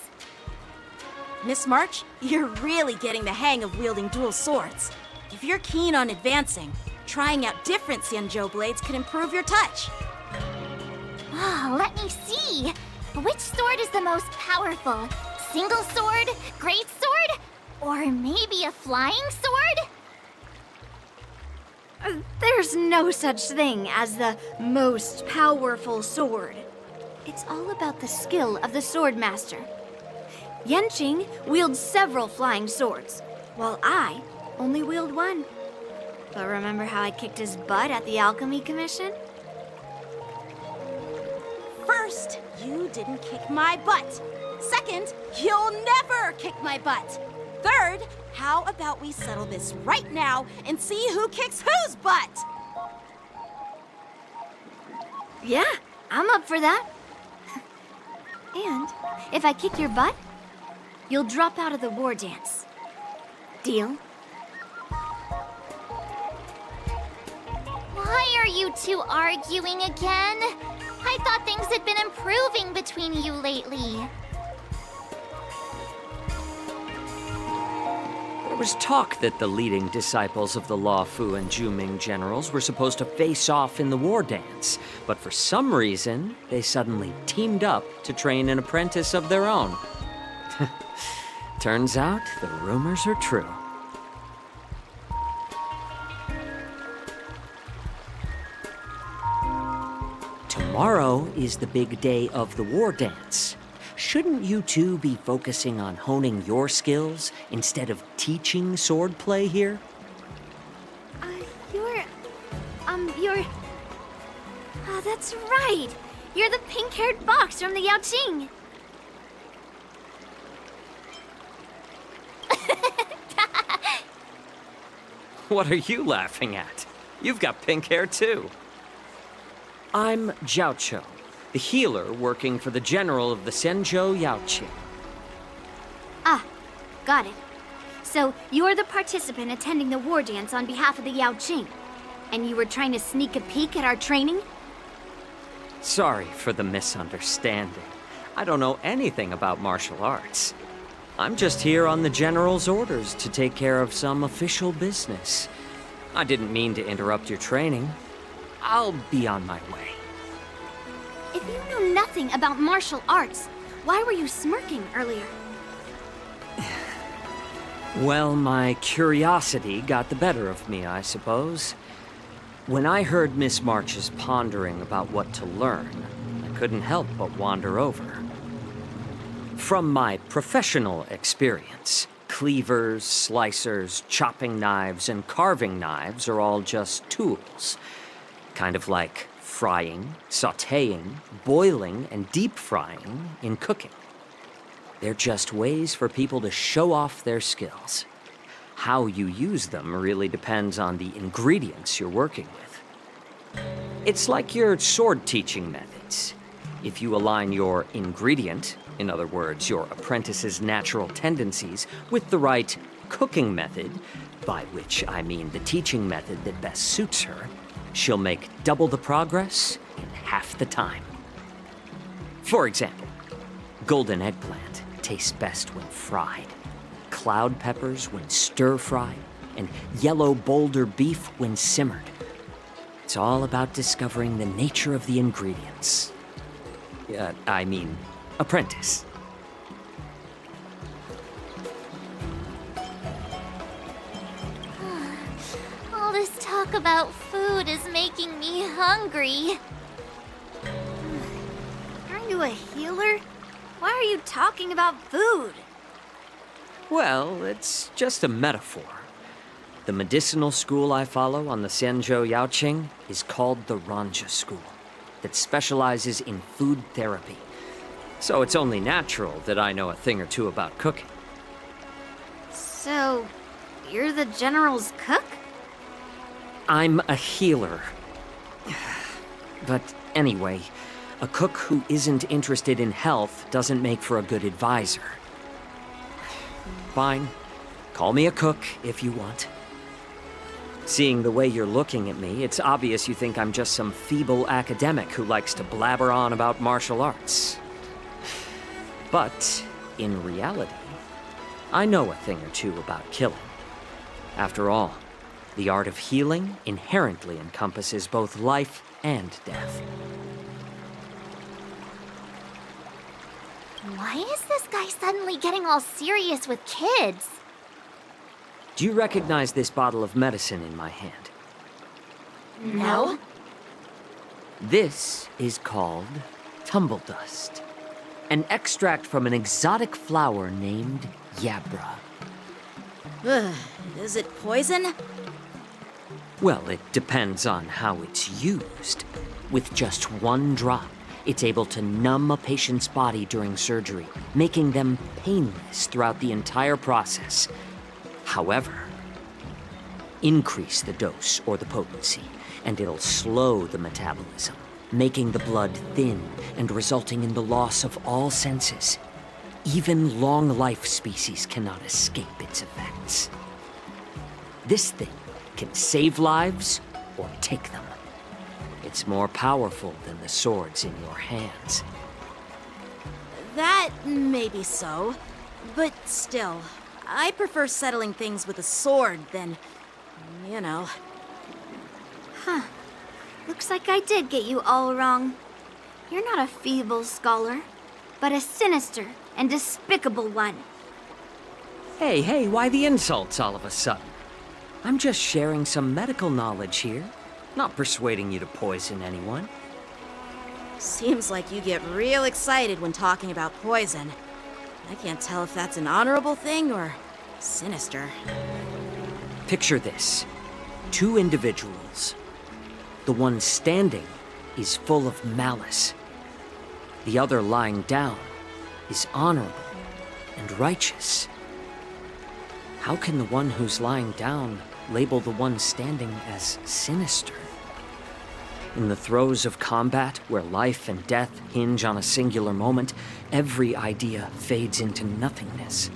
Miss March, you're really getting the hang of wielding dual swords. If you're keen on advancing, trying out different Xianzhou blades could improve your touch. Let me see. Which sword is the most powerful? Single sword? Great sword? Or maybe a flying sword? There's no such thing as the most powerful sword. It's all about the skill of the sword master. Yenqing wields several flying swords, while I only wield one. But remember how I kicked his butt at the Alchemy Commission? First, you didn't kick my butt. Second, you'll never kick my butt. Third, how about we settle this right now and see who kicks whose butt? Yeah, I'm up for that. And if I kick your butt, you'll drop out of the war dance. Deal? Why are you two arguing again? I thought things had been improving between you lately. There was talk that the leading disciples of the Luofu and Juming generals were supposed to face off in the war dance, but for some reason, they suddenly teamed up to train an apprentice of their own. Turns out, the rumors are true. Tomorrow is the big day of the war dance. Shouldn't you two be focusing on honing your skills instead of teaching swordplay here? You're... Oh, that's right. You're the pink-haired box from the Yaoqing. What are you laughing at? You've got pink hair too. I'm Jiaoqiu, the healer working for the general of the Zhenzhou Yaoqing. Ah, got it. So, you're the participant attending the war dance on behalf of the Yaoqing. And you were trying to sneak a peek at our training? Sorry for the misunderstanding. I don't know anything about martial arts. I'm just here on the general's orders to take care of some official business. I didn't mean to interrupt your training. I'll be on my way. If you know nothing about martial arts, why were you smirking earlier? Well, my curiosity got the better of me, I suppose. When I heard Miss March's pondering about what to learn, I couldn't help but wander over. From my professional experience, cleavers, slicers, chopping knives, and carving knives are all just tools. Kind of like frying, sautéing, boiling, and deep frying in cooking. They're just ways for people to show off their skills. How you use them really depends on the ingredients you're working with. It's like your sword teaching methods. If you align your ingredient, in other words, your apprentice's natural tendencies, with the right cooking method, by which I mean the teaching method that best suits her, she'll make double the progress in half the time. For example, golden eggplant tastes best when fried, cloud peppers when stir-fried, and yellow boulder beef when simmered. It's all about discovering the nature of the ingredients. Apprentice. All this talk about food is making me hungry. Aren't you a healer? Why are you talking about food? Well, it's just a metaphor. The medicinal school I follow on the Zhenzhou Yaoqing is called the Ranja School, that specializes in food therapy. So it's only natural that I know a thing or two about cooking. So, you're the general's cook? I'm a healer. But anyway, a cook who isn't interested in health doesn't make for a good advisor. Fine. Call me a cook if you want. Seeing the way you're looking at me, it's obvious you think I'm just some feeble academic who likes to blabber on about martial arts. But, in reality, I know a thing or two about killing. After all, the art of healing inherently encompasses both life and death. Why is this guy suddenly getting all serious with kids? Do you recognize this bottle of medicine in my hand? No. This is called tumble dust. An extract from an exotic flower named Yabra. Ugh, is it poison? Well, it depends on how it's used. With just one drop, it's able to numb a patient's body during surgery, making them painless throughout the entire process. However, increase the dose or the potency, and it'll slow the metabolism, making the blood thin and resulting in the loss of all senses. Even long-life species cannot escape its effects. This thing can save lives or take them. It's more powerful than the swords in your hands. That may be so, but still, I prefer settling things with a sword than, you know. Huh. Looks like I did get you all wrong. You're not a feeble scholar, but a sinister and despicable one. Hey, why the insults all of a sudden? I'm just sharing some medical knowledge here, not persuading you to poison anyone. Seems like you get real excited when talking about poison. I can't tell if that's an honorable thing or sinister. Picture this. 2 individuals. The one standing is full of malice. The other lying down is honorable and righteous. How can the one who's lying down label the one standing as sinister? In the throes of combat, where life and death hinge on a singular moment, every idea fades into nothingness.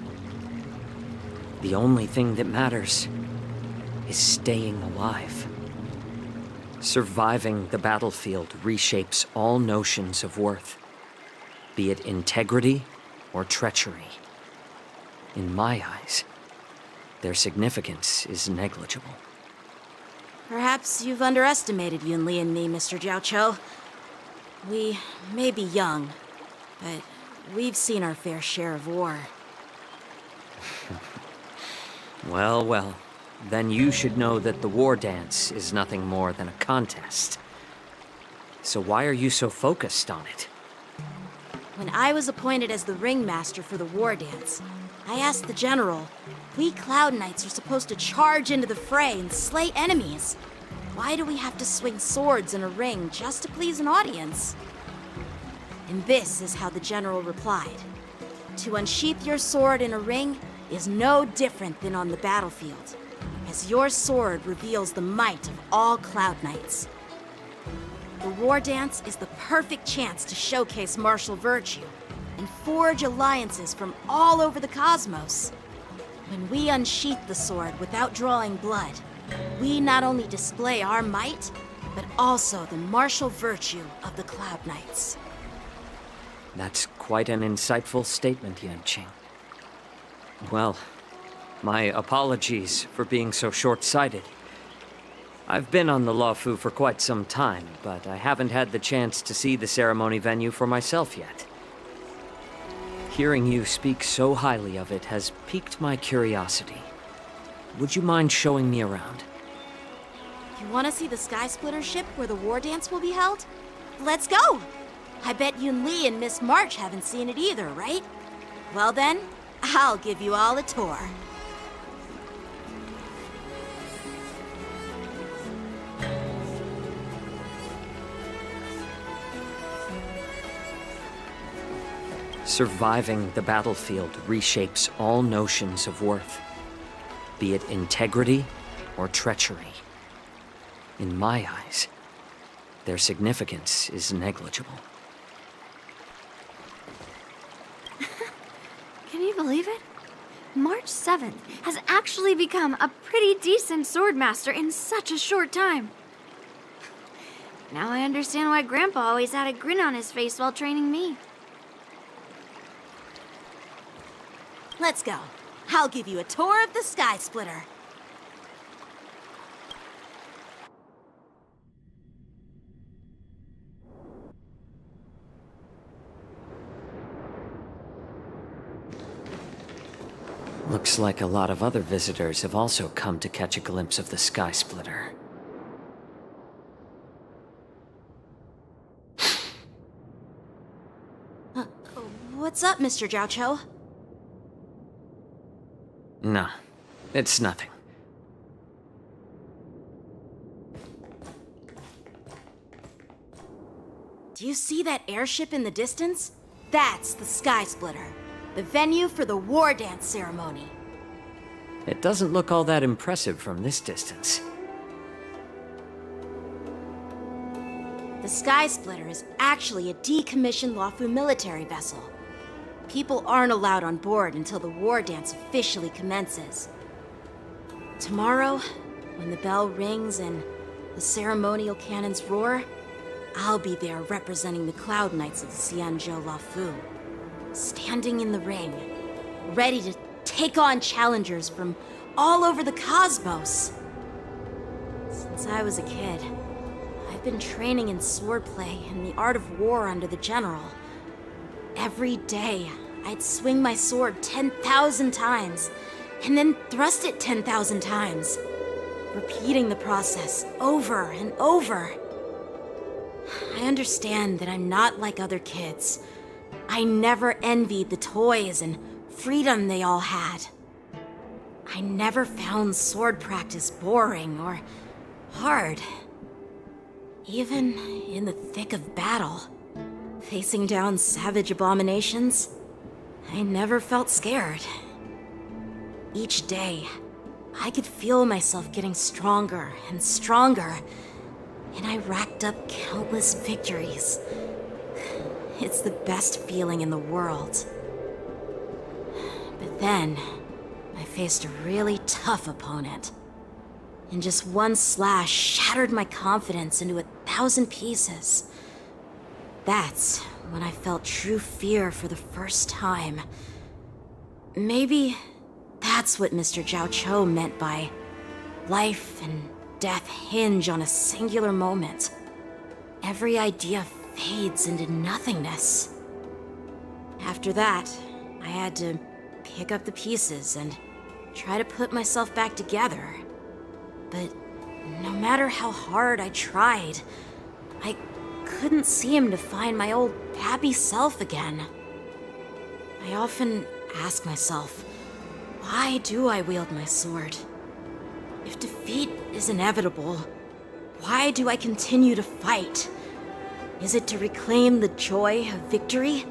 The only thing that matters is staying alive. Surviving the battlefield reshapes all notions of worth, be it integrity or treachery. In my eyes, their significance is negligible. Perhaps you've underestimated Yunli and me, Mr. Jiaoqiu. We may be young, but we've seen our fair share of war. Well, then you should know that the war dance is nothing more than a contest. So why are you so focused on it? When I was appointed as the ringmaster for the war dance, I asked the general, we Cloud Knights are supposed to charge into the fray and slay enemies. Why do we have to swing swords in a ring just to please an audience? And this is how the general replied. To unsheath your sword in a ring is no different than on the battlefield, as your sword reveals the might of all Cloud Knights. The war dance is the perfect chance to showcase martial virtue and forge alliances from all over the cosmos. When we unsheath the sword without drawing blood, we not only display our might, but also the martial virtue of the Cloud Knights. That's quite an insightful statement, Yanqing. Well, my apologies for being so short-sighted. I've been on the Luofu for quite some time, but I haven't had the chance to see the ceremony venue for myself yet. Hearing you speak so highly of it has piqued my curiosity. Would you mind showing me around? You want to see the Sky Splitter ship where the war dance will be held? Let's go! I bet Yunli and Miss March haven't seen it either, right? Well then, I'll give you all a tour. Surviving the battlefield reshapes all notions of worth, be it integrity or treachery. In my eyes, their significance is negligible. Can you believe it? March 7th has actually become a pretty decent swordmaster in such a short time. Now I understand why Grandpa always had a grin on his face while training me. Let's go. I'll give you a tour of the Sky Splitter. Looks like a lot of other visitors have also come to catch a glimpse of the Sky Splitter. What's up, Mr. Jiaoqiu? No, it's nothing. Do you see that airship in the distance? That's the Sky Splitter, the venue for the war dance ceremony. It doesn't look all that impressive from this distance. The Sky Splitter is actually a decommissioned Luofu military vessel. People aren't allowed on board until the war dance officially commences. Tomorrow, when the bell rings and the ceremonial cannons roar, I'll be there representing the Cloud Knights of the Xianzhou Luofu, standing in the ring, ready to take on challengers from all over the cosmos. Since I was a kid, I've been training in swordplay and the art of war under the general. Every day, I'd swing my sword 10,000 times, and then thrust it 10,000 times, repeating the process over and over. I understand that I'm not like other kids. I never envied the toys and freedom they all had. I never found sword practice boring or hard. Even in the thick of battle, facing down savage abominations, I never felt scared. Each day, I could feel myself getting stronger and stronger, and I racked up countless victories. It's the best feeling in the world. But then, I faced a really tough opponent. And just one slash shattered my confidence into 1,000 pieces. That's when I felt true fear for the first time. Maybe that's what Mr. Jiaoqiu meant by life and death hinge on a singular moment. Every idea fades into nothingness. After that, I had to pick up the pieces and try to put myself back together. But no matter how hard I tried, I couldn't seem to find my old happy self again. I often ask myself, why do I wield my sword? If defeat is inevitable, why do I continue to fight? Is it to reclaim the joy of victory?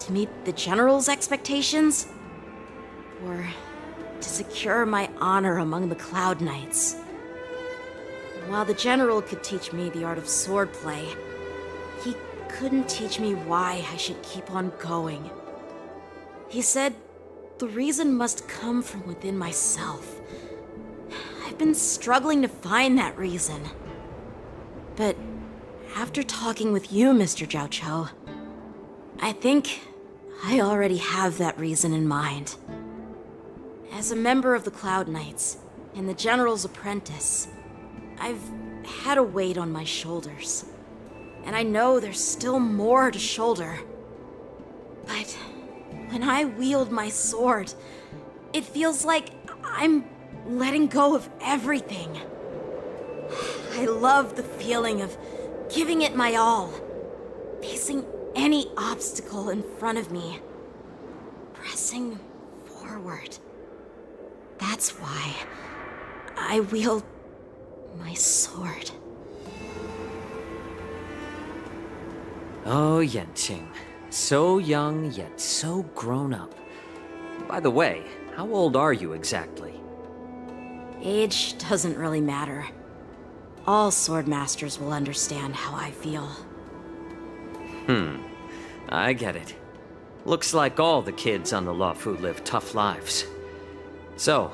To meet the general's expectations? Or to secure my honor among the Cloud Knights? While the general could teach me the art of swordplay, he couldn't teach me why I should keep on going. He said the reason must come from within myself. I've been struggling to find that reason. But after talking with you, Mr. Jiaoqiu, I think I already have that reason in mind. As a member of the Cloud Knights and the General's apprentice, I've had a weight on my shoulders. And I know there's still more to shoulder. But when I wield my sword, it feels like I'm letting go of everything. I love the feeling of giving it my all, facing any obstacle in front of me, pressing forward. That's why I wield my sword. Oh, Yanqing. So young, yet so grown up. By the way, how old are you exactly? Age doesn't really matter. All swordmasters will understand how I feel. I get it. Looks like all the kids on the Luofu live tough lives. So,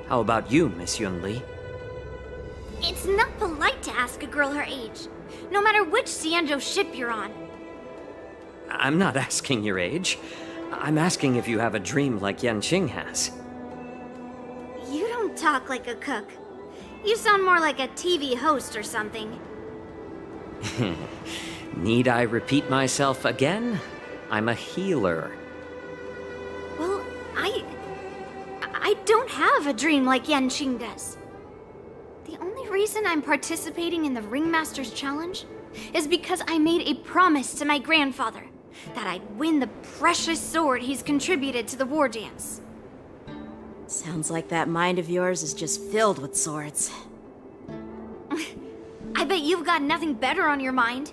how about you, Miss Yunli? It's not polite to ask a girl her age, no matter which Xianzhou ship you're on. I'm not asking your age. I'm asking if you have a dream like Yanqing has. You don't talk like a cook. You sound more like a TV host or something. Need I repeat myself again? I'm a healer. Well, I don't have a dream like Yanqing does. The only reason I'm participating in the Ringmaster's Challenge is because I made a promise to my grandfather that I'd win the precious sword he's contributed to the war dance. Sounds like that mind of yours is just filled with swords. I bet you've got nothing better on your mind.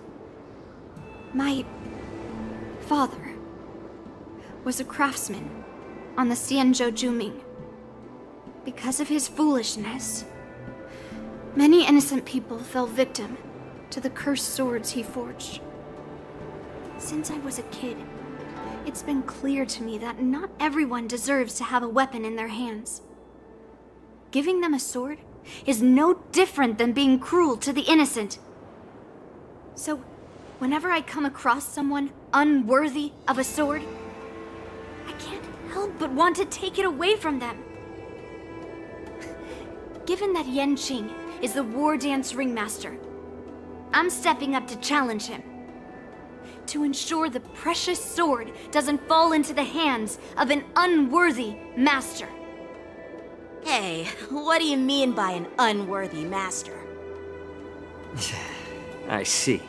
My father was a craftsman on the Xianzhou Juming. Because of his foolishness, many innocent people fell victim to the cursed swords he forged. Since I was a kid, it's been clear to me that not everyone deserves to have a weapon in their hands. Giving them a sword is no different than being cruel to the innocent. So, whenever I come across someone unworthy of a sword, I can't help but want to take it away from them. Given that Yanqing is the war dance ringmaster, I'm stepping up to challenge him. To ensure the precious sword doesn't fall into the hands of an unworthy master. Hey, what do you mean by an unworthy master? I see.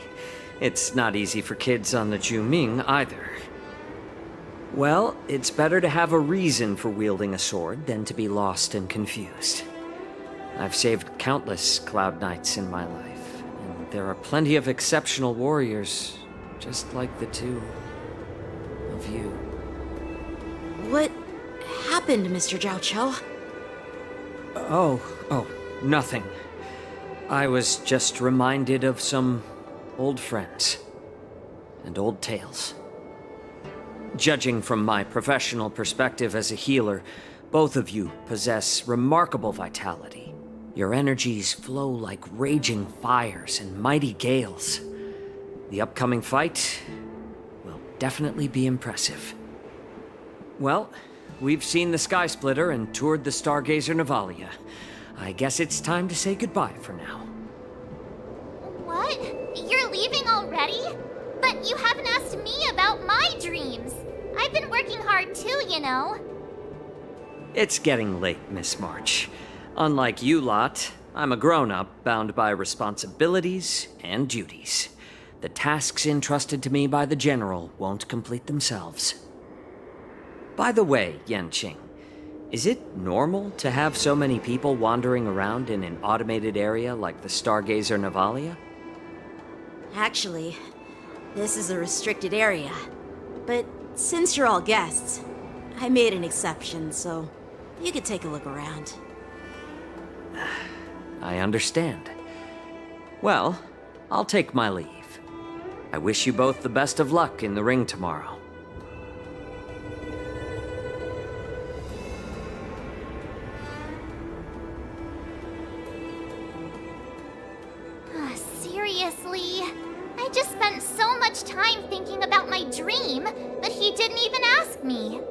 It's not easy for kids on the Juming either. Well, it's better to have a reason for wielding a sword than to be lost and confused. I've saved countless Cloud Knights in my life, and there are plenty of exceptional warriors, just like the two of you. What happened, Mr. Zhao Chou? Oh, nothing. I was just reminded of some old friends and old tales. Judging from my professional perspective as a healer, both of you possess remarkable vitality. Your energies flow like raging fires and mighty gales. The upcoming fight will definitely be impressive. Well, we've seen the Sky Splitter and toured the Stargazer Navalia. I guess it's time to say goodbye for now. What? You're leaving already? But you haven't asked me about my dreams. I've been working hard too, you know. It's getting late, Miss March. Unlike you lot, I'm a grown-up bound by responsibilities and duties. The tasks entrusted to me by the General won't complete themselves. By the way, Yanqing, is it normal to have so many people wandering around in an automated area like the Stargazer Navalia? Actually, this is a restricted area. But since you're all guests, I made an exception, so you could take a look around. I understand. Well, I'll take my leave. I wish you both the best of luck in the ring tomorrow. Seriously? I just spent so much time thinking about my dream, but he didn't even ask me.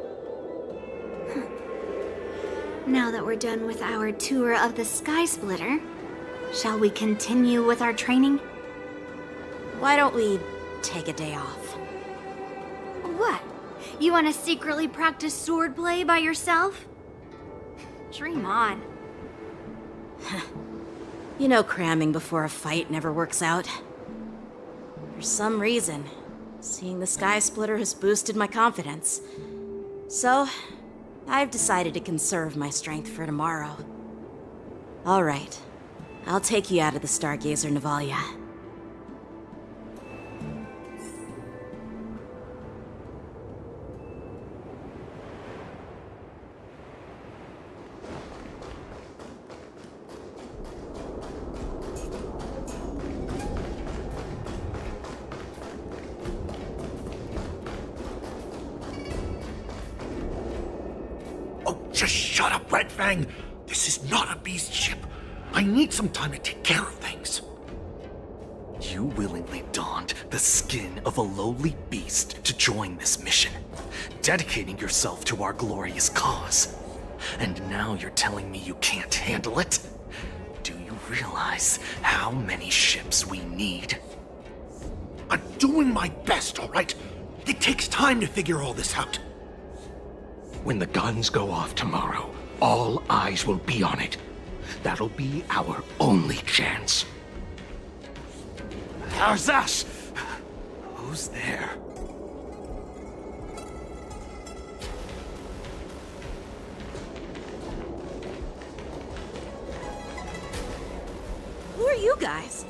Now that we're done with our tour of the Sky Splitter, shall we continue with our training? Why don't we take a day off? What? You want to secretly practice swordplay by yourself? Dream on. You know cramming before a fight never works out. For some reason, seeing the Sky Splitter has boosted my confidence. So, I've decided to conserve my strength for tomorrow. All right, I'll take you out of the Stargazer Navalia. Just shut up, Red Fang! This is not a beast ship. I need some time to take care of things. You willingly donned the skin of a lowly beast to join this mission, dedicating yourself to our glorious cause. And now you're telling me you can't handle it? Do you realize how many ships we need? I'm doing my best, all right? It takes time to figure all this out. When the guns go off tomorrow, all eyes will be on it. That'll be our only chance. How's that? Who's there? you guys?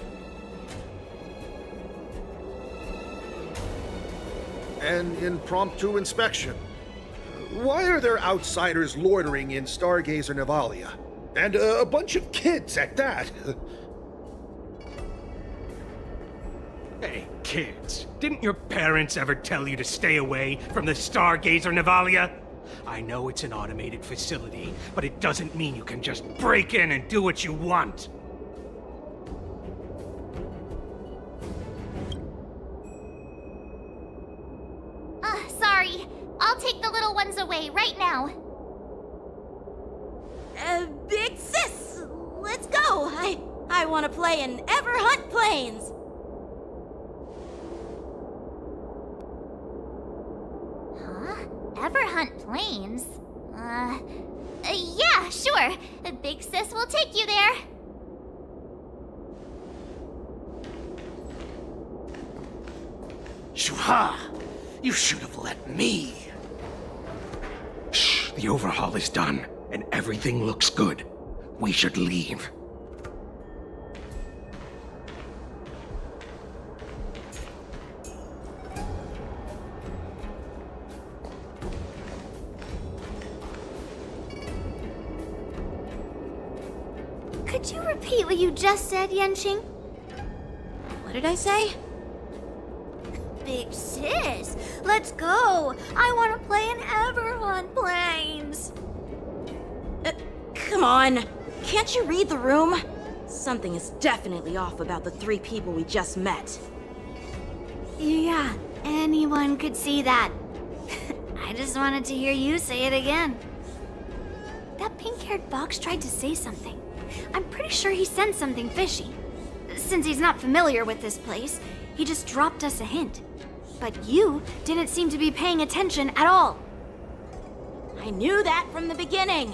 An impromptu inspection. Why are there outsiders loitering in Stargazer Navalia? And a bunch of kids at that. Hey, kids, didn't your parents ever tell you to stay away from the Stargazer Navalia? I know it's an automated facility, but it doesn't mean you can just break in and do what you want. Sorry. I'll take the little ones away right now. Big sis, let's go. I want to play in Everhunt Plains. Huh? Everhunt Plains? Yeah, sure. Big sis will take you there. Shuha! You should have let me. Shh, the overhaul is done, and everything looks good. We should leave. Could you repeat what you just said, Yenching? What did I say? Big sis, let's go. I want to play in Everhunt Plains. Come on. Can't you read the room? Something is definitely off about the 3 people we just met. Yeah, anyone could see that. I just wanted to hear you say it again. That pink-haired box tried to say something. I'm pretty sure he sensed something fishy. Since he's not familiar with this place, he just dropped us a hint. But you didn't seem to be paying attention at all. I knew that from the beginning.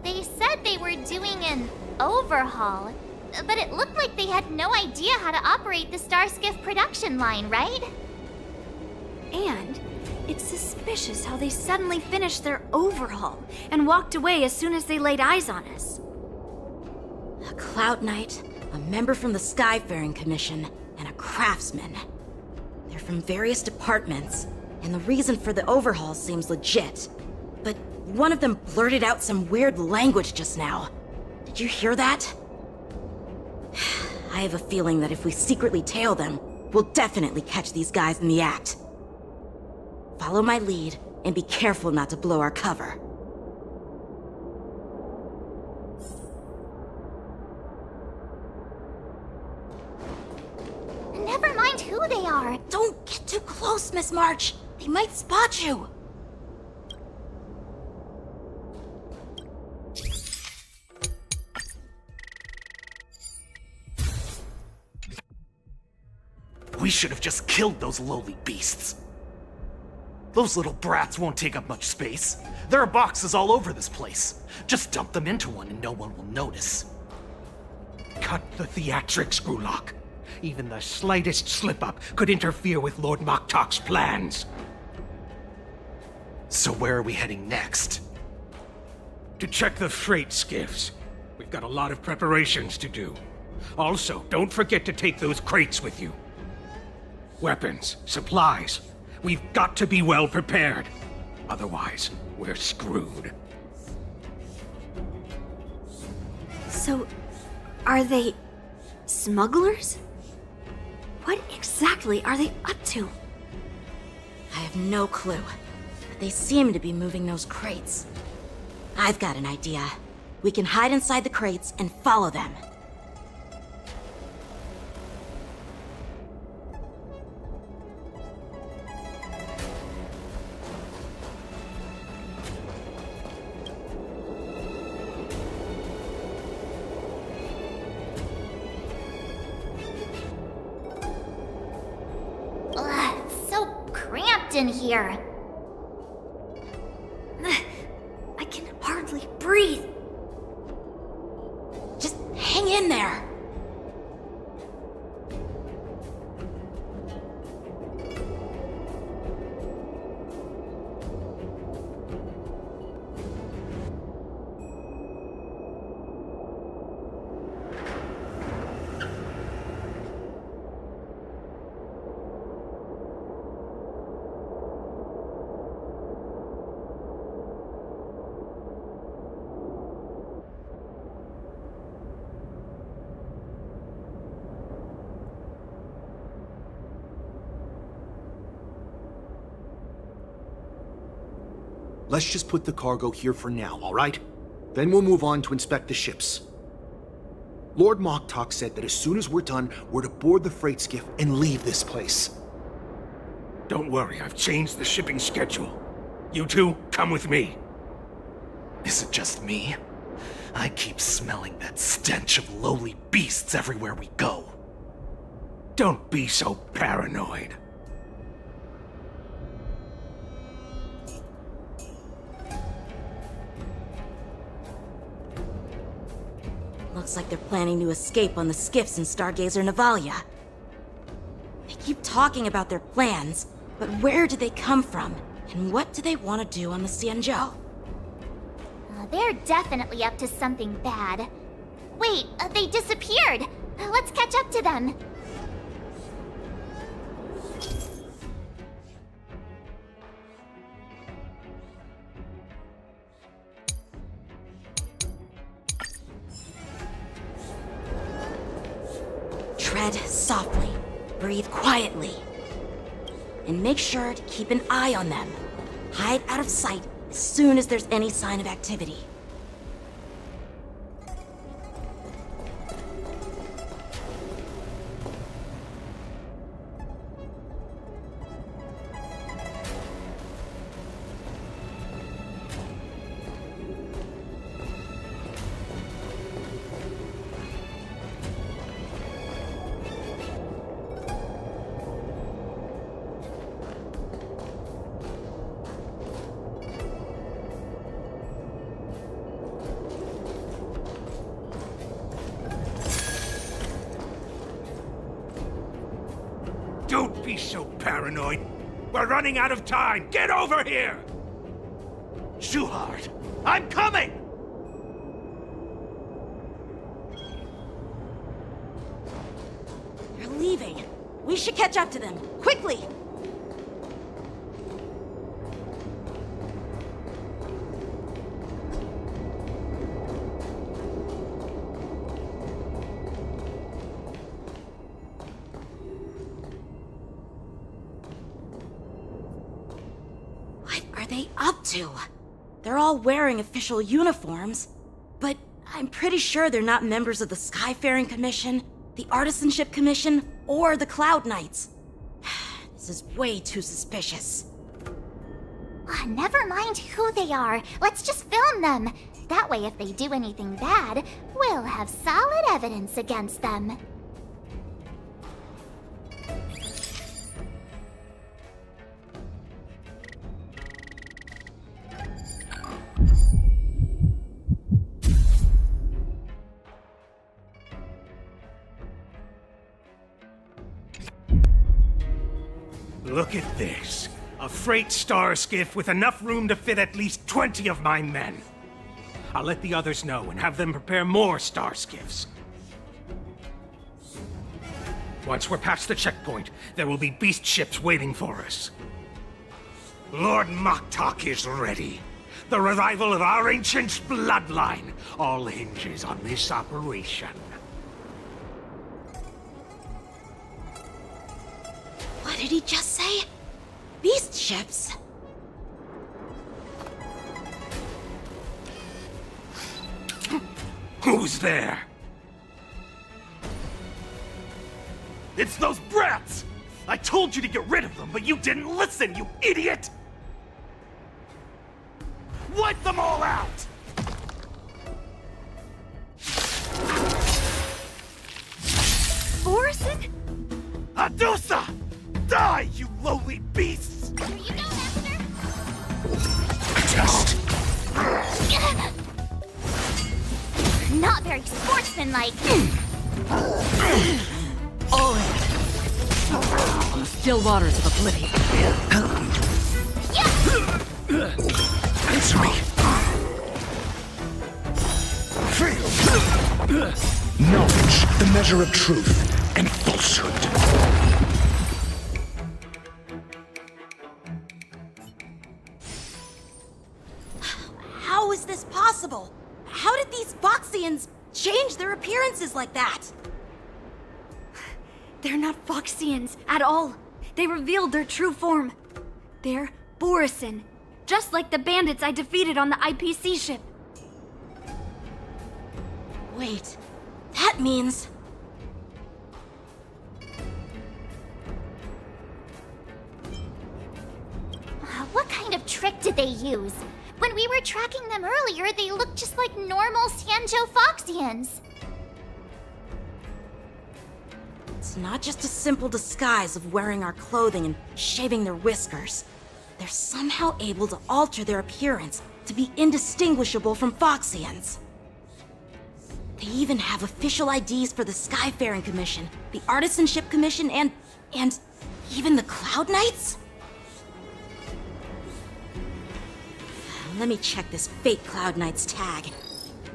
They said they were doing an overhaul, but it looked like they had no idea how to operate the Starskiff production line, right? And it's suspicious how they suddenly finished their overhaul and walked away as soon as they laid eyes on us. A Cloud Knight, a member from the Skyfaring Commission, and a craftsman. They're from various departments, and the reason for the overhaul seems legit. But one of them blurted out some weird language just now. Did you hear that? I have a feeling that if we secretly tail them, we'll definitely catch these guys in the act. Follow my lead, and be careful not to blow our cover. Never mind who they are. Don't get too close, Miss March. They might spot you. We should have just killed those lowly beasts. Those little brats won't take up much space. There are boxes all over this place. Just dump them into one and no one will notice. Cut the theatrics, Grulok. Even the slightest slip-up could interfere with Lord Moktok's plans. So where are we heading next? To check the freight skiffs. We've got a lot of preparations to do. Also, don't forget to take those crates with you. Weapons, supplies. We've got to be well prepared. Otherwise, we're screwed. So, are they smugglers? What exactly are they up to? I have no clue, but they seem to be moving those crates. I've got an idea. We can hide inside the crates and follow them. Ugh, it's so cramped in here. I can hardly breathe. Just hang in there. Let's just put the cargo here for now, all right? Then we'll move on to inspect the ships. Lord Moktok said that as soon as we're done, we're to board the freight skiff and leave this place. Don't worry, I've changed the shipping schedule. You two, come with me. Is it just me? I keep smelling that stench of lowly beasts everywhere we go. Don't be so paranoid. Looks like they're planning to escape on the skiffs in Stargazer Navalia. They keep talking about their plans, but where do they come from? And what do they want to do on the Xianzhou? They're definitely up to something bad. Wait, they disappeared! Let's catch up to them. Tread softly, breathe quietly, and make sure to keep an eye on them. Hide out of sight as soon as there's any sign of activity. Don't be so paranoid. We're running out of time. Get over here! Shuhard, I'm coming! They're leaving. We should catch up to them, quickly! What are they up to? They're all wearing official uniforms, but I'm pretty sure they're not members of the Skyfaring Commission, the Artisanship Commission, or the Cloud Knights. This is way too suspicious. Never mind who they are. Let's just film them. That way, if they do anything bad, we'll have solid evidence against them. Look at this. A freight star skiff with enough room to fit at least 20 of my men. I'll let the others know and have them prepare more star skiffs. Once we're past the checkpoint, there will be beast ships waiting for us. Lord Moktok is ready. The revival of our ancient bloodline all hinges on this operation. What did he just say? Beast ships? Who's there? It's those brats! I told you to get rid of them, but you didn't listen, you idiot! Wipe them all out! Orson? Adusa! Die, you lowly beasts! Here you go, Master. Just... Not very sportsmanlike. On the still waters of oblivion. Answer me! Knowledge, the measure of truth and falsehood. How is this possible? How did these Foxians change their appearances like that? They're not Foxians at all. They revealed their true form. They're Borison, Just like the bandits I defeated on the IPC ship. Wait, that means... What kind of trick did they use? When we were tracking them earlier, they looked just like normal Xianzhou Foxians. It's not just a simple disguise of wearing our clothing and shaving their whiskers. They're somehow able to alter their appearance to be indistinguishable from Foxians. They even have official IDs for the Skyfaring Commission, the Artisanship Commission, and even the Cloud Knights? Let me check this fake Cloud Knight's tag.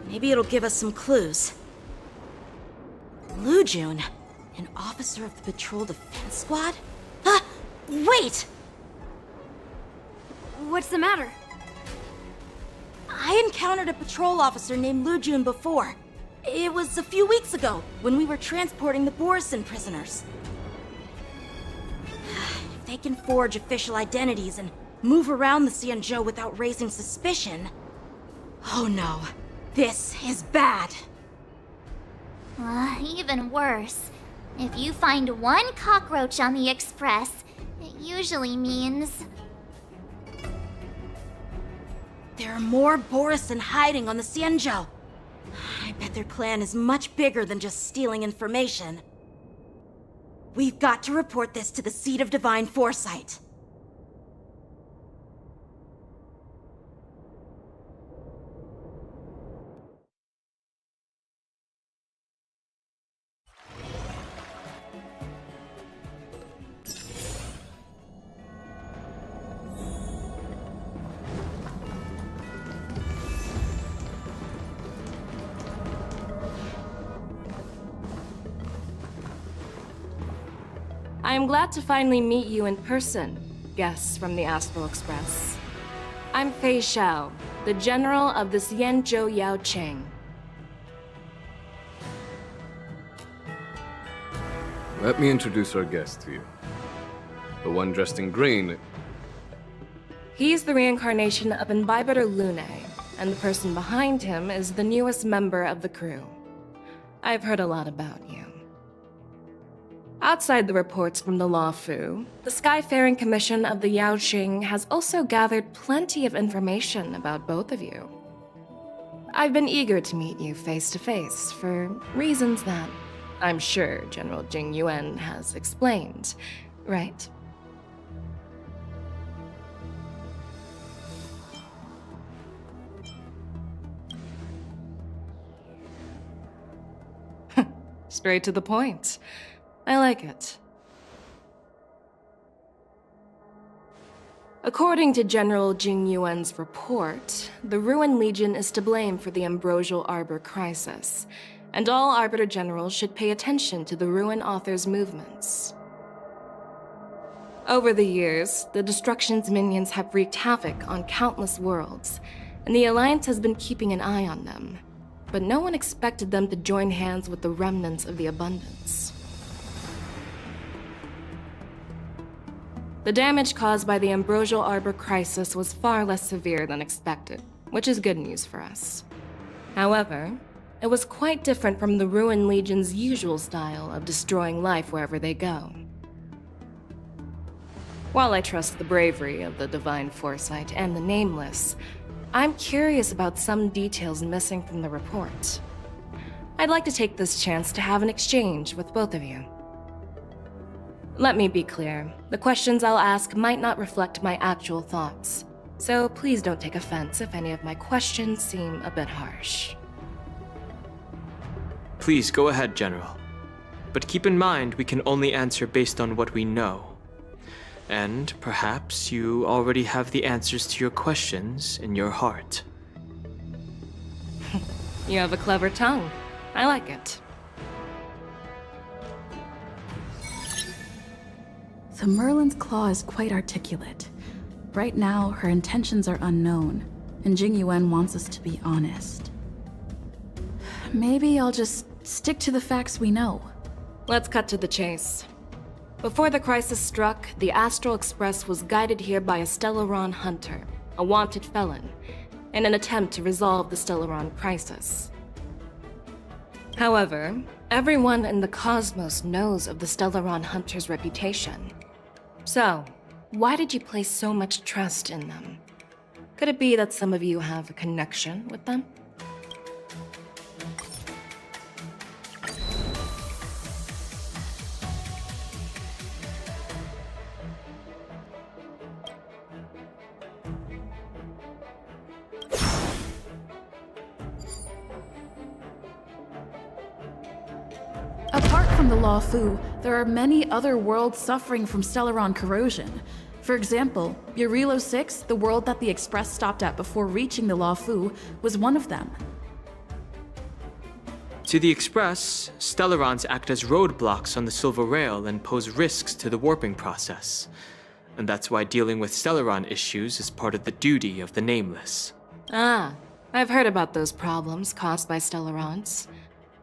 Maybe it'll give us some clues. Lu Jun, an officer of the Patrol Defense Squad? Wait! What's the matter? I encountered a patrol officer named Lu Jun before. It was a few weeks ago, when we were transporting the Borison prisoners. If they can forge official identities and move around the Xianzhou without raising suspicion... Oh no, this is bad. Even worse. If you find one cockroach on the Express, it usually means... There are more Borison hiding on the Xianzhou. I bet their plan is much bigger than just stealing information. We've got to report this to the Seat of Divine Foresight. I am glad to finally meet you in person, guests from the Astral Express. I'm Fei Xiao, the General of the Xianzhou Yaocheng. Let me introduce our guest to you. The one dressed in green. He's the reincarnation of Imbibitor Lune, and the person behind him is the newest member of the crew. I've heard a lot about you. Outside the reports from the Law Fu, the Skyfaring Commission of the Yaoqing has also gathered plenty of information about both of you. I've been eager to meet you face to face for reasons that I'm sure General Jing Yuan has explained, right? Straight to the point. I like it. According to General Jing Yuan's report, the Ruin Legion is to blame for the Ambrosial Arbor crisis, and all Arbiter Generals should pay attention to the Ruin Author's movements. Over the years, the Destruction's minions have wreaked havoc on countless worlds, and the Alliance has been keeping an eye on them, but no one expected them to join hands with the remnants of the Abundance. The damage caused by the Ambrosial Arbor crisis was far less severe than expected, which is good news for us. However, it was quite different from the Ruin Legion's usual style of destroying life wherever they go. While I trust the bravery of the Divine Foresight and the Nameless, I'm curious about some details missing from the report. I'd like to take this chance to have an exchange with both of you. Let me be clear, the questions I'll ask might not reflect my actual thoughts, so please don't take offense if any of my questions seem a bit harsh. Please go ahead, General. But keep in mind we can only answer based on what we know. And perhaps you already have the answers to your questions in your heart. You have a clever tongue. I like it. So Merlin's claw is quite articulate. Right now, her intentions are unknown, and Jing Yuan wants us to be honest. Maybe I'll just stick to the facts we know. Let's cut to the chase. Before the crisis struck, the Astral Express was guided here by a Stellaron hunter, a wanted felon, in an attempt to resolve the Stellaron crisis. However, everyone in the cosmos knows of the Stellaron Hunter's reputation. So, why did you place so much trust in them? Could it be that some of you have a connection with them? Apart from the Law Fu, there are many other worlds suffering from Stellaron corrosion. For example, Eurilo 6, the world that the Express stopped at before reaching the Law Fu, was one of them. To the Express, Stellarons act as roadblocks on the Silver Rail and pose risks to the warping process. And that's why dealing with Stellaron issues is part of the duty of the Nameless. Ah, I've heard about those problems caused by Stellarons.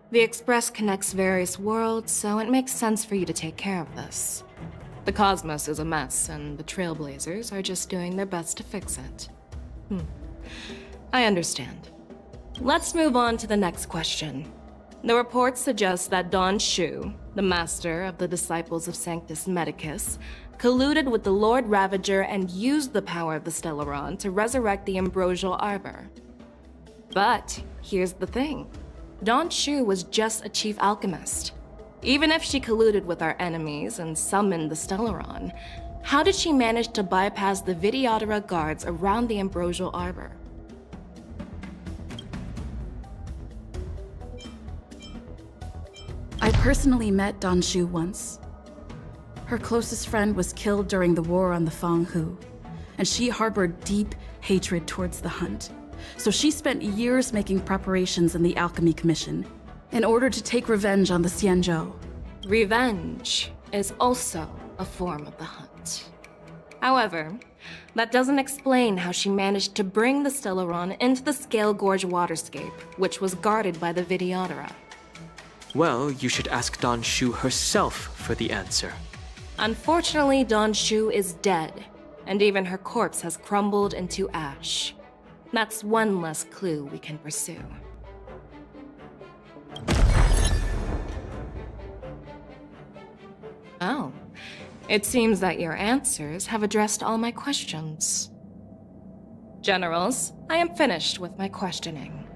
The Express connects various worlds, so it makes sense for you to take care of this. The cosmos is a mess, and the Trailblazers are just doing their best to fix it. I understand. Let's move on to the next question. The reports suggest that Don Shu, the master of the Disciples of Sanctus Medicus, colluded with the Lord Ravager and used the power of the Stellaron to resurrect the Ambrosial Arbor. But here's the thing. Don Shu was just a chief alchemist. Even if she colluded with our enemies and summoned the Stellaron, how did she manage to bypass the Videodora guards around the Ambrosial Arbor? I personally met Don Shu once. Her closest friend was killed during the war on the Fang Hu, and she harbored deep hatred towards the Hunt. So she spent years making preparations in the Alchemy Commission in order to take revenge on the Xianzhou. Revenge is also a form of the Hunt. However, that doesn't explain how she managed to bring the Stellaron into the Scale Gorge waterscape, which was guarded by the Videodora. Well, you should ask Don Shu herself for the answer. Unfortunately, Don Shu is dead, and even her corpse has crumbled into ash. That's one less clue we can pursue. Oh, it seems that your answers have addressed all my questions. Generals, I am finished with my questioning.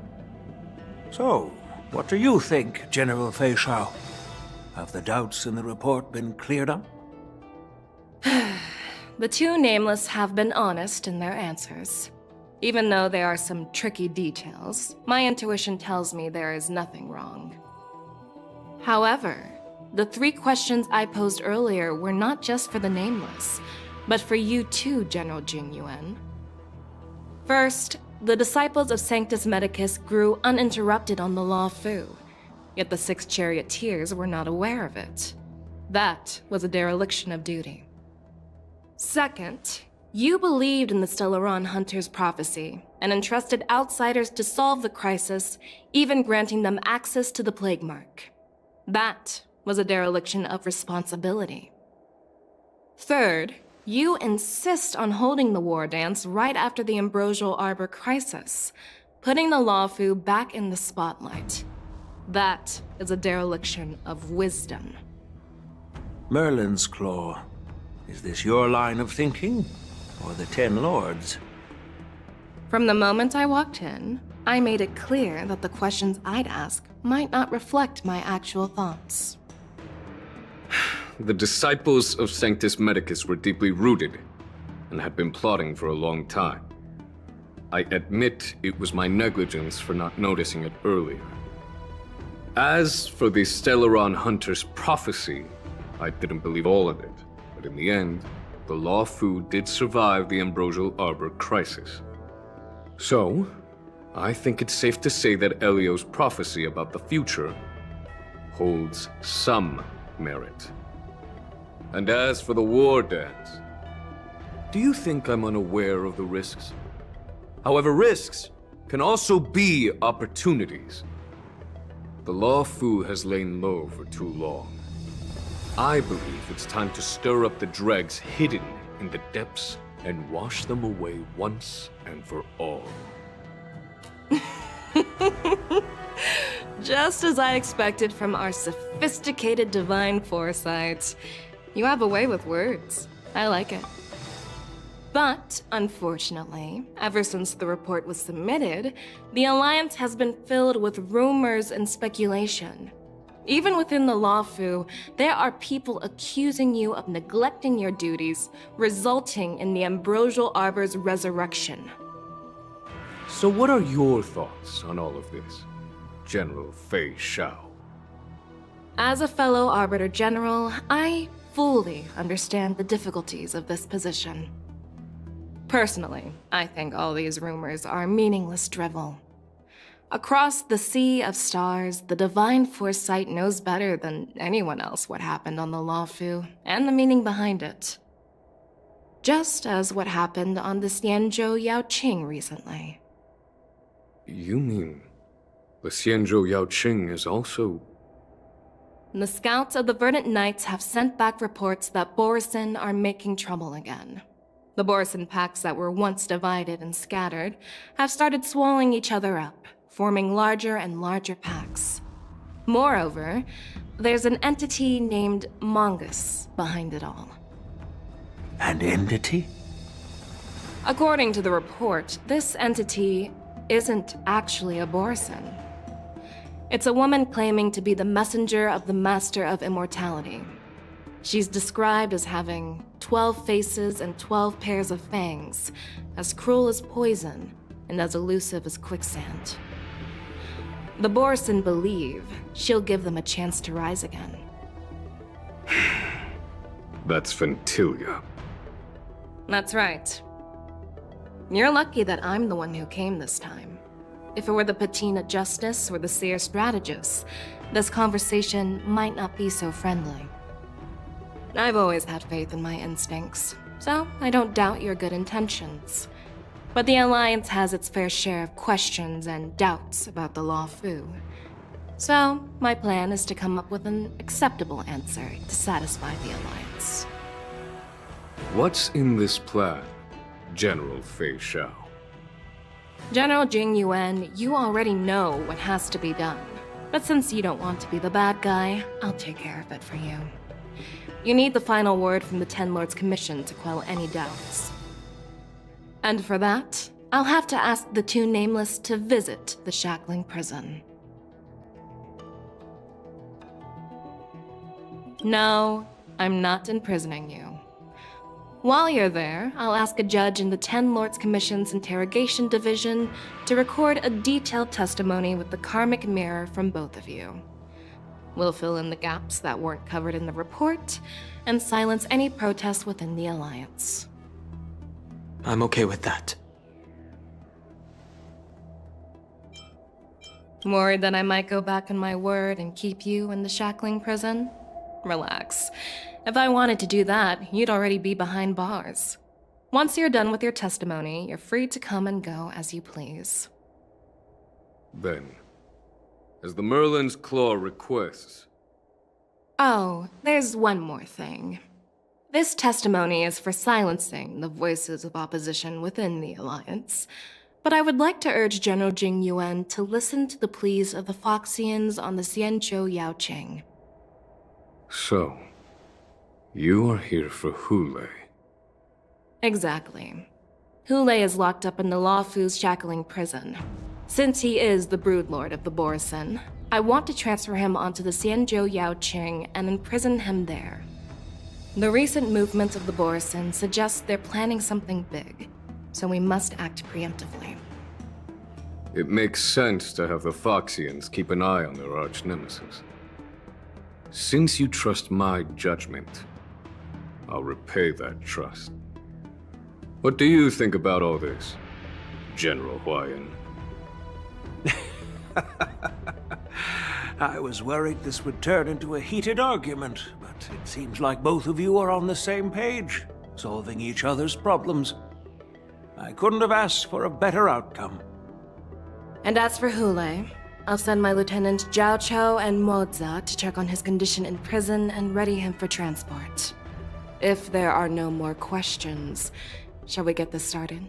So, what do you think, General Fei Shao? Have the doubts in the report been cleared up? The two Nameless have been honest in their answers. Even though there are some tricky details, my intuition tells me there is nothing wrong. However, the 3 questions I posed earlier were not just for the Nameless, but for you too, General Jing Yuan. First, the Disciples of Sanctus Medicus grew uninterrupted on the Law Fu, yet the 6 charioteers were not aware of it. That was a dereliction of duty. Second, you believed in the Stellaron Hunter's prophecy and entrusted outsiders to solve the crisis, even granting them access to the Plague Mark. That was a dereliction of responsibility. Third, you insist on holding the war dance right after the Ambrosial Arbor crisis, putting the Law Fu back in the spotlight. That is a dereliction of wisdom. Merlin's Claw. Is this your line of thinking? Or the 10 Lords? From the moment I walked in, I made it clear that the questions I'd ask might not reflect my actual thoughts. The Disciples of Sanctus Medicus were deeply rooted and had been plotting for a long time. I admit it was my negligence for not noticing it earlier. As for the Stellaron Hunter's prophecy, I didn't believe all of it, but in the end, the Law Fu did survive the Ambrosial Arbor crisis. So, I think it's safe to say that Elio's prophecy about the future holds some merit. And as for the war dance, do you think I'm unaware of the risks? However, risks can also be opportunities. The Law Fu has lain low for too long. I believe it's time to stir up the dregs hidden in the depths and wash them away once and for all. Just as I expected from our sophisticated divine foresight. You have a way with words. I like it. But, unfortunately, ever since the report was submitted, the Alliance has been filled with rumors and speculation. Even within the Lawfu, there are people accusing you of neglecting your duties, resulting in the Ambrosial Arbor's resurrection. So what are your thoughts on all of this, General Fei Shao? As a fellow Arbiter General, I fully understand the difficulties of this position. Personally, I think all these rumors are meaningless drivel. Across the sea of stars, the Divine Foresight knows better than anyone else what happened on the Lawfu and the meaning behind it. Just as what happened on the Xianzhou Yaoqing recently. You mean the Xianzhou Yaoqing is also... The scouts of the Verdant Knights have sent back reports that Borisin are making trouble again. The Borisin packs that were once divided and scattered have started swallowing each other up, forming larger and larger packs. Moreover, there's an entity named Mongus behind it all. An entity? According to the report, this entity isn't actually a Borisin. It's a woman claiming to be the messenger of the Master of Immortality. She's described as having 12 faces and 12 pairs of fangs, as cruel as poison, and as elusive as quicksand. The Borisin believe she'll give them a chance to rise again. That's Ventilia. That's right. You're lucky that I'm the one who came this time. If it were the Patina Justice or the Seer Strategist, this conversation might not be so friendly. I've always had faith in my instincts, so I don't doubt your good intentions. But the Alliance has its fair share of questions and doubts about the Lawfu. So, my plan is to come up with an acceptable answer to satisfy the Alliance. What's in this plan, General Fei Shao? General Jing Yuan, you already know what has to be done. But since you don't want to be the bad guy, I'll take care of it for you. You need the final word from the Ten Lords Commission to quell any doubts. And for that, I'll have to ask the two Nameless to visit the Shackling Prison. No, I'm not imprisoning you. While you're there, I'll ask a judge in the Ten Lords Commission's Interrogation Division to record a detailed testimony with the karmic mirror from both of you. We'll fill in the gaps that weren't covered in the report, and silence any protests within the Alliance. I'm okay with that. Worried that I might go back on my word and keep you in the Shackling Prison? Relax. If I wanted to do that, you'd already be behind bars. Once you're done with your testimony, you're free to come and go as you please. Then, as the Merlin's Claw requests... Oh, there's one more thing. This testimony is for silencing the voices of opposition within the Alliance, but I would like to urge General Jing Yuan to listen to the pleas of the Foxians on the Xianzhou Yaoqing. So, you are here for Hule. Exactly. Hule is locked up in the Lawfu's Shackling Prison. Since he is the Broodlord of the Borisin, I want to transfer him onto the Xianzhou Yaoqing and imprison him there. The recent movements of the Borisin suggest they're planning something big, so we must act preemptively. It makes sense to have the Foxians keep an eye on their arch-nemesis. Since you trust my judgment, I'll repay that trust. What do you think about all this, General Huayan? I was worried this would turn into a heated argument, but it seems like both of you are on the same page, solving each other's problems. I couldn't have asked for a better outcome. And as for Hule, I'll send my Lieutenant Zhao Chou and Moza to check on his condition in prison and ready him for transport. If there are no more questions, Shall we get this started?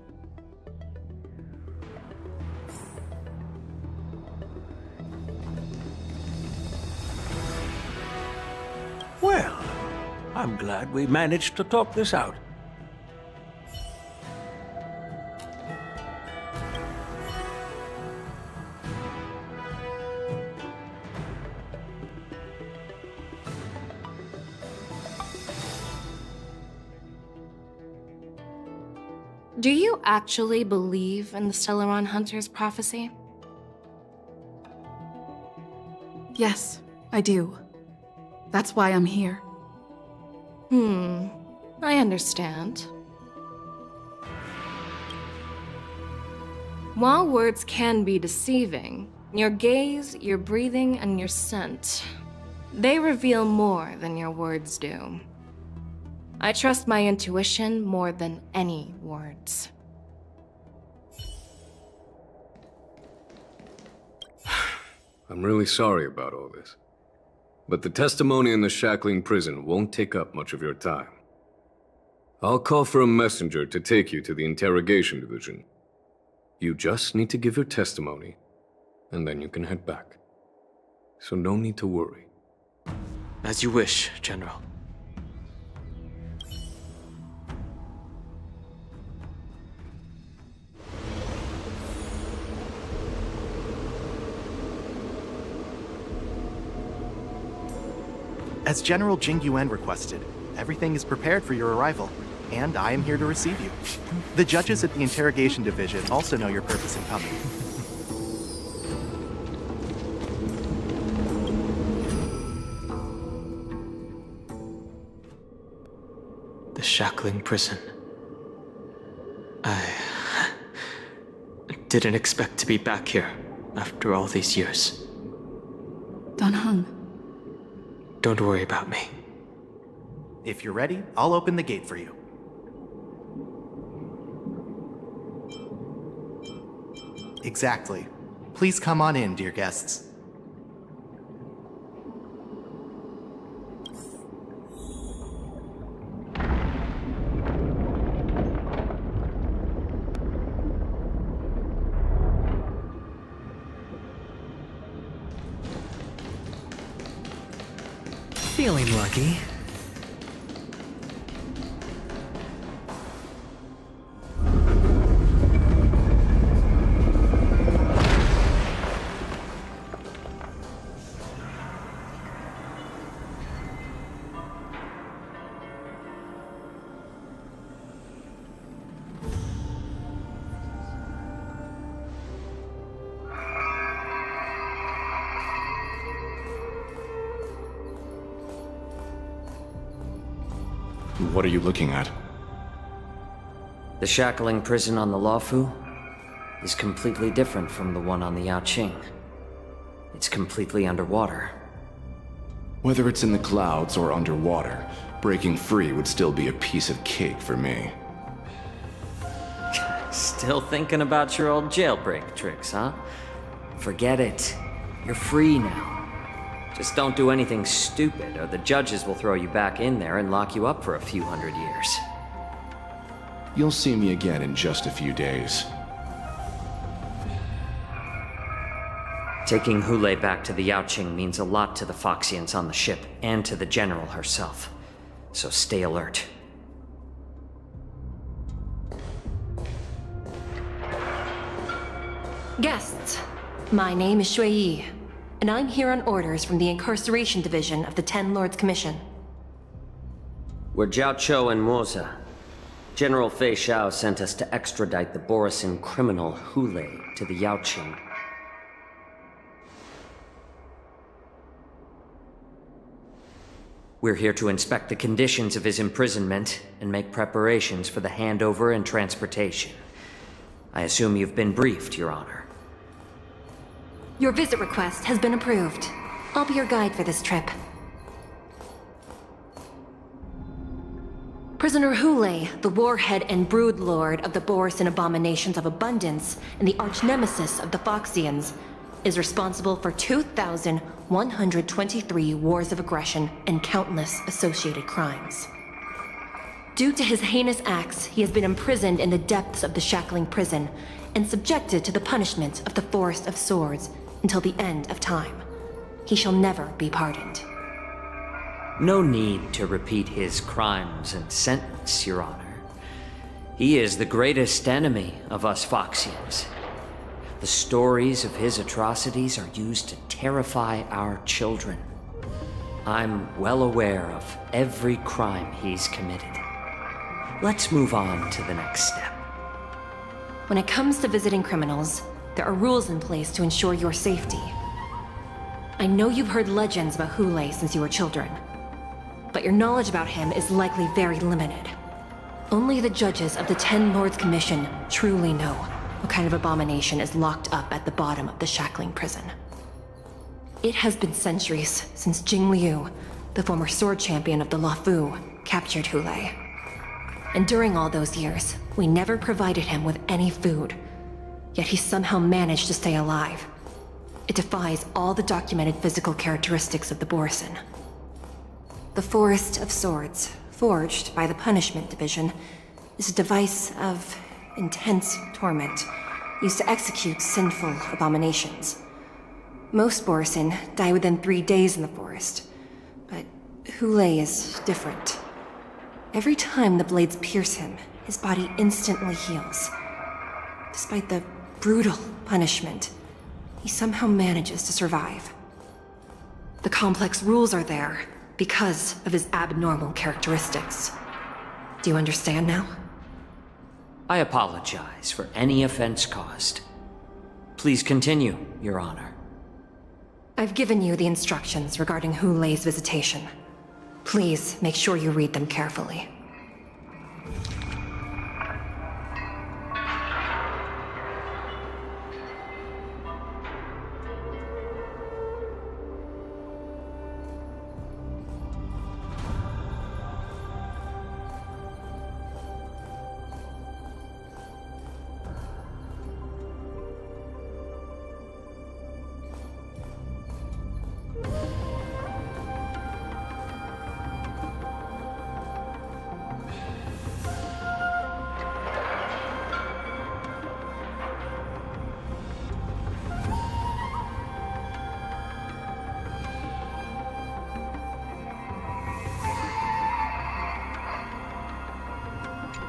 Well, I'm glad we managed to talk this out. Do you actually believe in the Stellaron Hunter's prophecy? Yes, I do. That's why I'm here. I understand. While words can be deceiving, your gaze, your breathing, and your scent, they reveal more than your words do. I trust my intuition more than any words. I'm really sorry about all this. But the testimony in the shackling prison won't take up much of your time. I'll call for a messenger to take you to the interrogation division. You just need to give your testimony, and then you can head back. So no need to worry. As you wish, General. As General Jing Yuan requested, everything is prepared for your arrival, and I am here to receive you. The judges at the interrogation division also know your purpose in coming. The shackling prison. I didn't expect to be back here after all these years. Dan Heng. Don't worry about me. If you're ready, I'll open the gate for you. Exactly. Please come on in, dear guests. Feeling lucky. What are you looking at? The shackling prison on the Luofu is completely different from the one on the Yaoqing. It's completely underwater. Whether it's in the clouds or underwater, breaking free would still be a piece of cake for me. Still thinking about your old jailbreak tricks, huh? Forget it. You're free now. Just don't do anything stupid, or the judges will throw you back in there and lock you up for a few hundred years. You'll see me again in just a few days. Taking Hule back to the Yaoqing means a lot to the Foxians on the ship, and to the General herself. So stay alert. Guests, my name is Shui Yi, and I'm here on orders from the Incarceration Division of the Ten Lords Commission. We're Jiao Cho and Moza. General Fei Xiao sent us to extradite the Borisin criminal Hule to the Yaoqing. We're here to inspect the conditions of his imprisonment and make preparations for the handover and transportation. I assume you've been briefed, Your Honor. Your visit request has been approved. I'll be your guide for this trip. Prisoner Hule, the warhead and brood lord of the Borisin abominations of abundance and the arch-nemesis of the Foxians, is responsible for 2,123 wars of aggression and countless associated crimes. Due to his heinous acts, he has been imprisoned in the depths of the shackling prison and subjected to the punishment of the Forest of Swords until the end of time. He shall never be pardoned. No need to repeat his crimes and sentence, Your Honor. He is the greatest enemy of us Foxians. The stories of his atrocities are used to terrify our children. I'm well aware of every crime he's committed. Let's move on to the next step. When it comes to visiting criminals, there are rules in place to ensure your safety. I know you've heard legends about Hule since you were children, but your knowledge about him is likely very limited. Only the judges of the Ten Lords Commission truly know what kind of abomination is locked up at the bottom of the shackling prison. It has been centuries since Jing Liu, the former sword champion of the Luofu, captured Hule. And during all those years, we never provided him with any food. Yet he somehow managed to stay alive. It defies all the documented physical characteristics of the Borisin. The Forest of Swords, forged by the Punishment Division, is a device of intense torment, used to execute sinful abominations. Most Borisin die within 3 days in the forest, but Hule is different. Every time the blades pierce him, his body instantly heals. Despite the brutal punishment, he somehow manages to survive. The complex rules are there because of his abnormal characteristics. Do you understand now? I apologize for any offense caused. Please continue, Your Honor. I've given you the instructions regarding Hule's visitation. Please make sure you read them carefully.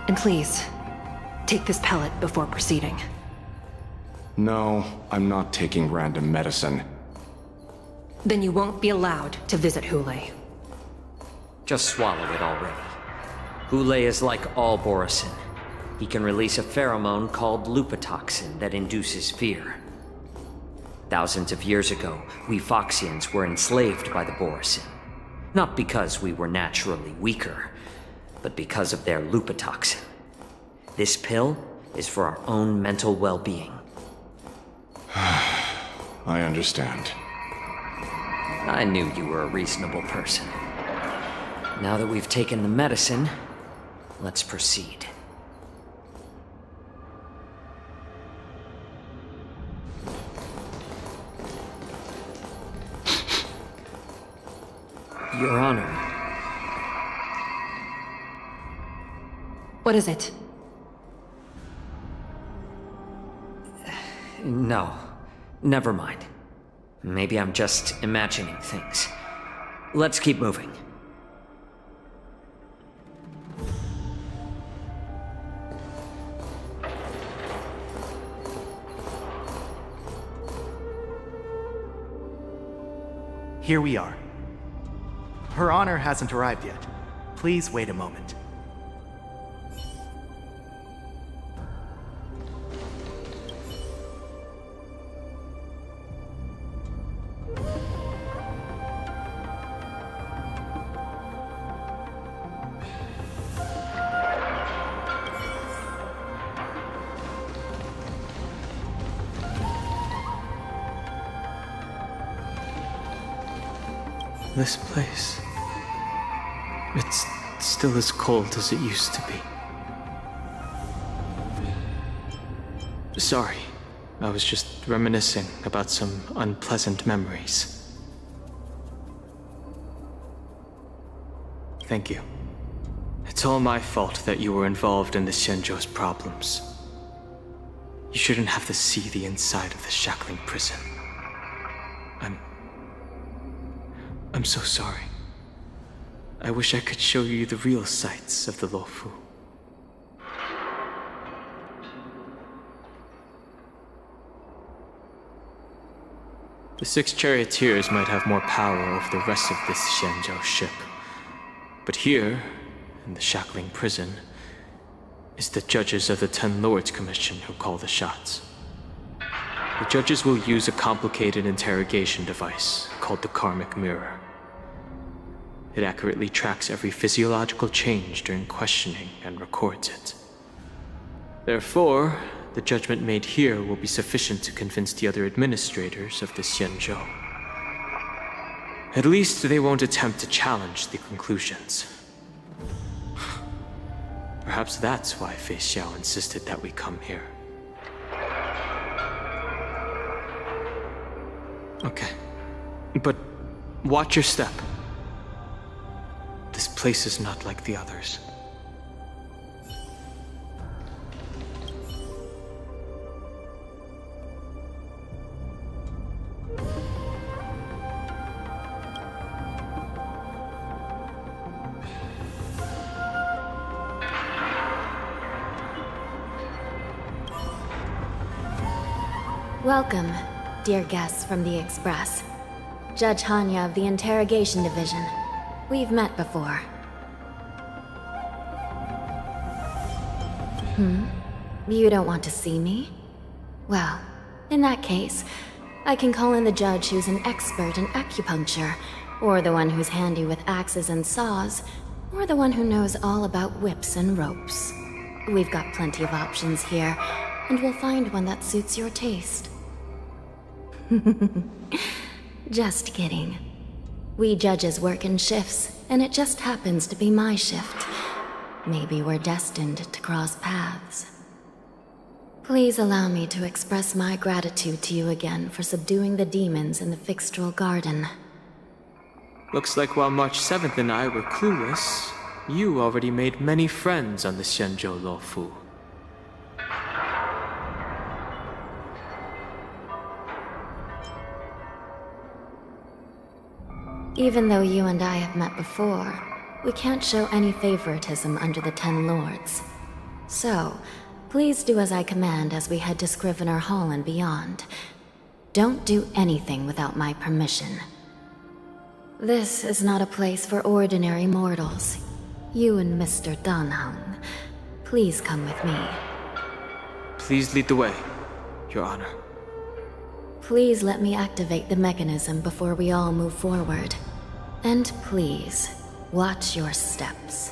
And please, take this pellet before proceeding. No, I'm not taking random medicine. Then you won't be allowed to visit Hule. Just swallow it already. Hule is like all Borisin. He can release a pheromone called lupatoxin that induces fear. Thousands of years ago, we Foxians were enslaved by the Borisin. Not because we were naturally weaker, but because of their lupatoxin. This pill is for our own mental well-being. I understand. I knew you were a reasonable person. Now that we've taken the medicine, let's proceed. Your Honor. What is it? No, never mind. Maybe I'm just imagining things. Let's keep moving. Here we are. Her Honor hasn't arrived yet. Please wait a moment. This place... it's still as cold as it used to be. Sorry, I was just reminiscing about some unpleasant memories. Thank you. It's It's all my fault that you were involved in the Xianzhou's problems. You shouldn't have to see the inside of the shackling prison. I'm so sorry. I wish I could show you the real sights of the Luofu. The 6 charioteers might have more power over the rest of this Xianzhou ship. But here, in the shackling prison, is the judges of the 10 Lords Commission who call the shots. The judges will use a complicated interrogation device called the Karmic Mirror. It accurately tracks every physiological change during questioning and records it. Therefore, the judgment made here will be sufficient to convince the other administrators of the Xianzhou. At least they won't attempt to challenge the conclusions. Perhaps that's why Fei Xiao insisted that we come here. Okay. But watch your step. This place is not like the others. Welcome, dear guests from the Express. Judge Hanya of the Interrogation Division. We've met before. You don't want to see me? Well, in that case, I can call in the judge who's an expert in acupuncture, or the one who's handy with axes and saws, or the one who knows all about whips and ropes. We've got plenty of options here, and we'll find one that suits your taste. Just kidding. We judges work in shifts, and it just happens to be my shift. Maybe we're destined to cross paths. Please allow me to express my gratitude to you again for subduing the demons in the Fixtral Garden. Looks like while March 7th and I were clueless, you already made many friends on the Xianzhou Luofu. Even though you and I have met before, we can't show any favoritism under the 10 Lords. So, please do as I command as we head to Scrivener Hall and beyond. Don't do anything without my permission. This is not a place for ordinary mortals. You and Mr. Danheng, please come with me. Please lead the way, Your Honor. Please let me activate the mechanism before we all move forward. And please, watch your steps.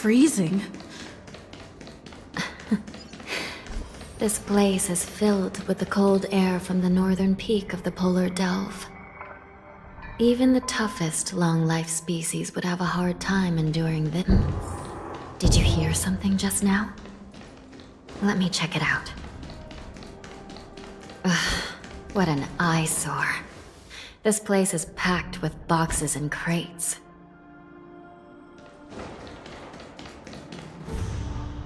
Freezing. This place is filled with the cold air from the northern peak of the polar delve. Even the toughest long-life species would have a hard time enduring this. Did you hear something just now? Let me check it out. Ugh, what an eyesore. This place is packed with boxes and crates.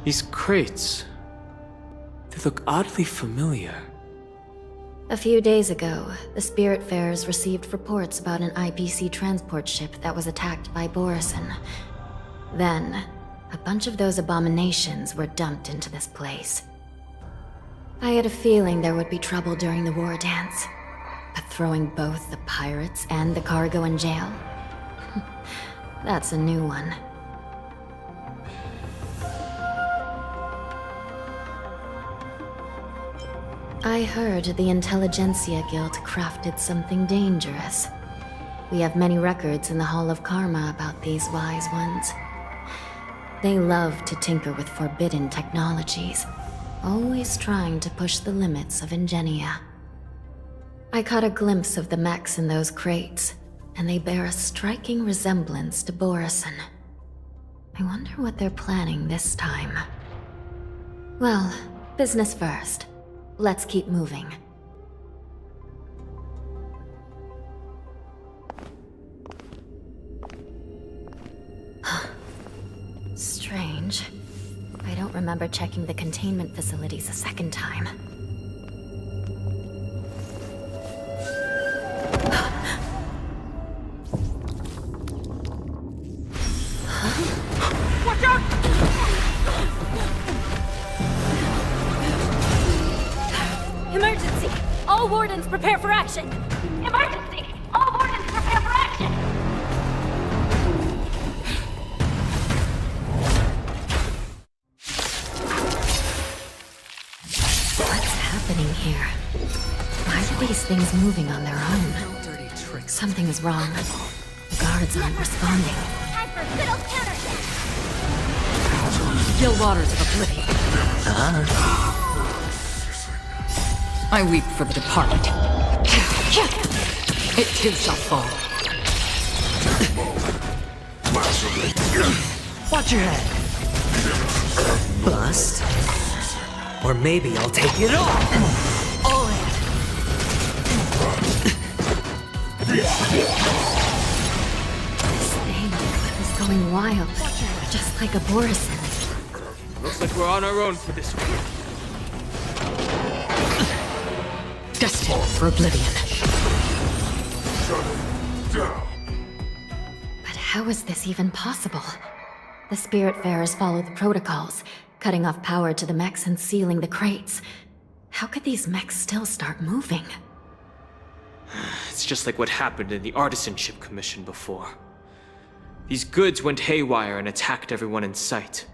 These crates... both look oddly familiar. A few days ago, the Spiritfarers received reports about an IPC transport ship that was attacked by Borison. Then, a bunch of those abominations were dumped into this place. I had a feeling there would be trouble during the war dance, but throwing both the pirates and the cargo in jail? That's a new one. I heard the Intelligentsia Guild crafted something dangerous. We have many records in the Hall of Karma about these wise ones. They love to tinker with forbidden technologies, always trying to push the limits of Ingenia. I caught a glimpse of the mechs in those crates, and they bear a striking resemblance to Borison. I wonder what they're planning this time. Well, business first. Let's keep moving. Strange. I don't remember checking the containment facilities a second time. Watch out! Emergency! All wardens prepare for action! Emergency! All wardens prepare for action! What's happening here? Why are these things moving on their own? Something is wrong. The guards aren't responding. Time for good old counterattack! Still waters of oblivion. I weep for the departed. It too shall fall. Watch your head. Bust. Or maybe I'll take it all. All in. This thing is going wild, just like a Borison. Looks like we're on our own for this one. Destined for oblivion. But how is this even possible? The Spiritfarers follow the protocols, cutting off power to the mechs and sealing the crates. How could these mechs still start moving? It's just like what happened in the Artisanship Commission before. These goods went haywire and attacked everyone in sight.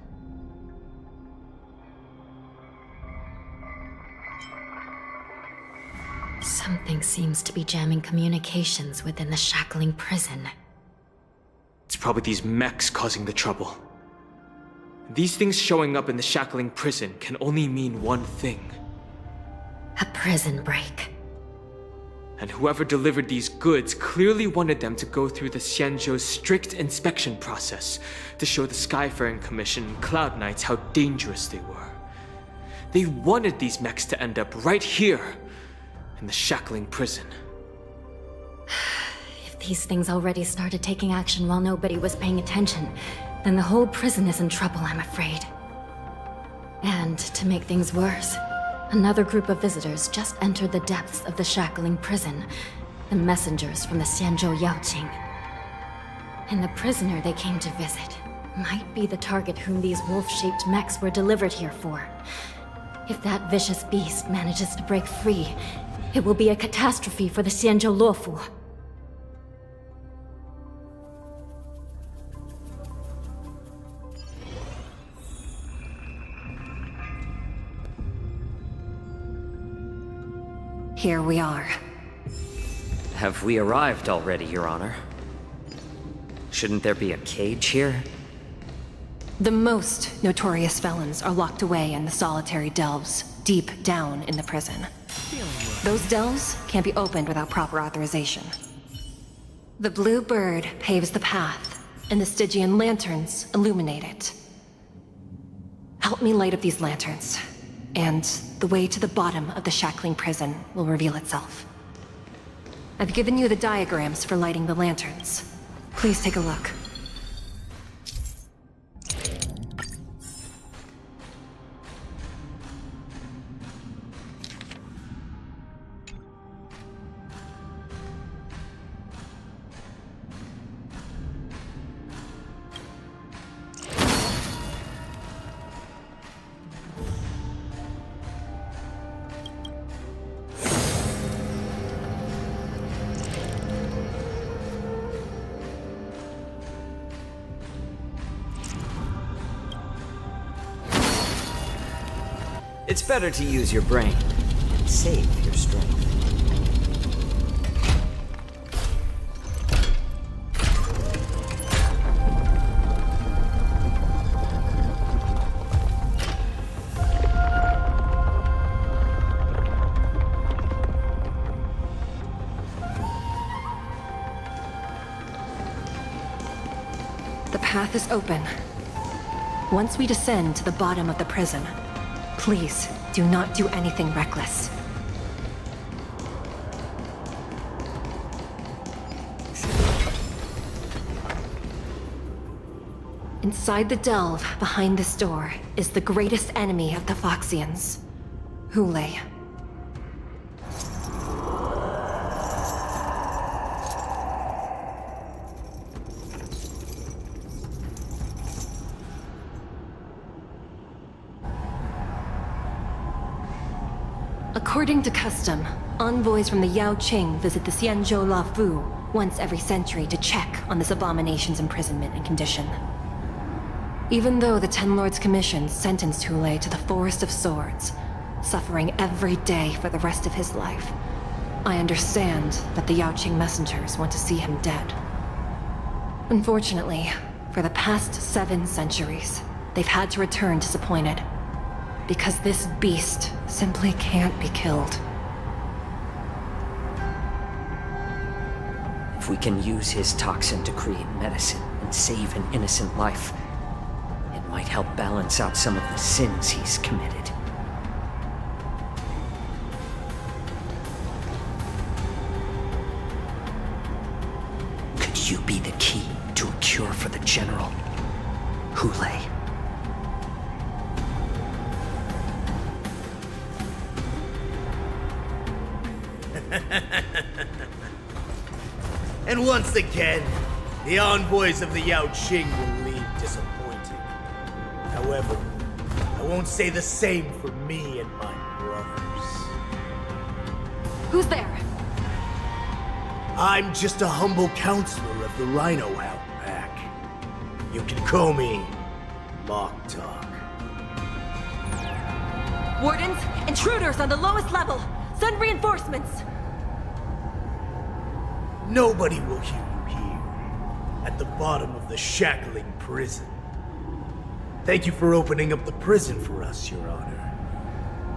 Something seems to be jamming communications within the shackling prison. It's probably these mechs causing the trouble. These things showing up in the shackling prison can only mean one thing. A prison break. And whoever delivered these goods clearly wanted them to go through the Xianzhou's strict inspection process to show the Skyfaring Commission and Cloud Knights how dangerous they were. They wanted these mechs to end up right here, in the shackling prison. If these things already started taking action while nobody was paying attention, then the whole prison is in trouble, I'm afraid. And to make things worse, another group of visitors just entered the depths of the shackling prison, the messengers from the Xianzhou Yaoqing. And the prisoner they came to visit might be the target whom these wolf-shaped mechs were delivered here for. If that vicious beast manages to break free, it will be a catastrophe for the Xianzhou Luofu. Here we are. Have we arrived already, Your Honor? Shouldn't there be a cage here? The most notorious felons are locked away in the solitary delves, deep down in the prison. Those delves can't be opened without proper authorization. The blue bird paves the path, and the Stygian lanterns illuminate it. Help me light up these lanterns, and the way to the bottom of the shackling prison will reveal itself. I've given you the diagrams for lighting the lanterns. Please take a look. It's better to use your brain and save your strength. The path is open. Once we descend to the bottom of the prison, please do not do anything reckless. Inside the delve, behind this door, is the greatest enemy of the Foxians, Hule. According to custom, envoys from the Yao Qing visit the Xianzhou La Fu once every century to check on this abomination's imprisonment and condition. Even though the Ten Lords' Commission sentenced Hule to the Forest of Swords, suffering every day for the rest of his life, I understand that the Yao Qing messengers want to see him dead. Unfortunately, for the past 7 centuries, they've had to return disappointed. Because this beast simply can't be killed. If we can use his toxin to create medicine and save an innocent life, it might help balance out some of the sins he's committed. Could you be the key to a cure for the General, Hule? And once again, the envoys of the Yao Qing will leave disappointed. However, I won't say the same for me and my brothers. Who's there? I'm just a humble counselor of the Rhino Outback. You can call me Mock Talk. Wardens, intruders on the lowest level! Send reinforcements! Nobody will hear you here, at the bottom of the shackling prison. Thank you for opening up the prison for us, Your Honor.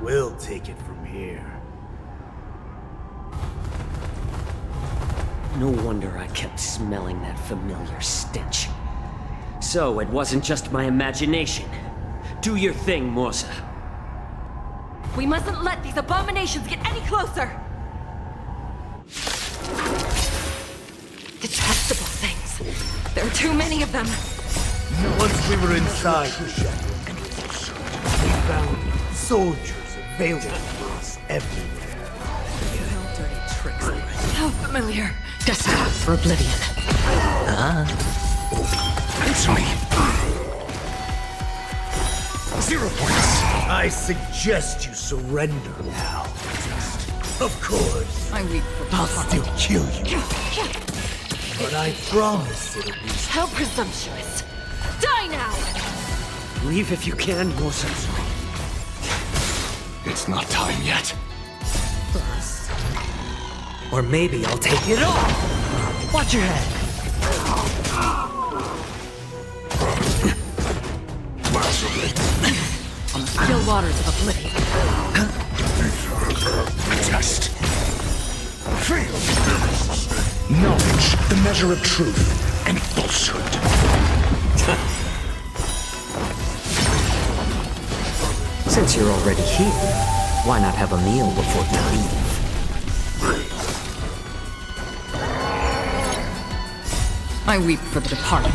We'll take it from here. No wonder I kept smelling that familiar stench. So it wasn't just my imagination. Do your thing, Morsa. We mustn't let these abominations get any closer! Detestable things. There are too many of them. Once we were inside the shackling, we found soldiers availing us everywhere. Dirty tricks. How familiar. Destined for oblivion. It's me. 0 points. I suggest you surrender now. Of course. I'll still kill you. But I promise it'll be... How presumptuous. Die now! Leave if you can, Morsa. It's not time yet. Or maybe I'll take it all! Watch your head! On the still waters of oblivion. Test. Knowledge, the measure of truth and falsehood. Since you're already here, why not have a meal before you leave? I weep for the departed.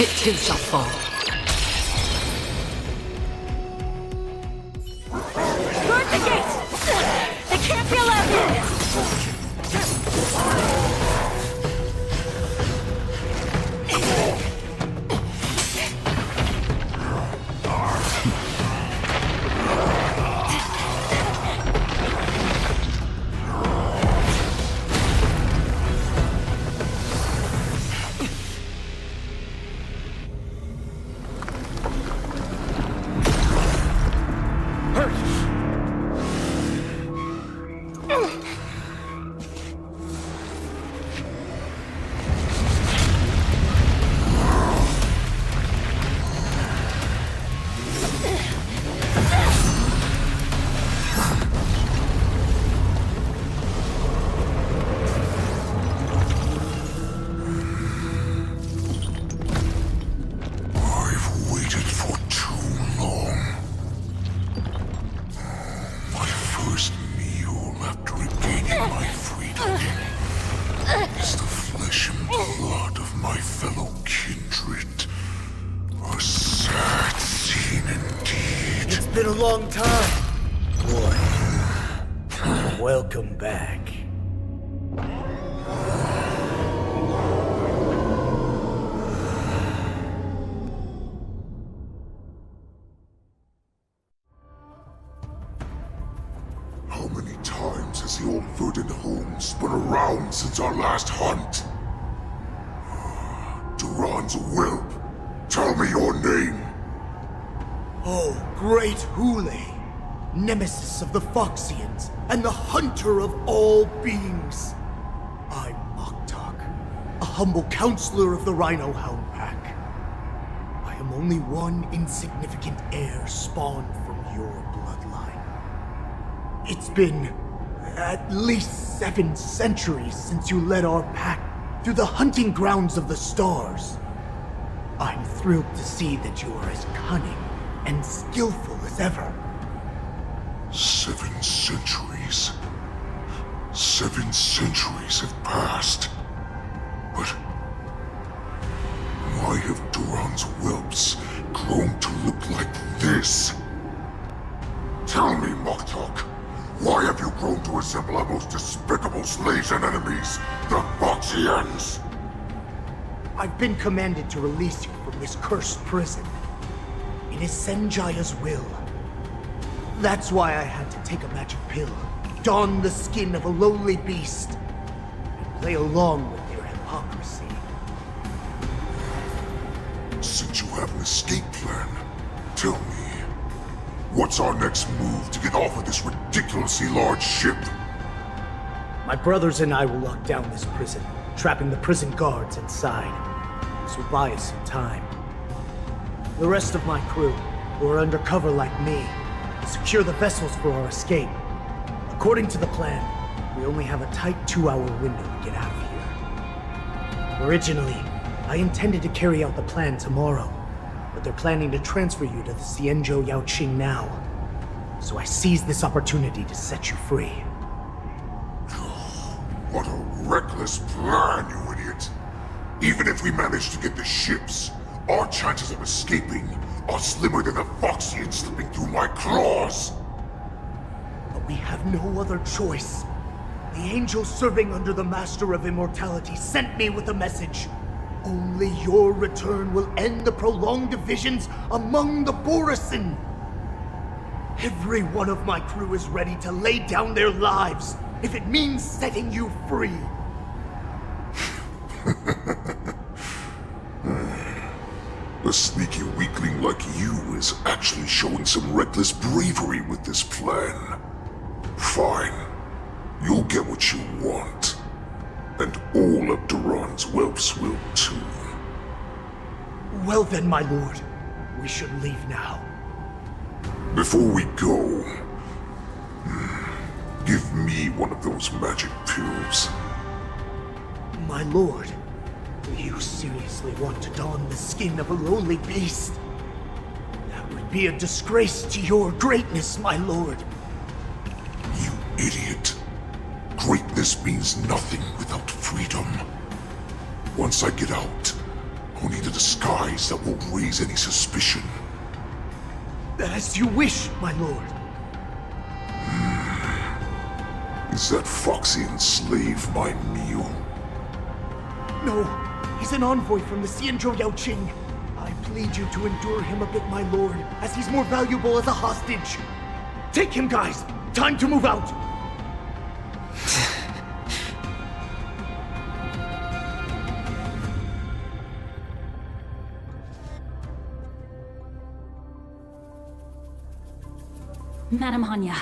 It too shall fall. Guard the gate! They can't be allowed in! been a long time. Boy, welcome back. How many times has the old verdant home spun around since our last hunt? Duran's whelp, tell me your name! Oh, great Hule, nemesis of the Foxians, and the hunter of all beings. I'm Moktok, a humble counselor of the Rhino Hound Pack. I am only one insignificant heir spawned from your bloodline. It's been at least 7 centuries since you led our pack through the hunting grounds of the stars. I'm thrilled to see that you are as cunning and skillful as ever. 7 centuries. 7 centuries have passed. But why have Duran's whelps grown to look like this? Tell me, Moktok, why have you grown to resemble our most despicable slaves and enemies, the Foxians? I've been commanded to release you from this cursed prison. It is Senjaya's will. That's why I had to take a magic pill, don the skin of a lowly beast, and play along with your hypocrisy. Since you have an escape plan, tell me, what's our next move to get off of this ridiculously large ship? My brothers and I will lock down this prison, trapping the prison guards inside. This will buy us some time. The rest of my crew, who are undercover like me, will secure the vessels for our escape. According to the plan, we only have a tight 2-hour window to get out of here. Originally, I intended to carry out the plan tomorrow, but they're planning to transfer you to the Xianzhou Yaoqing now. So I seized this opportunity to set you free. What a reckless plan, you idiot! Even if we manage to get the ships, our chances of escaping are slimmer than the Foxians slipping through my claws! But we have no other choice. The angel serving under the Master of Immortality sent me with a message. Only your return will end the prolonged divisions among the Borisin. Every one of my crew is ready to lay down their lives if it means setting you free. A sneaky weakling like you is actually showing some reckless bravery with this plan. Fine. You'll get what you want. And all of Duran's whelps will too. Well then, my lord. We should leave now. Before we go, give me one of those magic pills. My lord, do you seriously want to don the skin of a lowly beast? That would be a disgrace to your greatness, my lord. You idiot. Greatness means nothing without freedom. Once I get out, I'll need a disguise that won't raise any suspicion. As you wish, my lord. Is that Foxian slave my meal? No, he's an envoy from the Xianzhou Yaoqing. I plead you to endure him a bit, my lord, as he's more valuable as a hostage. Take him, guys! Time to move out! Madam Hanya,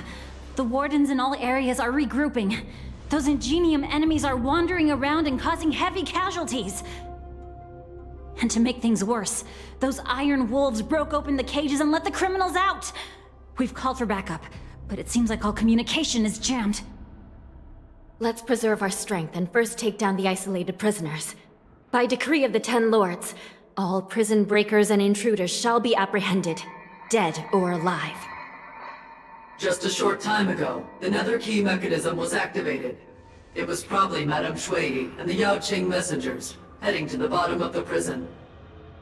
the wardens in all areas are regrouping. Those Ingenium enemies are wandering around and causing heavy casualties. And to make things worse, those iron wolves broke open the cages and let the criminals out. We've called for backup, but it seems like all communication is jammed. Let's preserve our strength and first take down the isolated prisoners. By decree of the 10 Lords, all prison breakers and intruders shall be apprehended, dead or alive. Just a short time ago, the Nether Key mechanism was activated. It was probably Madame Shui and the Yaoqing messengers, heading to the bottom of the prison.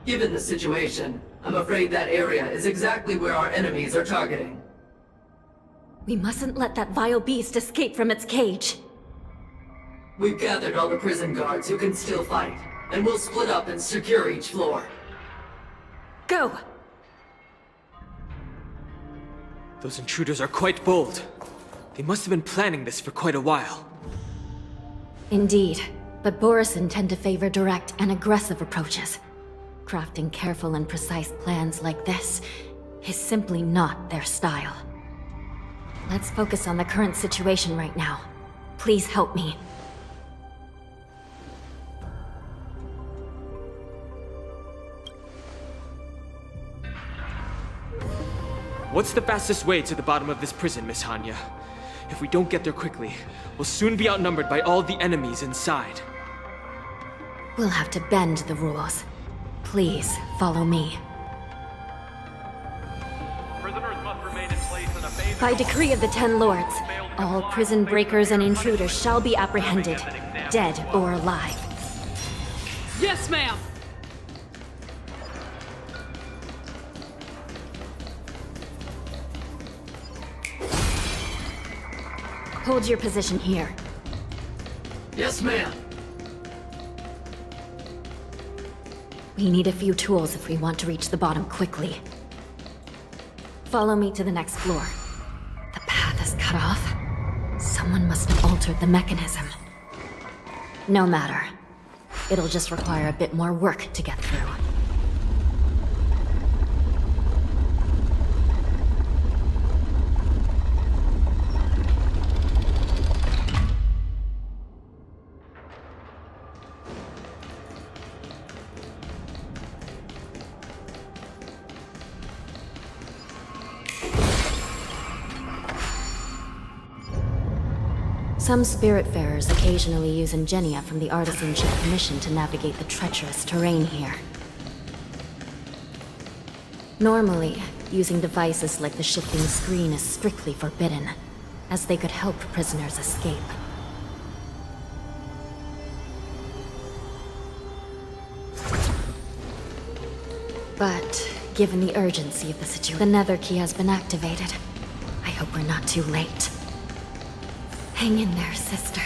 Given the situation, I'm afraid that area is exactly where our enemies are targeting. We mustn't let that vile beast escape from its cage. We've gathered all the prison guards who can still fight, and we'll split up and secure each floor. Go! Those intruders are quite bold. They must have been planning this for quite a while. Indeed, but Borisin tend to favor direct and aggressive approaches. Crafting careful and precise plans like this is simply not their style. Let's focus on the current situation right now. Please help me. What's the fastest way to the bottom of this prison, Miss Hanya? If we don't get there quickly, we'll soon be outnumbered by all the enemies inside. We'll have to bend the rules. Please, follow me. Prisoners must remain in place in a phase By decree of the Ten Lords, all prison breakers and intruders shall be apprehended, dead or alive. Yes, ma'am! Hold your position here. Yes, ma'am. We need a few tools if we want to reach the bottom quickly. Follow me to the next floor. The path is cut off. Someone must have altered the mechanism. No matter. It'll just require a bit more work to get through. Some Spiritfarers occasionally use ingenia from the Artisanship Commission to navigate the treacherous terrain here. Normally, using devices like the shifting screen is strictly forbidden, as they could help prisoners escape. But, given the urgency of the situation, the Nether Key has been activated. I hope we're not too late. Hang in there, sister.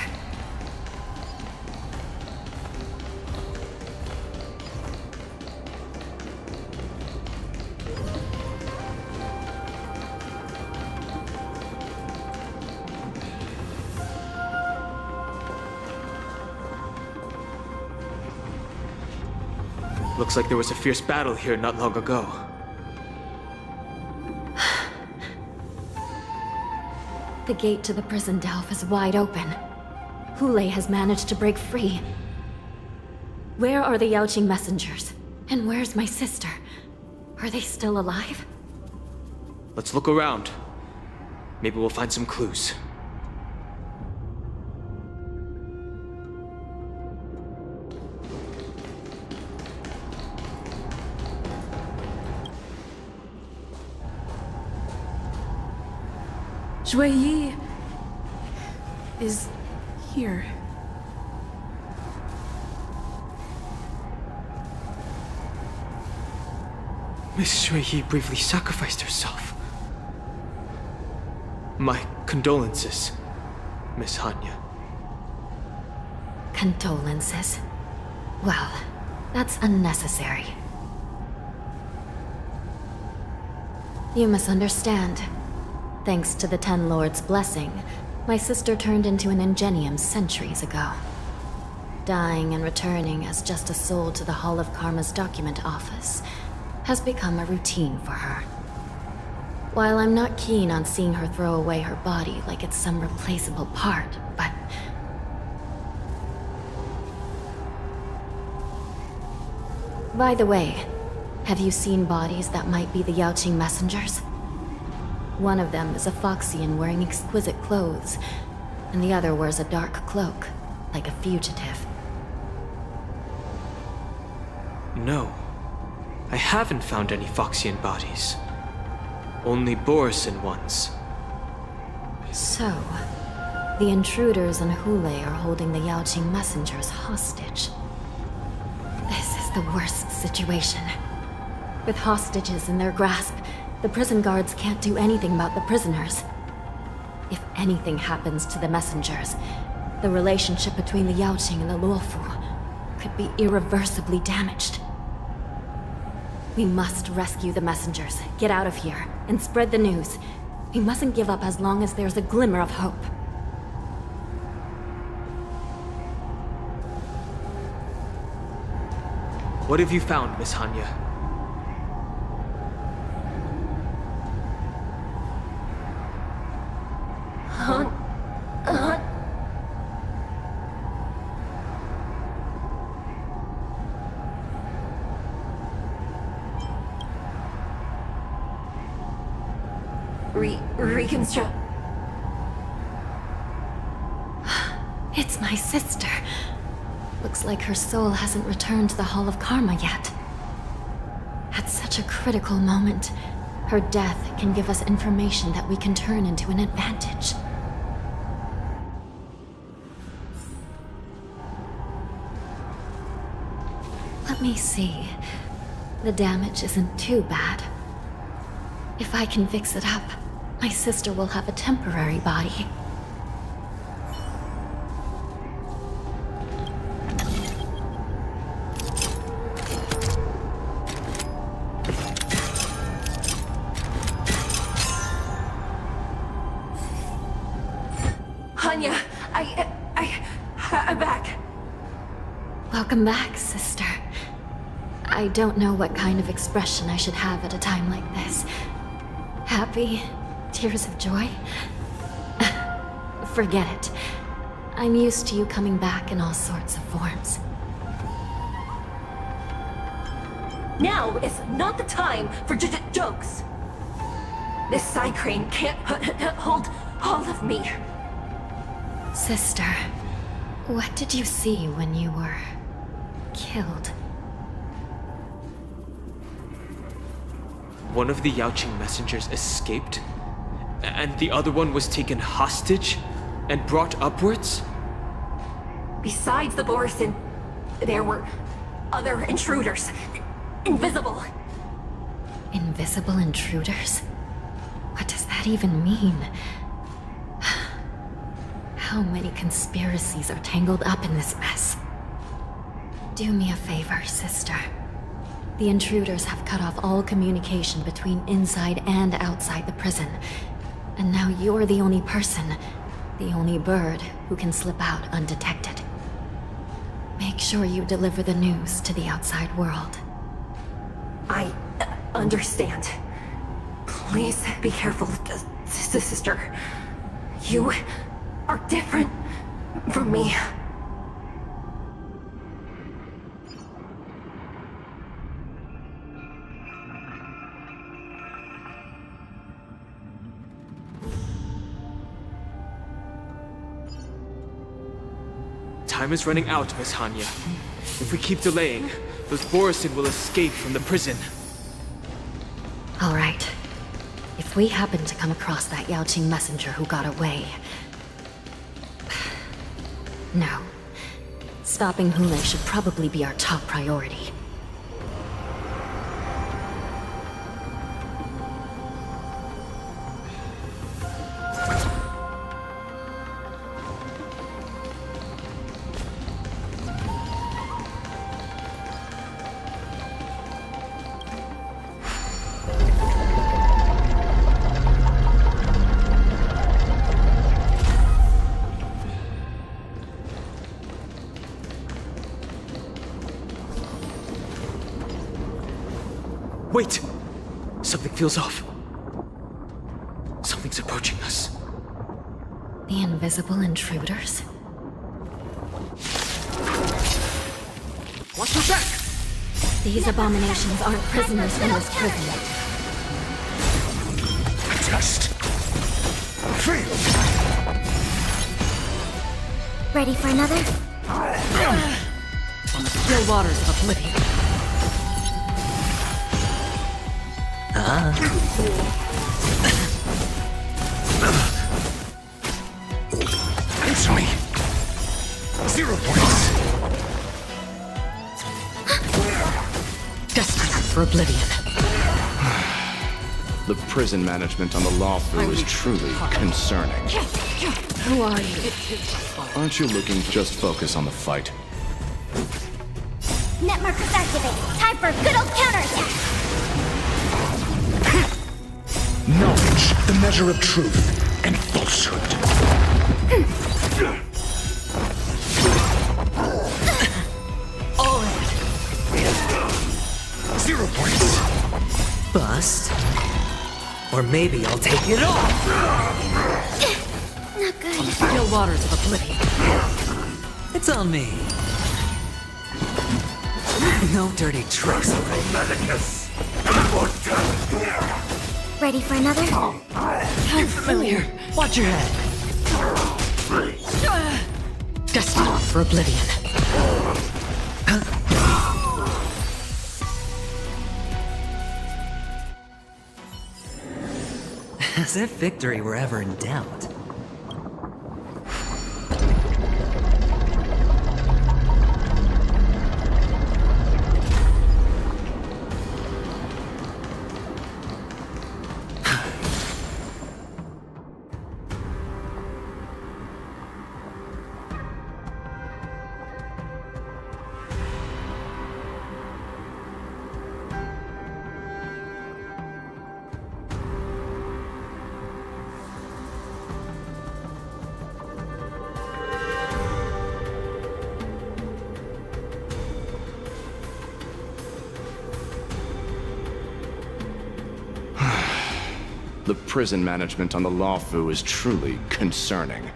Looks like there was a fierce battle here not long ago. The gate to the prison delve is wide open. Hule has managed to break free. Where are the Yaoqing messengers? And where's my sister? Are they still alive? Let's look around. Maybe we'll find some clues. Shui Yi is here. Miss Shui Yi bravely sacrificed herself. My condolences, Miss Hanya. Condolences. Well, that's unnecessary. You misunderstand. Thanks to the Ten Lords' blessing, my sister turned into an ingenium centuries ago. Dying and returning as just a soul to the Hall of Karma's document office has become a routine for her. While I'm not keen on seeing her throw away her body like it's some replaceable part, but... By the way, have you seen bodies that might be the Yaoqing messengers? One of them is a Foxian wearing exquisite clothes, and the other wears a dark cloak, like a fugitive. No. I haven't found any Foxian bodies. Only Borisin ones. So, the intruders and Hule are holding the Yaoqing messengers hostage. This is the worst situation. With hostages in their grasp, the prison guards can't do anything about the prisoners. If anything happens to the messengers, the relationship between the Yaoqing and the Luofu could be irreversibly damaged. We must rescue the messengers, get out of here, and spread the news. We mustn't give up as long as there's a glimmer of hope. What have you found, Miss Hanya? Reconstruct. It's my sister. Looks like her soul hasn't returned to the Hall of Karma yet. At such a critical moment, her death can give us information that we can turn into an advantage. Let me see. The damage isn't too bad. If I can fix it up, my sister will have a temporary body. Hanya, I'm back. Welcome back, sister. I don't know what kind of expression I should have at a time like this. Happy? Tears of joy? Forget it. I'm used to you coming back in all sorts of forms. Now is not the time for jokes. This side crane can't hold all of me. Sister, what did you see when you were killed? One of the Yaoqing messengers escaped, and the other one was taken hostage and brought upwards? Besides the Borisin, there were other intruders. Invisible. Invisible intruders? What does that even mean? How many conspiracies are tangled up in this mess? Do me a favor, sister. The intruders have cut off all communication between inside and outside the prison. And now you're the only person, the only bird, who can slip out undetected. Make sure you deliver the news to the outside world. I understand. Please be careful, sister. You are different from me. Time is running out, Miss Hanya. If we keep delaying, those Borisin will escape from the prison. All right. If we happen to come across that Yaoqing messenger who got away... No. Stopping Hule should probably be our top priority. Wait! Something feels off. Something's approaching us. The invisible intruders? Watch your back! These abominations aren't prisoners from this prison. Just... feel! Ready for another? On the still waters of oblivion. Answer me! 0 points! for oblivion. The prison management on the Lawfu is truly concerning. Who are you? Aren't you looking to just focus on the fight? Net markers activated. Time for a good old counterattack. Knowledge, the measure of truth and falsehood. All in. 0 points. Bust. Or maybe I'll take it all. Not good. On the still waters of oblivion. It's on me. No dirty tricks. Ready for another? You're familiar. Watch your head. Destined for oblivion. As if victory were ever in doubt. The prison management on the Lawfu is truly concerning.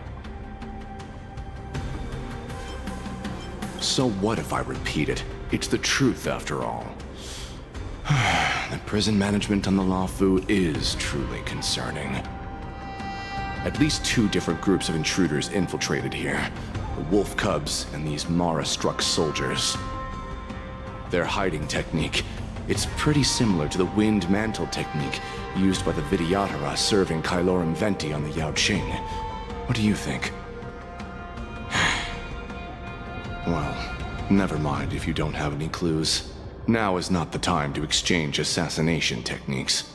So what if I repeat it? It's the truth after all. The prison management on the Lawfu is truly concerning. At least 2 different groups of intruders infiltrated here. The Wolf Cubs and these Mara-struck soldiers. Their hiding technique, it's pretty similar to the Wind Mantle technique used by the Vidyadhara serving Kailorum Venti on the Yaoqing. What do you think? Well, never mind if you don't have any clues. Now is not the time to exchange assassination techniques.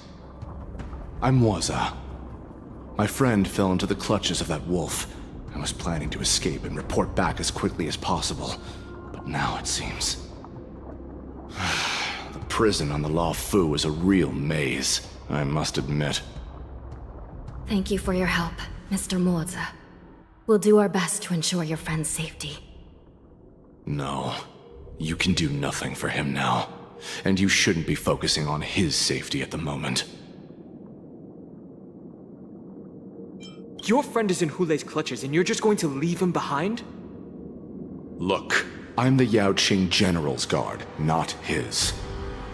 I'm Waza. My friend fell into the clutches of that wolf. I was planning to escape and report back as quickly as possible. But now it seems... the prison on the Lawfu is a real maze, I must admit. Thank you for your help, Mr. Moza. We'll do our best to ensure your friend's safety. No. You can do nothing for him now. And you shouldn't be focusing on his safety at the moment. Your friend is in Hulei's clutches and you're just going to leave him behind? Look, I'm the Yaoqing General's guard, not his.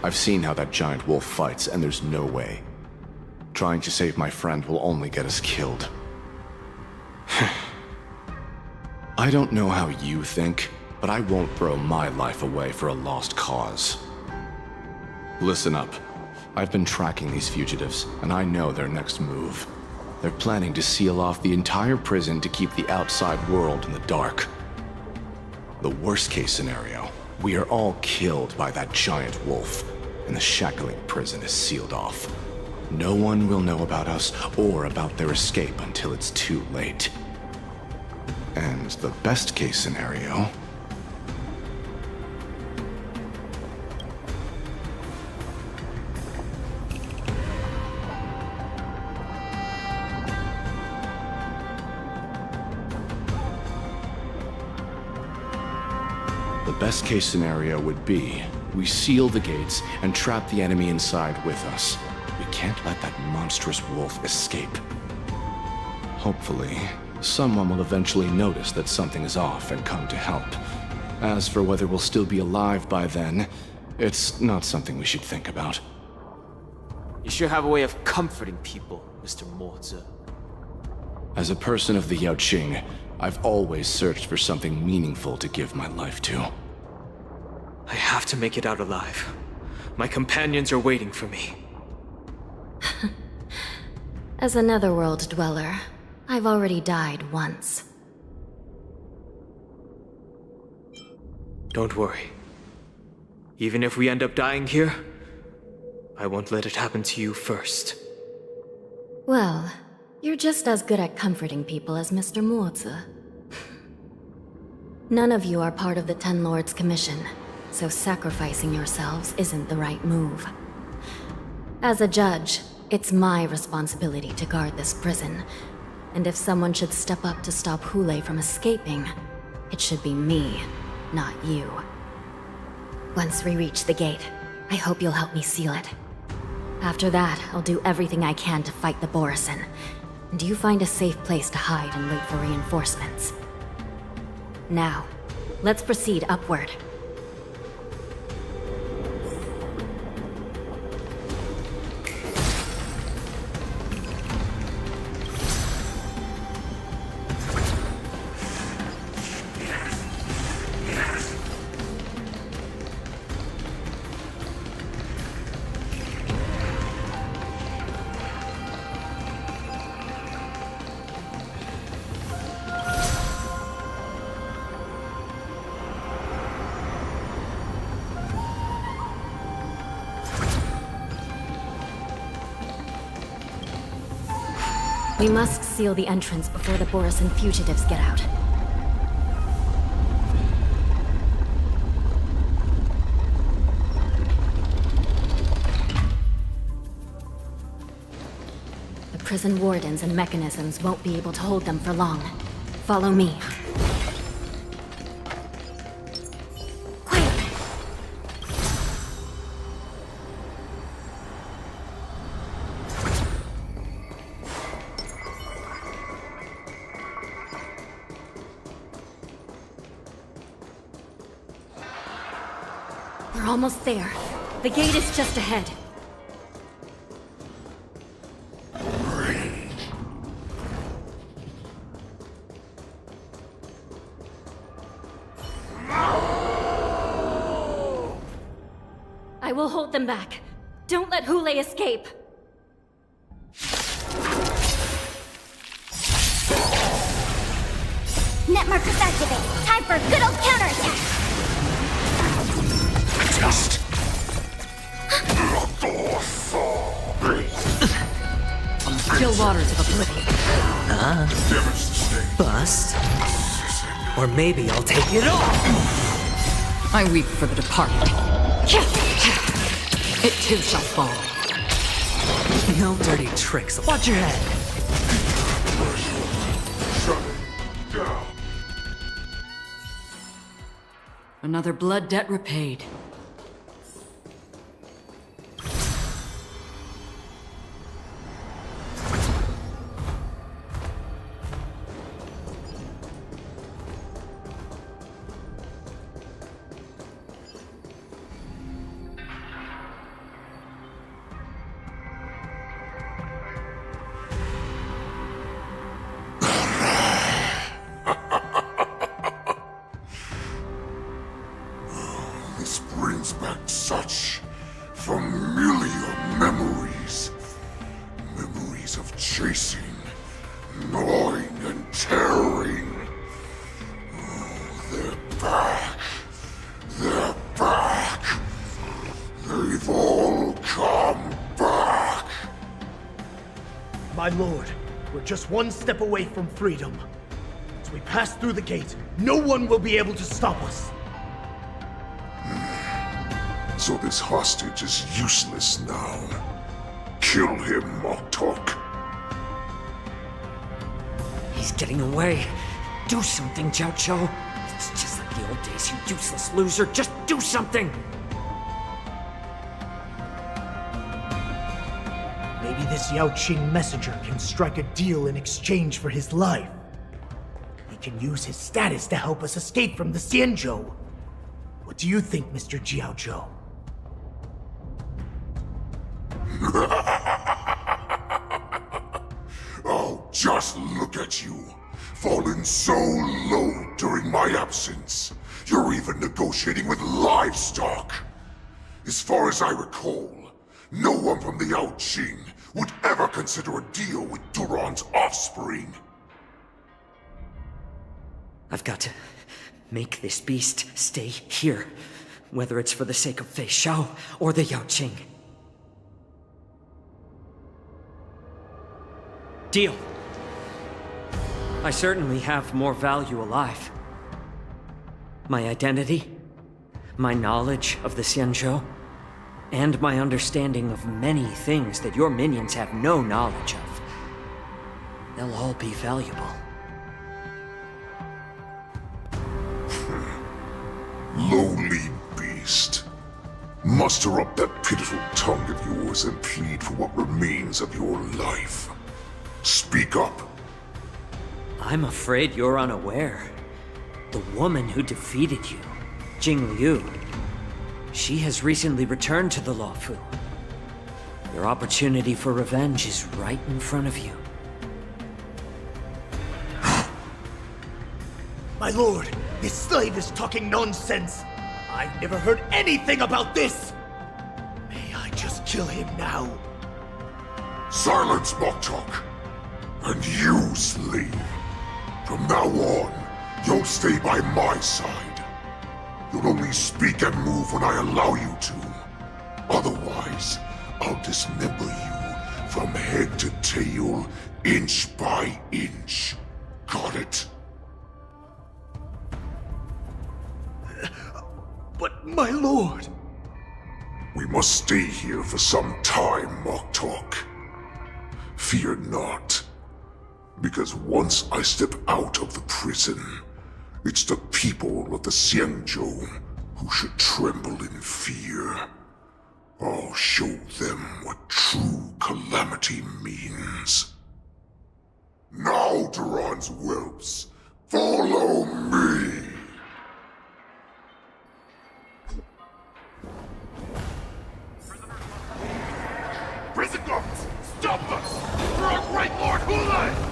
I've seen how that giant wolf fights, and there's no way. Trying to save my friend will only get us killed. I don't know how you think, but I won't throw my life away for a lost cause. Listen up. I've been tracking these fugitives, and I know their next move. They're planning to seal off the entire prison to keep the outside world in the dark. The worst-case scenario, we are all killed by that giant wolf, and the shackling prison is sealed off. No one will know about us or about their escape until it's too late. And the best-case scenario... The best-case scenario would be, we seal the gates and trap the enemy inside with us. We can't let that monstrous wolf escape. Hopefully, someone will eventually notice that something is off and come to help. As for whether we'll still be alive by then, it's not something we should think about. You sure have a way of comforting people, Mr. Moza. As a person of the Yaoqing, I've always searched for something meaningful to give my life to. I have to make it out alive. My companions are waiting for me. As a netherworld dweller, I've already died once. Don't worry. Even if we end up dying here, I won't let it happen to you first. Well, you're just as good at comforting people as Mr. Mozi. None of you are part of the Ten Lords' commission, so sacrificing yourselves isn't the right move. As a judge, it's my responsibility to guard this prison, and if someone should step up to stop Hule from escaping, it should be me, not you. Once we reach the gate, I hope you'll help me seal it. After that, I'll do everything I can to fight the Borisin, and you find a safe place to hide and wait for reinforcements. Now, let's proceed upward. We must seal the entrance before the Borisin fugitives get out. The prison wardens and mechanisms won't be able to hold them for long. Follow me. We're almost there. The gate is just ahead. I will hold them back. Don't let Hule escape. Net markers activate. Time for a good old counterattack. Just On the still waters of oblivion. Bust. Or maybe I'll take it all. I weep for the departed. It too shall fall. No dirty tricks. Watch your head. Another blood debt repaid. This brings back such familiar memories. Memories of chasing, gnawing, and tearing. Oh, they're back. They're back. They've all come back. My lord, we're just one step away from freedom. As we pass through the gate, no one will be able to stop us. So this hostage is useless now. Kill him, Moktok. He's getting away. Do something, Jiao. It's just like the old days, you useless loser. Just do something! Maybe this Yao Qing messenger can strike a deal in exchange for his life. He can use his status to help us escape from the Xianzhou. What do you think, Mr. Jiaozhou? Oh, just look at you. Fallen so low during my absence. You're even negotiating with livestock. As far as I recall, no one from the Yao Qing would ever consider a deal with Duran's offspring. I've got to make this beast stay here, whether it's for the sake of Fei Xiao or the Yao Qing. Deal. I certainly have more value alive. My identity, my knowledge of the Xianzhou, and my understanding of many things that your minions have no knowledge of. They'll all be valuable. Lowly beast. Muster up that pitiful tongue of yours and plead for what remains of your life. Speak up. I'm afraid you're unaware. The woman who defeated you, Jing Liu, she has recently returned to the Luofu. Your opportunity for revenge is right in front of you. My lord, this slave is talking nonsense. I've never heard anything about this. May I just kill him now? Silence, Moktok. And you, slave. From now on, you'll stay by my side. You'll only speak and move when I allow you to. Otherwise, I'll dismember you from head to tail, inch by inch. Got it? But my lord... We must stay here for some time, Moktok. Fear not. Because once I step out of the prison, it's the people of the Xianzhou who should tremble in fear. I'll show them what true calamity means. Now, Duran's whelps, follow me! Prison guards, stop us! For our great Lord Hulai!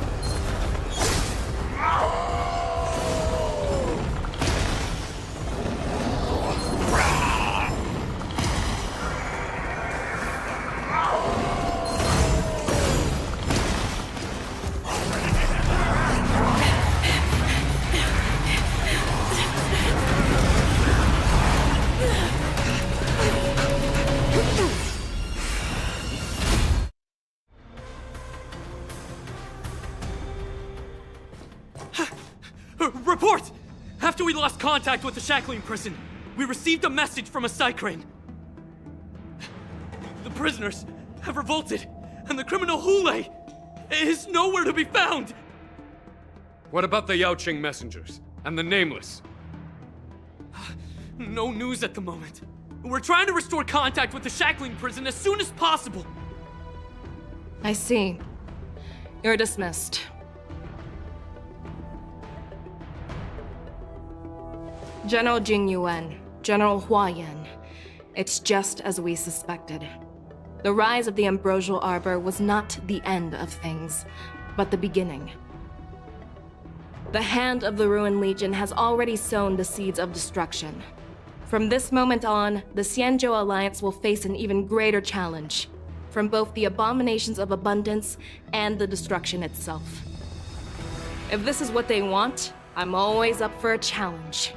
Report! After we lost contact with the shackling prison, we received a message from a Psycrane. The prisoners have revolted, and the criminal Hulei is nowhere to be found! What about the Yaoqing messengers and the Nameless? No news at the moment. We're trying to restore contact with the shackling prison as soon as possible. I see. You're dismissed. General Jing Yuan, General Hua Yan. It's just as we suspected. The rise of the Ambrosial Arbor was not the end of things, but the beginning. The hand of the Ruined Legion has already sown the seeds of destruction. From this moment on, the Xianzhou Alliance will face an even greater challenge, from both the abominations of abundance and the destruction itself. If this is what they want, I'm always up for a challenge.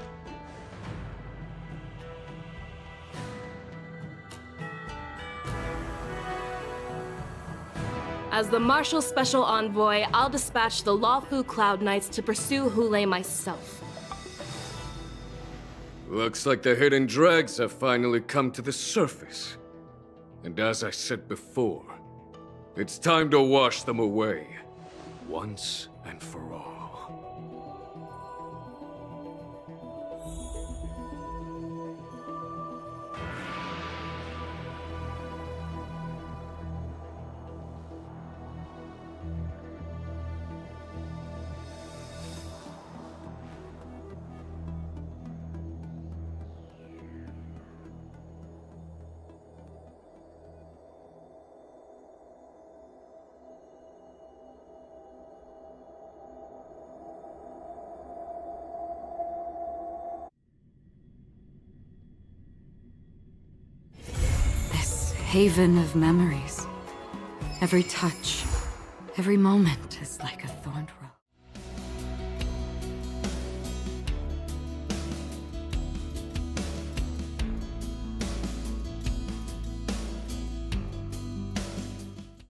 As the Marshal Special Envoy, I'll dispatch the Luofu Cloud Knights to pursue Hulei myself. Looks like the hidden dregs have finally come to the surface. And as I said before, it's time to wash them away, once and for all. Haven of memories. Every touch, every moment is like a thorned rose.